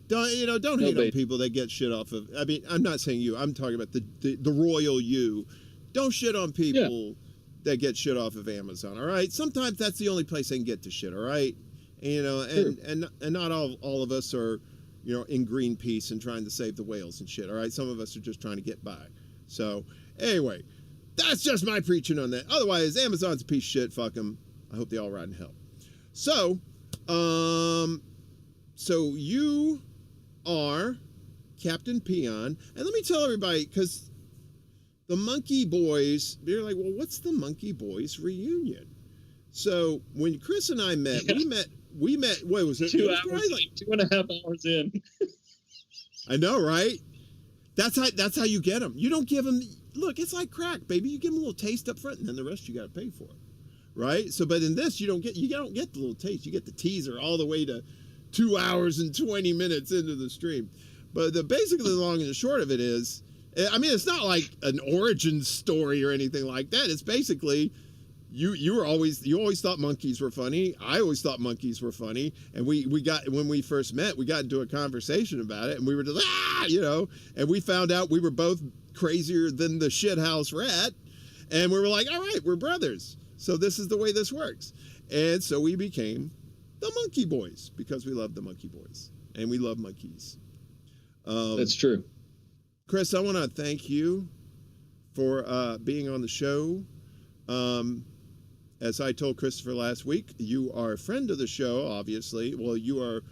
don't hate on people that get shit off of, I mean, I'm not saying you, I'm talking about the royal you. Don't shit on people that get shit off of Amazon, all right? Sometimes that's the only place they can get to shit, all right? And not all of us are, in Greenpeace and trying to save the whales and shit, all right? Some of us are just trying to get by. So, anyway, that's just my preaching on that. Otherwise, Amazon's a piece of shit, fuck them. I hope they all rot in hell. So you are Captain Peon, and let me tell everybody, because the Monkey Boys, they're like, well, what's the Monkey Boys reunion? So when Chris and I met, we met, what was it? 2 hours, like 2.5 hours in. I know, right? That's how you get them. You don't give them, look, it's like crack, baby. You give them a little taste up front, and then the rest you got to pay for, right? So, but in this, you don't get the little taste. You get the teaser all the way to 2 hours and 20 minutes into the stream. But basically the long and the short of it is, I mean, it's not like an origin story or anything like that. It's basically, you always thought monkeys were funny. I always thought monkeys were funny. And when we first met, we got into a conversation about it, and we were just, and we found out we were both crazier than the shithouse rat. And we were like, all right, we're brothers. So this is the way this works. And so we became the Monkey Boys because we love the Monkey Boys and we love monkeys. That's true. Chris, I want to thank you for being on the show. As I told Christopher last week, you are a friend of the show, obviously. Well, you are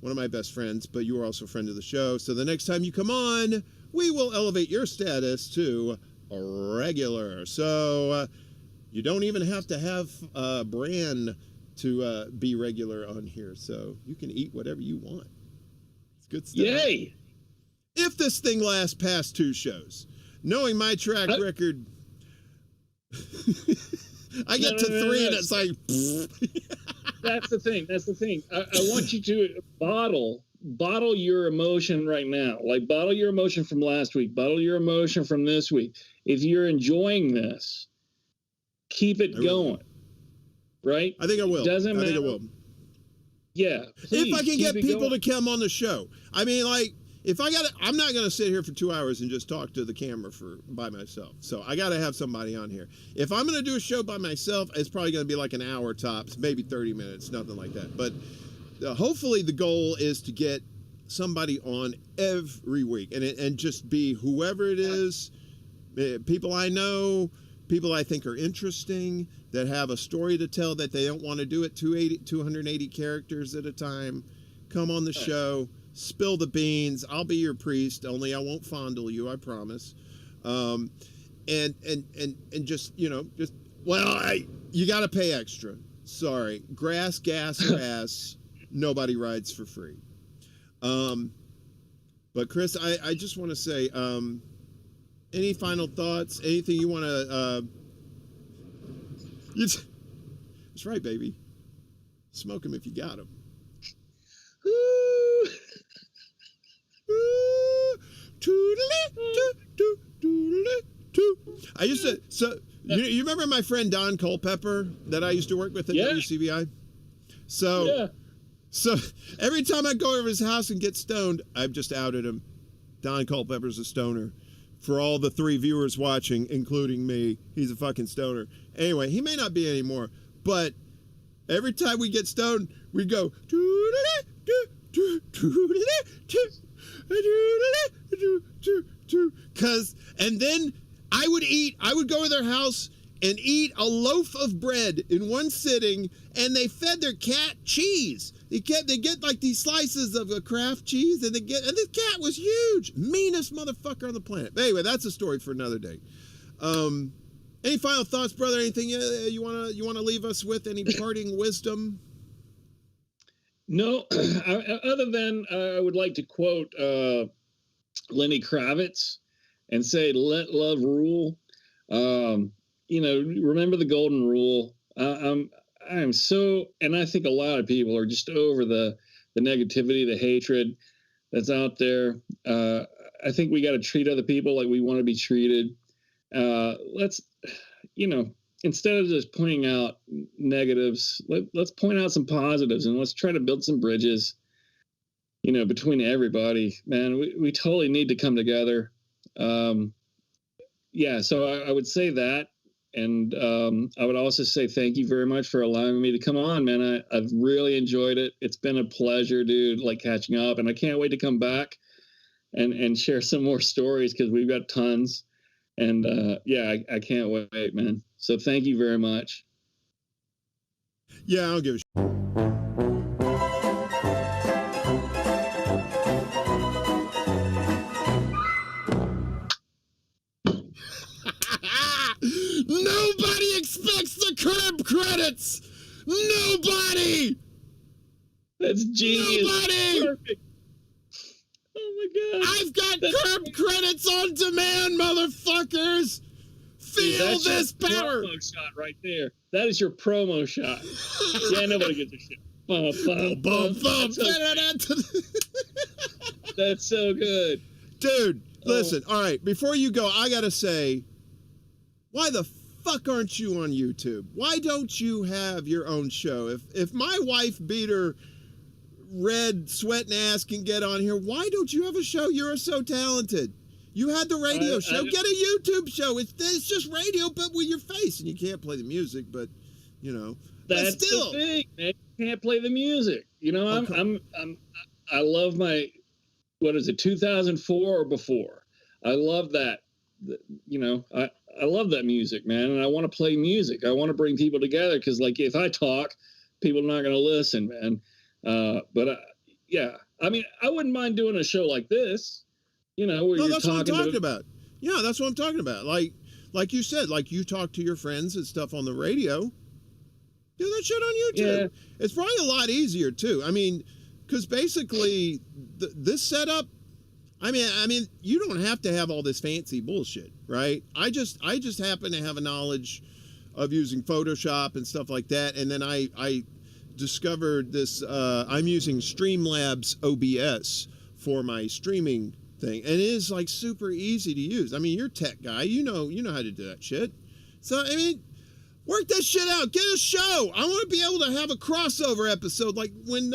one of my best friends, but you are also a friend of the show. So the next time you come on, we will elevate your status to regular. So you don't even have to have a brand to be regular on here. So you can eat whatever you want. It's good stuff. Yay! If this thing lasts past 2 shows, knowing my track record, I get to 3 and it's like, That's the thing. I want you to bottle your emotion right now. Like, bottle your emotion from last week, bottle your emotion from this week. If you're enjoying this, keep it going. Right? I think I will. Doesn't matter. I think I will. Yeah. Please, if I can get people to come on the show. I mean, like, I'm not going to sit here for 2 hours and just talk to the camera by myself. So I got to have somebody on here. If I'm going to do a show by myself, it's probably going to be like an hour tops, maybe 30 minutes, nothing like that. But hopefully the goal is to get somebody on every week and just be whoever it is, people I know, people I think are interesting, that have a story to tell, that they don't want to do it 280 characters at a time. Come on the show. Spill the beans. I'll be your priest, only I won't fondle you, I promise. And just, you got to pay extra. Sorry. Grass, gas, or ass, nobody rides for free. But Chris, I just want to say, any final thoughts? Anything you want to, that's right, baby. Smoke them if you got them. I used to, you remember my friend Don Culpepper that I used to work with at WCBI? So every time I go over his house and get stoned, I've just outed him. Don Culpepper's a stoner. for all the 3 viewers watching, including me. He's a fucking stoner. Anyway, he may not be anymore, but every time we get stoned, we go, and then I would go to their house and eat a loaf of bread in one sitting, and they fed their cat cheese. They get like these slices of a Kraft cheese, and this cat was huge, meanest motherfucker on the planet. But anyway, that's a story for another day. Any final thoughts, brother? Anything you wanna leave us with? Any parting wisdom? No, other than I would like to quote Lenny Kravitz and say, "Let love rule." Remember the golden rule. I am so, and I think a lot of people are just over the negativity, the hatred that's out there. I think we got to treat other people like we want to be treated. Let's, instead of just pointing out negatives, let's point out some positives, and let's try to build some bridges, between everybody. Man, we totally need to come together. So I would say that. And I would also say thank you very much for allowing me to come on, man. I've really enjoyed it. It's been a pleasure, dude, catching up. And I can't wait to come back and share some more stories, because we've got tons. And I can't wait, man. So thank you very much. Yeah, I don't give a shit. Nobody expects the curb credits. Nobody. That's genius. Nobody. Perfect. Oh my God. I've got curb credits on demand, motherfuckers. Feel this power. Promo shot right there. That is your promo shot. Yeah, nobody gives a shit. That's so good. Dude, listen. All right, before you go, I got to say, why the fuck aren't you on YouTube? Why don't you have your own show? If my wife beater red sweating ass can get on here, why don't you have a show? You're so talented. You had the radio show. Get a YouTube show. It's just radio, but with your face, and you can't play the music. But that's but still, the thing, man. You can't play the music. I love my, what is it, 2004 or before? I love that. I love that music, man, and I want to play music. I want to bring people together, because if I talk, people are not going to listen, man. I wouldn't mind doing a show like this. Where you're that's talking what I'm talking about. Yeah, that's what I'm talking about. Like you said, you talk to your friends and stuff on the radio. Do that shit on YouTube. Yeah. It's probably a lot easier too. Because basically this setup. You don't have to have all this fancy bullshit, right? I just happen to have a knowledge of using Photoshop and stuff like that, and then I discovered this. I'm using Streamlabs OBS for my streaming thing, and it is super easy to use. You're a tech guy, you know how to do that shit. So work that shit out. Get a show. I want to be able to have a crossover episode, like when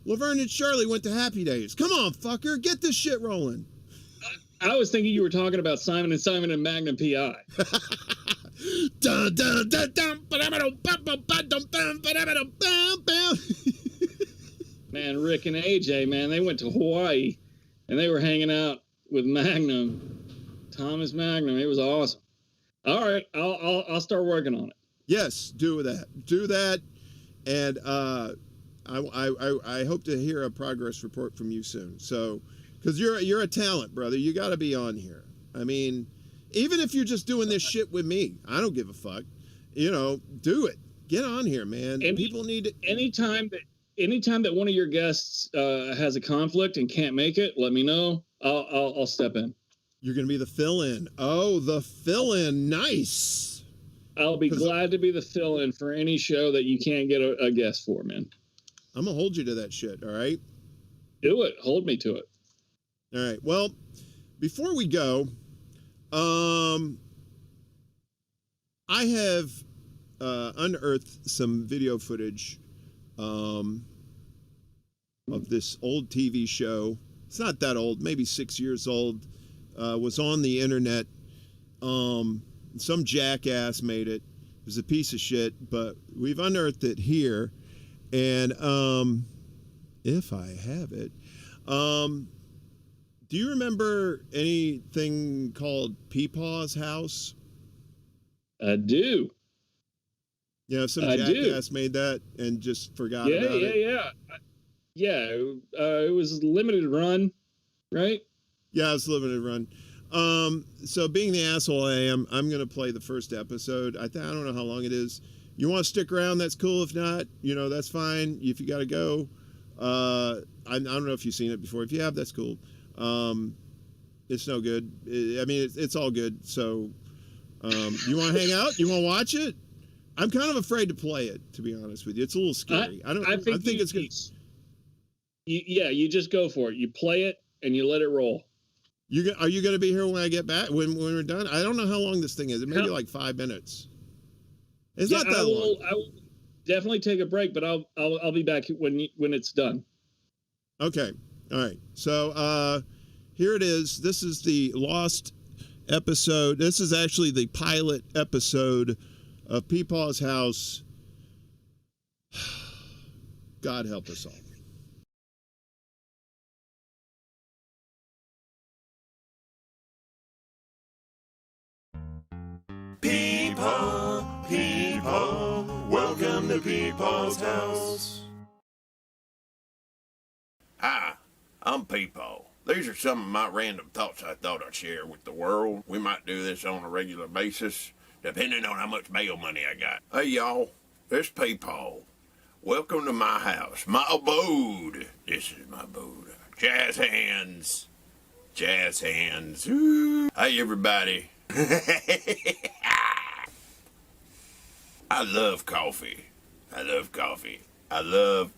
Laverne and Shirley went to Happy Days. Come on, fucker, get this shit rolling. I was thinking you were talking about Simon and Magnum PI. Man, Rick and AJ, man, they went to Hawaii and they were hanging out with Magnum, Thomas Magnum. It was awesome. All right, I'll start working on it. Yes, do that, and I hope to hear a progress report from you soon. So, because you're a talent, brother, you got to be on here. Even if you're just doing this shit with me, I don't give a fuck. Do it. Get on here, man. People need it. Anytime that one of your guests has a conflict and can't make it, let me know. I'll step in. You're going to be the fill-in. Oh, the fill-in. Nice. I'll be glad to be the fill-in for any show that you can't get a guest for, man. I'm going to hold you to that shit, all right? Do it. Hold me to it. All right. Well, before we go, I have unearthed some video footage of this old TV show. It's not that old, maybe 6 years old. was on the internet. Some jackass made it. It was a piece of shit, but we've unearthed it here. And if I have it, do you remember anything called Peepaw's house? I do. Yeah, some jackass made that and just forgot about it. Yeah. It was limited run, right? Yeah, it's limited run. So being the asshole I am, I'm going to play the first episode. I don't know how long it is. You want to stick around, that's cool. If not, that's fine. If you got to go, I don't know if you've seen it before. If you have, that's cool. It's no good. It's all good. So, you want to hang out? You want to watch it? I'm kind of afraid to play it, to be honest with you. It's a little scary. I think it's good. You just go for it. You play it and you let it roll. Are you going to be here when I get back? When we're done? I don't know how long this thing is. It may be like 5 minutes. It's not that long. I will definitely take a break, but I'll be back when it's done. Okay. All right. So here it is. This is the lost episode. This is actually the pilot episode of Peepaw's house. God help us all. Peepaw, Peepaw, welcome to Peepaw's house. Hi, I'm Peepaw. These are some of my random thoughts I thought I'd share with the world. We might do this on a regular basis, depending on how much bail money I got. Hey y'all, it's Peepaw. Welcome to my house, my abode. This is my abode. Jazz hands. Jazz hands. Ooh. Hey everybody. I love coffee. I love coffee. I love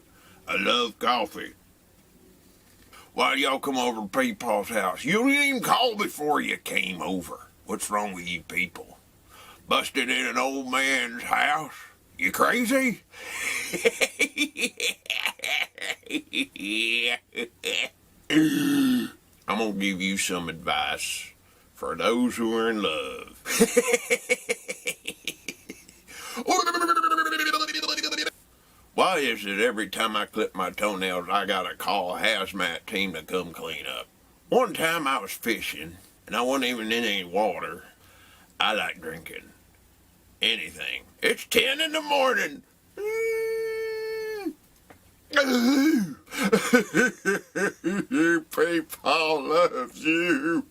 coffee. Why y'all come over to Peepaw's house? You didn't even call before you came over. What's wrong with you people? Busted in an old man's house? You crazy? I'm gonna give you some advice for those who are in love. Why is it every time I clip my toenails, I gotta call a hazmat team to come clean up? One time I was fishing, and I wasn't even in any water. I like drinking anything. It's 10 in the morning. People loves you.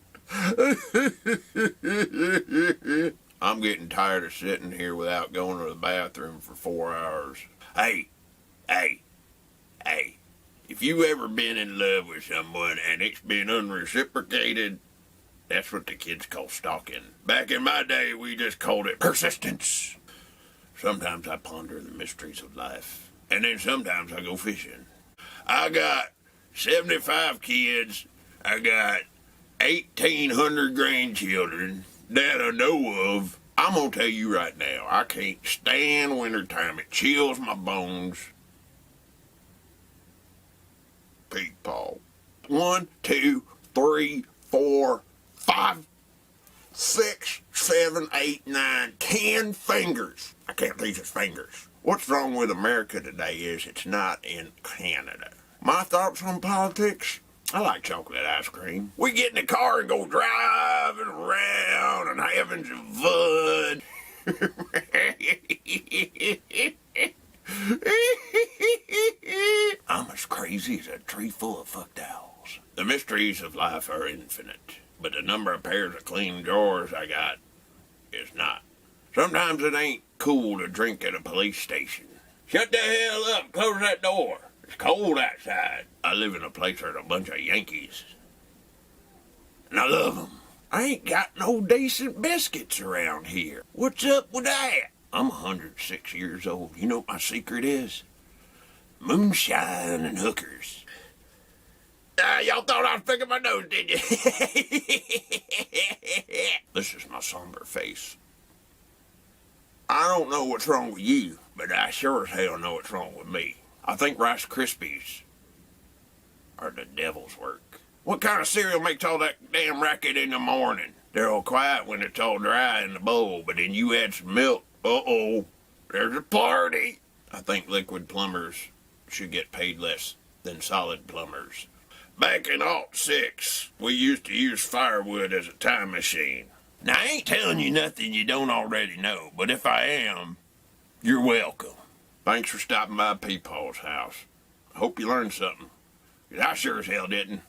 I'm getting tired of sitting here without going to the bathroom for 4 hours. Hey, if you ever been in love with someone and it's been unreciprocated, that's what the kids call stalking. Back in my day, we just called it persistence. Sometimes I ponder the mysteries of life, and then sometimes I go fishing. I got 75 kids. I got 1,800 grandchildren that I know of. I'm gonna tell you right now, I can't stand wintertime. It chills my bones. People. 1, 2, 3, 4, 5, 6, 7, 8, 9, 10 fingers. I can't reach his fingers. What's wrong with America today is it's not in Canada. My thoughts on politics? I like chocolate ice cream. We get in the car and go driving around and having some fun. I'm as crazy as a tree full of fucked owls. The mysteries of life are infinite, but the number of pairs of clean drawers I got is not. Sometimes it ain't cool to drink at a police station. Shut the hell up, close that door. It's cold outside. I live in a place where there's a bunch of Yankees. And I love them. I ain't got no decent biscuits around here. What's up with that? I'm 106 years old. You know what my secret is? Moonshine and hookers. Y'all thought I was picking my nose, did you? This is my somber face. I don't know what's wrong with you, but I sure as hell know what's wrong with me. I think Rice Krispies are the devil's work. What kind of cereal makes all that damn racket in the morning? They're all quiet when it's all dry in the bowl, but then you add some milk. Uh-oh, there's a party. I think liquid plumbers should get paid less than solid plumbers. Back in '06, we used to use firewood as a time machine. Now, I ain't telling you nothing you don't already know, but if I am, you're welcome. Thanks for stopping by Peepaw's house. I hope you learned something, 'cause I sure as hell didn't.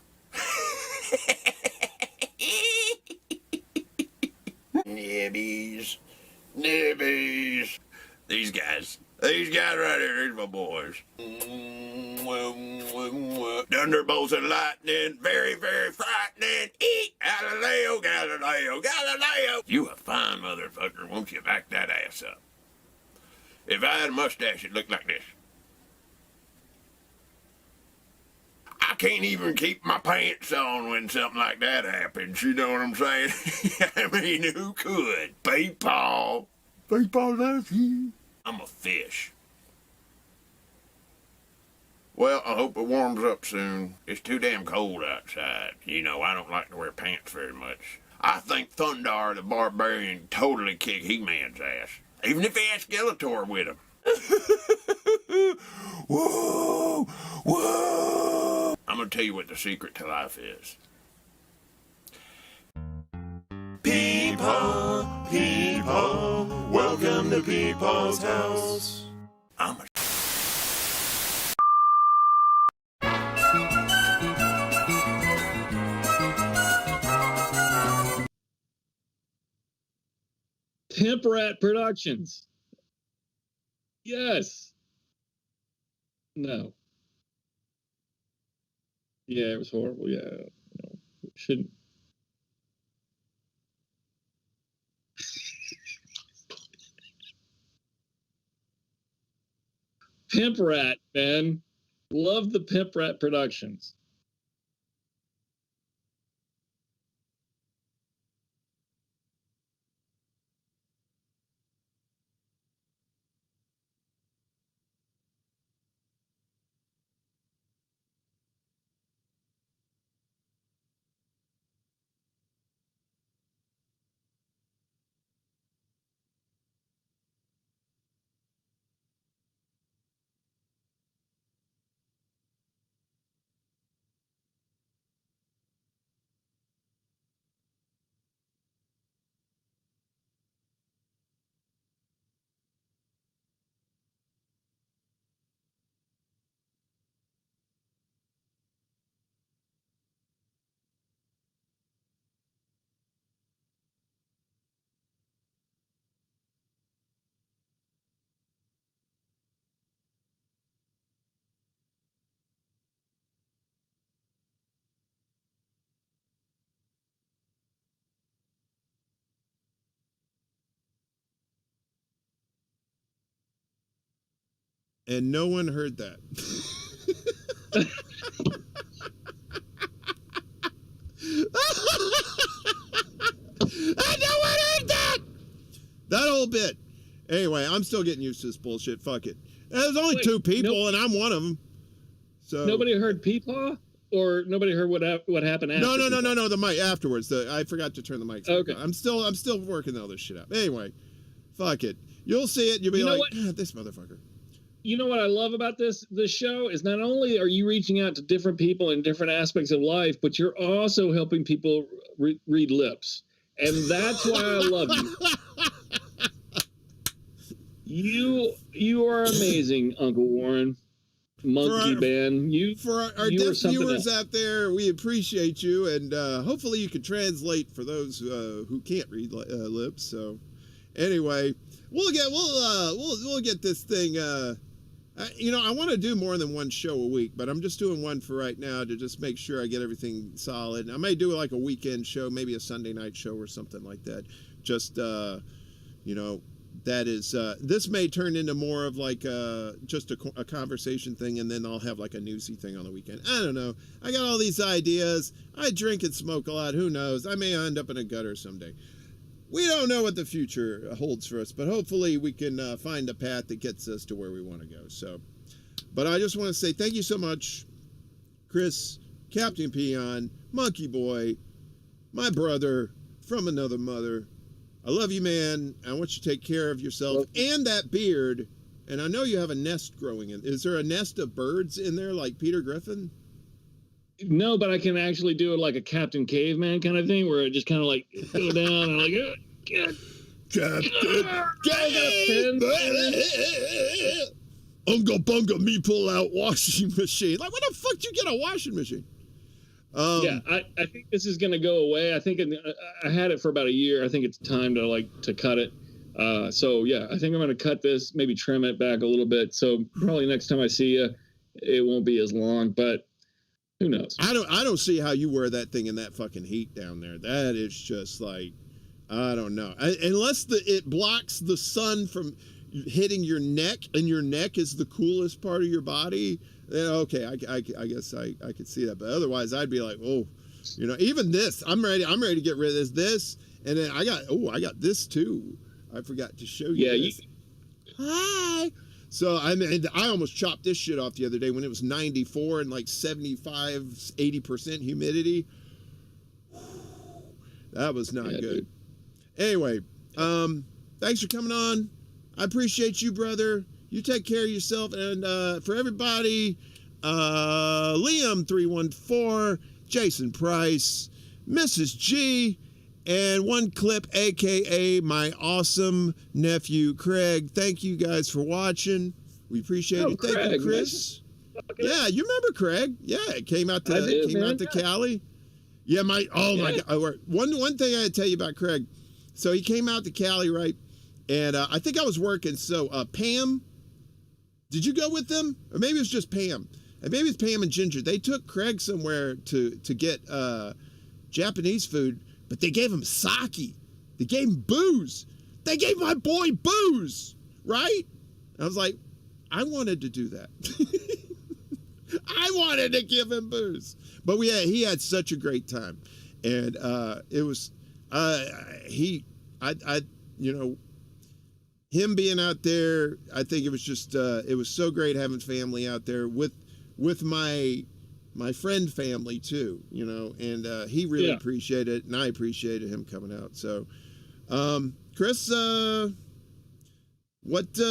Nibbies. Nibbies. These guys right here, these my boys. Thunderbolts and lightning, very, very frightening. Eat, Galileo, Galileo, Galileo. You a fine motherfucker, won't you back that ass up? If I had a mustache, it'd look like this. I can't even keep my pants on when something like that happens, you know what I'm saying? I mean, who could? Peepaw. Peepaw loves you. I'm a fish. Well, I hope it warms up soon. It's too damn cold outside. You know, I don't like to wear pants very much. I think Thundar the Barbarian totally kick He-Man's ass. Even if he had Skeletor with him. Whoa! Whoa! I'm gonna tell you what the secret to life is. Peepaw, Peepaw, welcome to Peepaw's house. I'm a Pimp Rat Productions. Yes. No. Yeah, it was horrible. Yeah. No, shouldn't. Pimp Rat, man. Love the Pimp Rat Productions. And no one heard that. No one heard that! That whole bit. Anyway, I'm still getting used to this bullshit. Fuck it. There's only two people, and I'm one of them. So Nobody heard Peepaw? Or nobody heard what happened after? No. The mic afterwards. I forgot to turn the mic. Okay. I'm still working all this shit out. Anyway, fuck it. You'll see it. You'll be like, this motherfucker. You know what I love about this show is not only are you reaching out to different people in different aspects of life, but you're also helping people read lips, and that's why I love you. You are amazing, Uncle Warren. Monkey band. For our deaf viewers out there, we appreciate you, and hopefully you can translate for those who can't read lips. So, anyway, we'll get this thing. I want to do more than one show a week, but I'm just doing one for right now to just make sure I get everything solid. I may do like a weekend show, maybe a Sunday night show or something like that. Just that is this may turn into more of like just a conversation thing, and then I'll have like a newsy thing on the weekend. I don't know. I got all these ideas. I drink and smoke a lot. Who knows? I may end up in a gutter someday. We don't know what the future holds for us, but hopefully we can find a path that gets us to where we want to go. So, but I just want to say thank you so much, Chris, Captain Peon, Monkey Boy, my brother from another mother. I love you, man. I want you to take care of yourself and that beard. And I know you have a nest growing in. Is there a nest of birds in there like Peter Griffin? No, but I can actually do it like a Captain Caveman kind of thing, where it just kind of like go down and like, Captain Unga bunga me pull out washing machine. Like, what the fuck you get a washing machine? Yeah, I think this is gonna go away. I think I had it for about a year. I think it's time to cut it. So yeah, I think I'm gonna cut this, maybe trim it back a little bit. So probably next time I see you, it won't be as long. But who knows? I don't see how you wear that thing in that fucking heat down there. That is just like, I don't know. Unless it blocks the sun from hitting your neck, and your neck is the coolest part of your body, then okay, I guess I could see that. But otherwise, I'd be like, oh, even this, I'm ready to get rid of this. And then I got this too. I forgot to show you. Yeah, this. Hi. So I almost chopped this shit off the other day when it was 94 and like 75, 80% humidity. That was not good. Dude. Anyway, thanks for coming on. I appreciate you, brother. You take care of yourself. And for everybody, Liam314, Jason Price, Mrs. G, and One Clip, a.k.a. my awesome nephew, Craig. Thank you guys for watching. We appreciate it. Thank you, Chris. Yeah, you remember Craig? Yeah, it came out to Cali. Yeah, my God. One thing I had to tell you about Craig. So he came out to Cali, right? And I think I was working. So Pam, did you go with them? Or maybe it was just Pam. And maybe it's Pam and Ginger. They took Craig somewhere to get Japanese food, but they gave him sake. They gave him booze. They gave my boy booze, right? I was like, I wanted to do that. I wanted to give him booze. But he had such a great time. And it was him being out there, I think it was just it was so great having family out there with my friend family too, and he really appreciated it, and I appreciated him coming out. So Chris, what's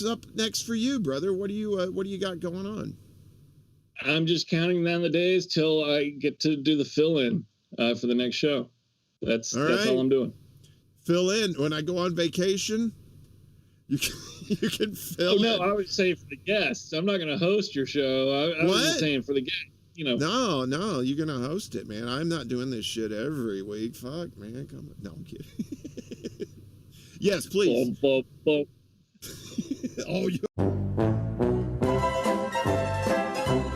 up next for you, brother? What do you got going on? I'm just counting down the days till I get to do the fill-in for the next show. That's all I'm doing. Fill in when I go on vacation. You can fill in. No, I was saying for the guests. I'm not going to host your show. I was just saying for the guests. No, you're going to host it, man. I'm not doing this shit every week. Fuck, man. Come on. No, I'm kidding. Yes, please. Oh, you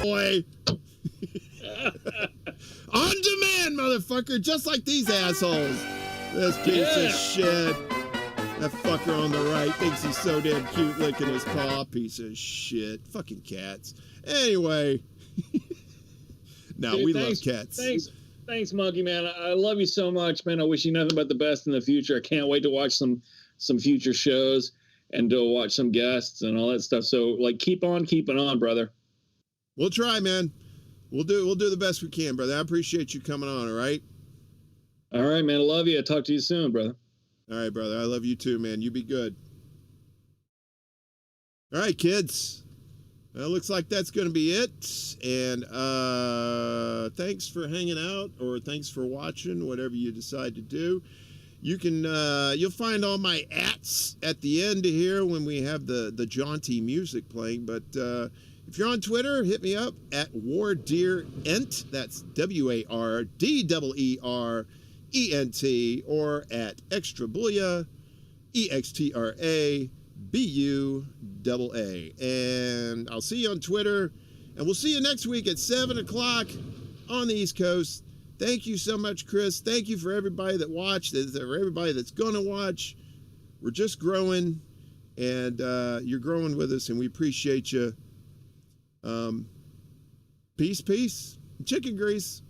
boy. On demand, motherfucker. Just like these assholes. This piece of shit. That fucker on the right thinks he's so damn cute licking his paw. Piece of shit. Fucking cats. Anyway. No, dude, we love cats. Thanks, Monkey Man. I love you so much, man. I wish you nothing but the best in the future. I can't wait to watch some future shows and to watch some guests and all that stuff. So, keep on keeping on, brother. We'll try, man. We'll do the best we can, brother. I appreciate you coming on, all right? All right, man. I love you. I'll talk to you soon, brother. All right, brother. I love you too, man. You be good. All right, kids. Well, looks like that's going to be it. And thanks for hanging out, or thanks for watching, whatever you decide to do. You can you'll find all my ats at the end here when we have the jaunty music playing. But if you're on Twitter, hit me up at WarDeerEnt. That's WarDeerEnt, or at Extra Bulla, EXTRABUAA. And I'll see you on Twitter, and we'll see you next week at 7 o'clock on the East Coast. Thank you so much, Chris. Thank you for everybody that watched, for everybody that's going to watch. We're just growing, and you're growing with us, and we appreciate you. Peace. Chicken grease.